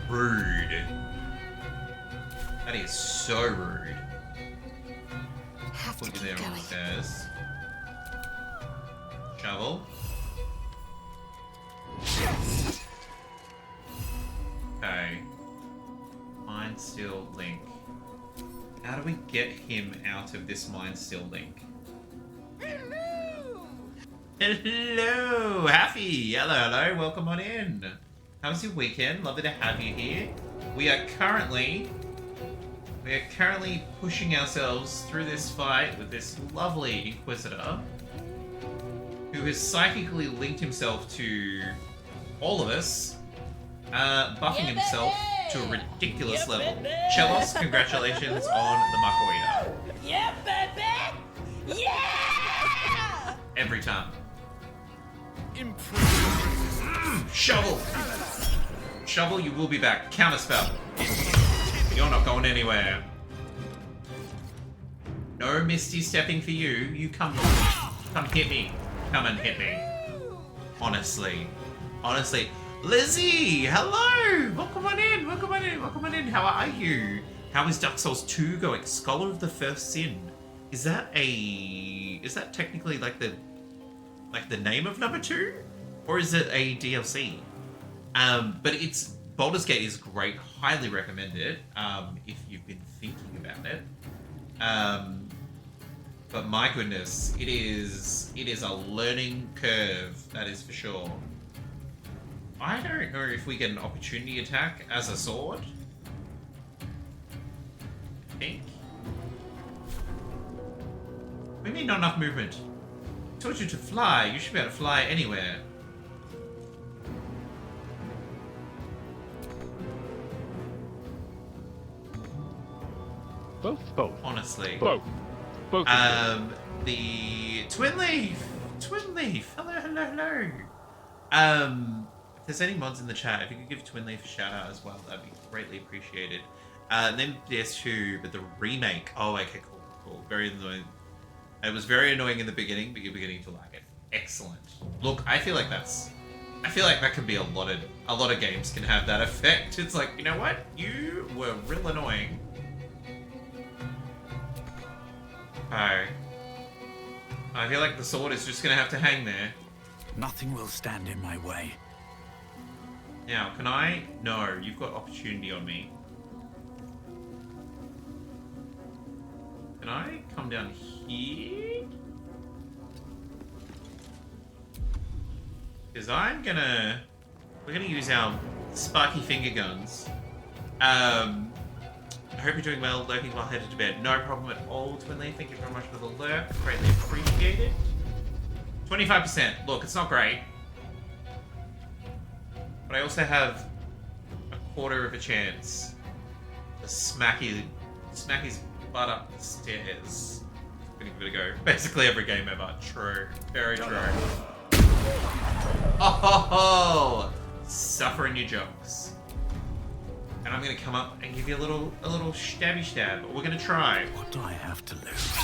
rude. That is so rude. Put you there on the stairs. Shovel. Okay. Mind Steel Link. How do we get him out of this Mind Steel Link? Hello! Happy! Hello, welcome on in. How was your weekend? Lovely to have you here. We are currently pushing ourselves through this fight with this lovely Inquisitor who has psychically linked himself to all of us, buffing himself to a ridiculous level. Chelos, congratulations on the Makoida. Yeah, baby! Yeah! Every time. Shovel! Shovel, you will be back. Counterspell. You're not going anywhere. No misty stepping for you. You come hit me. Come and hit me. Honestly. Lizzie, hello! Welcome on in. How are you? How is Dark Souls 2 going? Scholar of the First Sin. Is that technically like the name of number 2? Or is it a DLC? But it's Baldur's Gate is great. Highly recommend it if you've been thinking about it. But my goodness, it is a learning curve, that is for sure. I don't know if we get an opportunity attack as a sword. I think. We mean not enough movement. I told you to fly. You should be able to fly anywhere. Both. Honestly. Both. The Twin Leaf. Hello. If there's any mods in the chat, if you could give Twin Leaf a shout out as well, that'd be greatly appreciated. Then PS2, but the remake. Oh, okay, cool. Very annoying. It was very annoying in the beginning, but you're beginning to like it. Excellent. Look, I feel like that could be a lot of games can have that effect. It's like, you know what? You were real annoying. Oh. I feel like the sword is just gonna have to hang there. Nothing will stand in my way. Now, can I? No, you've got opportunity on me. Can I come down here? Because we're gonna use our sparky finger guns. I hope you're doing well, lurking while headed to bed. No problem at all, Twin Leaf. Thank you very much for the lurk. Greatly appreciated. 25%. Look, it's not great. But I also have a quarter of a chance to smack his butt up the stairs. I'm gonna give it a go. Basically every game ever. True. Very true. Oh! Suffer in your jokes. And I'm gonna come up and give you a little stabby stab. We're gonna try. What do I have to lose?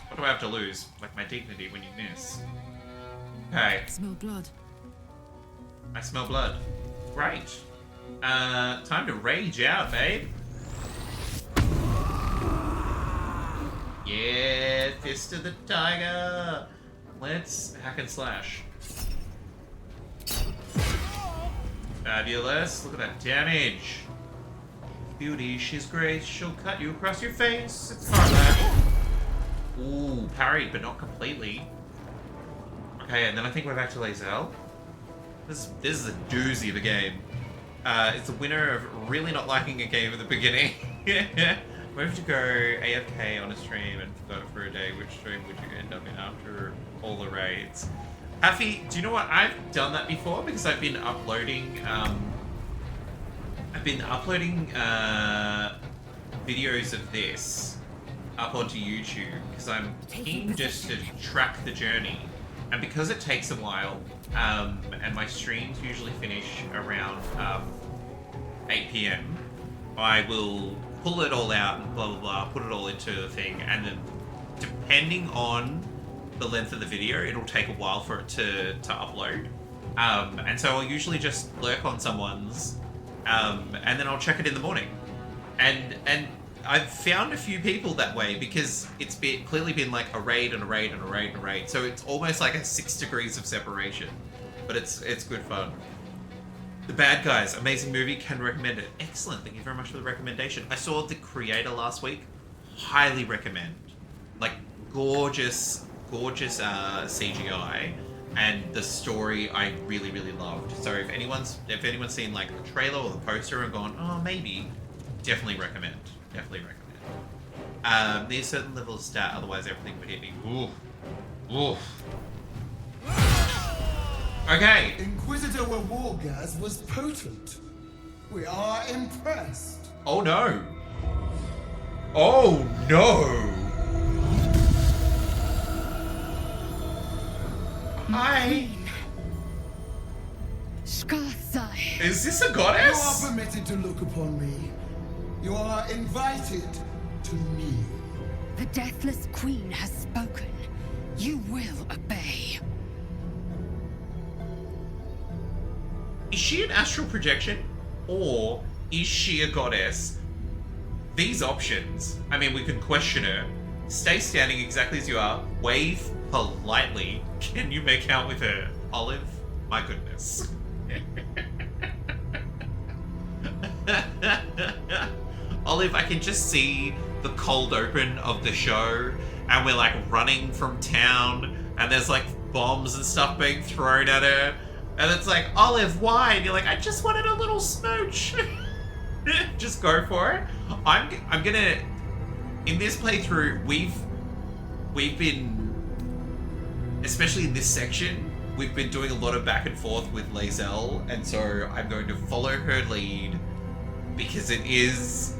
What do I have to lose? Like my dignity when you miss. Okay. Smell blood. I smell blood. Great. Time to rage out, babe. Yeah, Fist of the Tiger. Let's hack and slash. Fabulous. Look at that damage. Beauty, she's great. She'll cut you across your face. It's hard. Ooh, parried, but not completely. Okay, and then I think we're back to Lae'zel. This is a doozy of a game. It's the winner of really not liking a game at the beginning. We're Moved to go AFK on a stream and forgot it for a day. Which stream would you end up in after all the raids? Happy, do you know what? I've done that before because I've been uploading videos of this up onto YouTube because I'm keen just to track the journey, and because it takes a while, and my streams usually finish around 8 PM, I will pull it all out and blah blah blah, put it all into the thing, and then depending on the length of the video, it'll take a while for it to upload. And so I'll usually just lurk on someone's, and then I'll check it in the morning. And I've found a few people that way because it's clearly been like a raid and a raid and a raid and a raid. So it's almost like a 6 degrees of separation, but it's good fun. The Bad Guys, amazing movie, can recommend it. Excellent, thank you very much for the recommendation. I saw The Creator last week, highly recommend. Like gorgeous CGI, and the story I really loved. So if anyone's seen like the trailer or the poster and gone, oh maybe, definitely recommend. There's a certain level of stat, otherwise everything would hit me. Ooh. Okay. Inquisitor Wargaz was potent. We are impressed. Oh no. Oh no. Hi. Skarsai. Is this a goddess? You are permitted to look upon me. You are invited to kneel. The Deathless Queen has spoken. You will obey. Is she an astral projection? Or is she a goddess? These options. I mean, we can question her. Stay standing exactly as you are. Wave politely. Can you make out with her? Olive? My goodness. Olive, I can just see the cold open of the show, and we're like running from town, and there's like bombs and stuff being thrown at her, and it's like, Olive, why? And you're like, I just wanted a little smooch. Just go for it. I'm gonna, in this playthrough, we've been, especially in this section, we've been doing a lot of back and forth with Lae'zel, and so I'm going to follow her lead because it is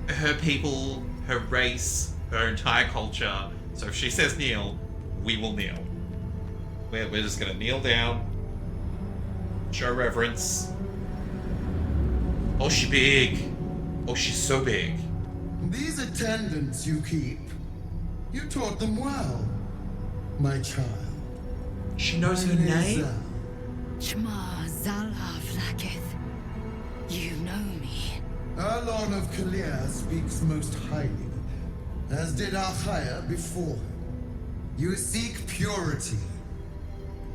her people, her race, her entire culture. So if she says kneel, we will kneel. We're just gonna kneel down, show reverence. Oh, she's big. Oh, she's so big. These attendants you keep, you taught them well, my child. She knows her name? Chma Zala Vlakith. You know me. Erlon of Kalir speaks most highly, as did Achaya before him. You seek purity.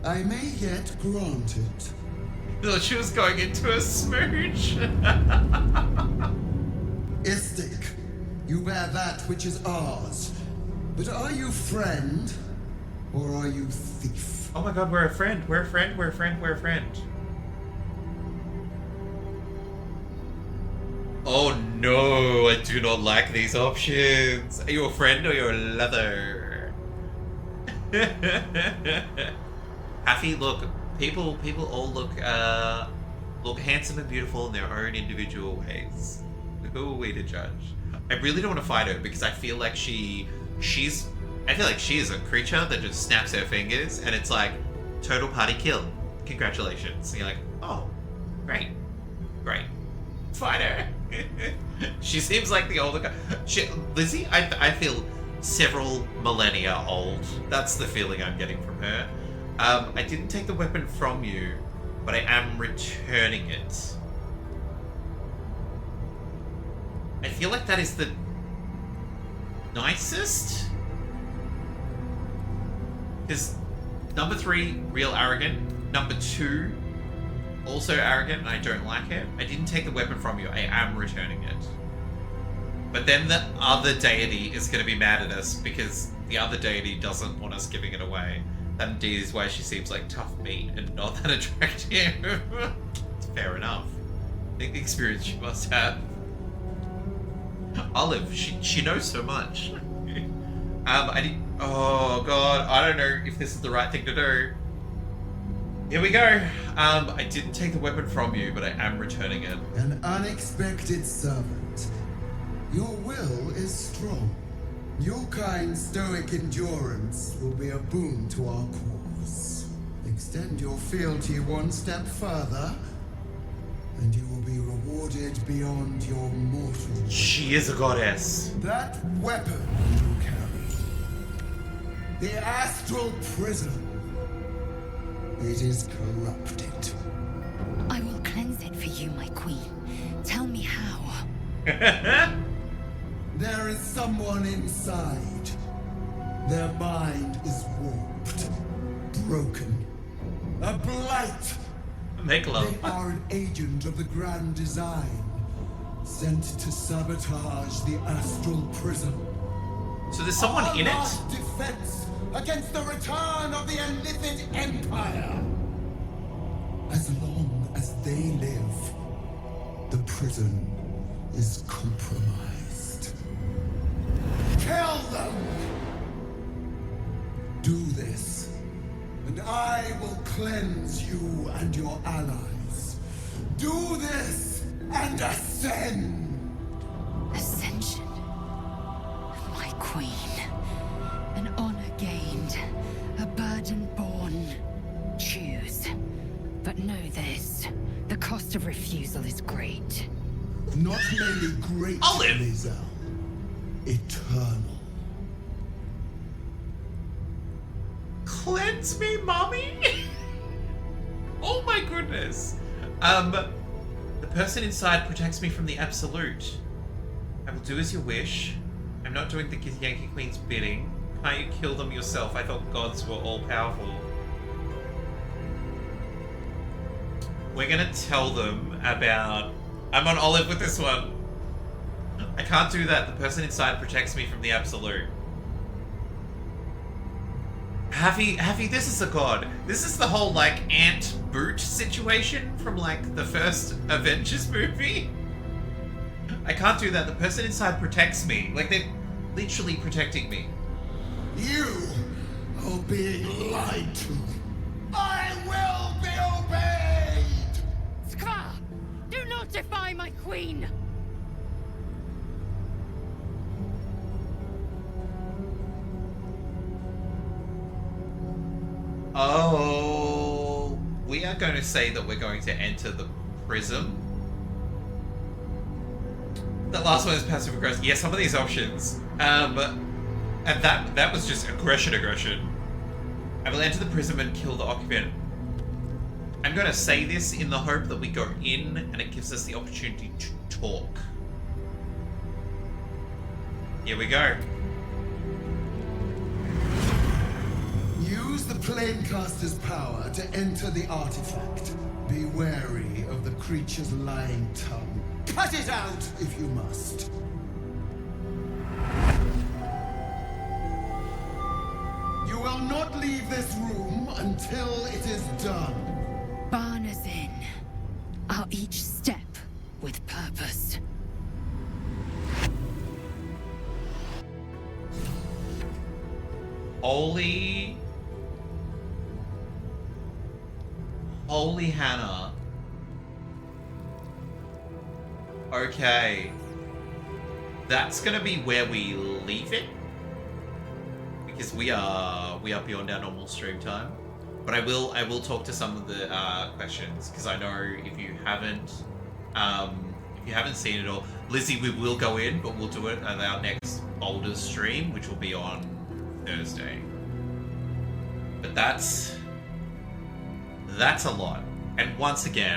I may yet grant it. No, she was going into a smooch. Istik, you bear that which is ours. But are you friend, or are you thief? Oh my god, we're a friend. We're a friend. We're a friend. We're a friend. Oh no, I do not like these options. Are you a friend or you're a lover? Happy, look, people all look handsome and beautiful in their own individual ways. Who are we to judge? I really don't want to fight her because I feel like she is a creature that just snaps her fingers and it's like, total party kill. Congratulations. And you're like, oh, great. Fight her. She seems like the older guy. Lizzie, I feel several millennia old. That's the feeling I'm getting from her. I didn't take the weapon from you, but I am returning it. I feel like that is the nicest. Because number 3, real arrogant. Number 2, also arrogant, and I don't like it. I didn't take the weapon from you. I am returning it. But then the other deity is going to be mad at us because the other deity doesn't want us giving it away. That indeed is why she seems like tough meat and not that attractive. It's fair enough. I think the experience she must have. Olive, she knows so much. Oh god, I don't know if this is the right thing to do. Here we go. I didn't take the weapon from you, but I am returning it. An unexpected servant. Your will is strong. Your kind's stoic endurance will be a boon to our cause. Extend your fealty one step further, and you will be rewarded beyond your mortal. She is a goddess. That weapon you carry, the astral prism, it is corrupted. I will cleanse it for you, my queen. Tell me how. There is someone inside. Their mind is warped, broken, a blight. Make love. They are an agent of the grand design, sent to sabotage the astral prism. So there's someone Our in it. last defense against the return of the Illithid Empire. As long as they live, the prison is compromised. Kill them! Do this, and I will cleanse you and your allies. Do this, and ascend! Ascension. My queen. An honor gained. A burden borne. Choose. But know this. The cost of refusal is great. Not merely great, Lae'zel. Eternal. Cleanse me, mommy? Oh my goodness. The person inside protects me from the absolute. I will do as you wish. I'm not doing the Yankee Queen's bidding. Can't you kill them yourself? I thought gods were all powerful. We're gonna tell them about... I'm on Olive with this one. I can't do that. The person inside protects me from the absolute. Happy, this is a god. This is the whole, like, ant boot situation from, like, the first Avengers movie. I can't do that. The person inside protects me. Like, they're literally protecting me. You are being lied to. I will be obeyed! Skva! Do not defy my queen! Oh, we are going to say that we're going to enter the prism. The last one is passive aggressive. Yeah, some of these options. And that was just aggression. I will enter the prism and kill the occupant. I'm going to say this in the hope that we go in and it gives us the opportunity to talk. Here we go. Use the Planecaster's power to enter the artifact. Be wary of the creature's lying tongue. Cut it out if you must. You will not leave this room until it is done. Barna's in. Our each step with purpose. Holy Hannah. Okay. That's gonna be where we leave it. Because we are beyond our normal stream time. But I will talk to some of the questions, because I know if you haven't seen it all, Lizzie, we will go in, but we'll do it at our next Baldur stream, which will be on Thursday. But that's a lot. And once again,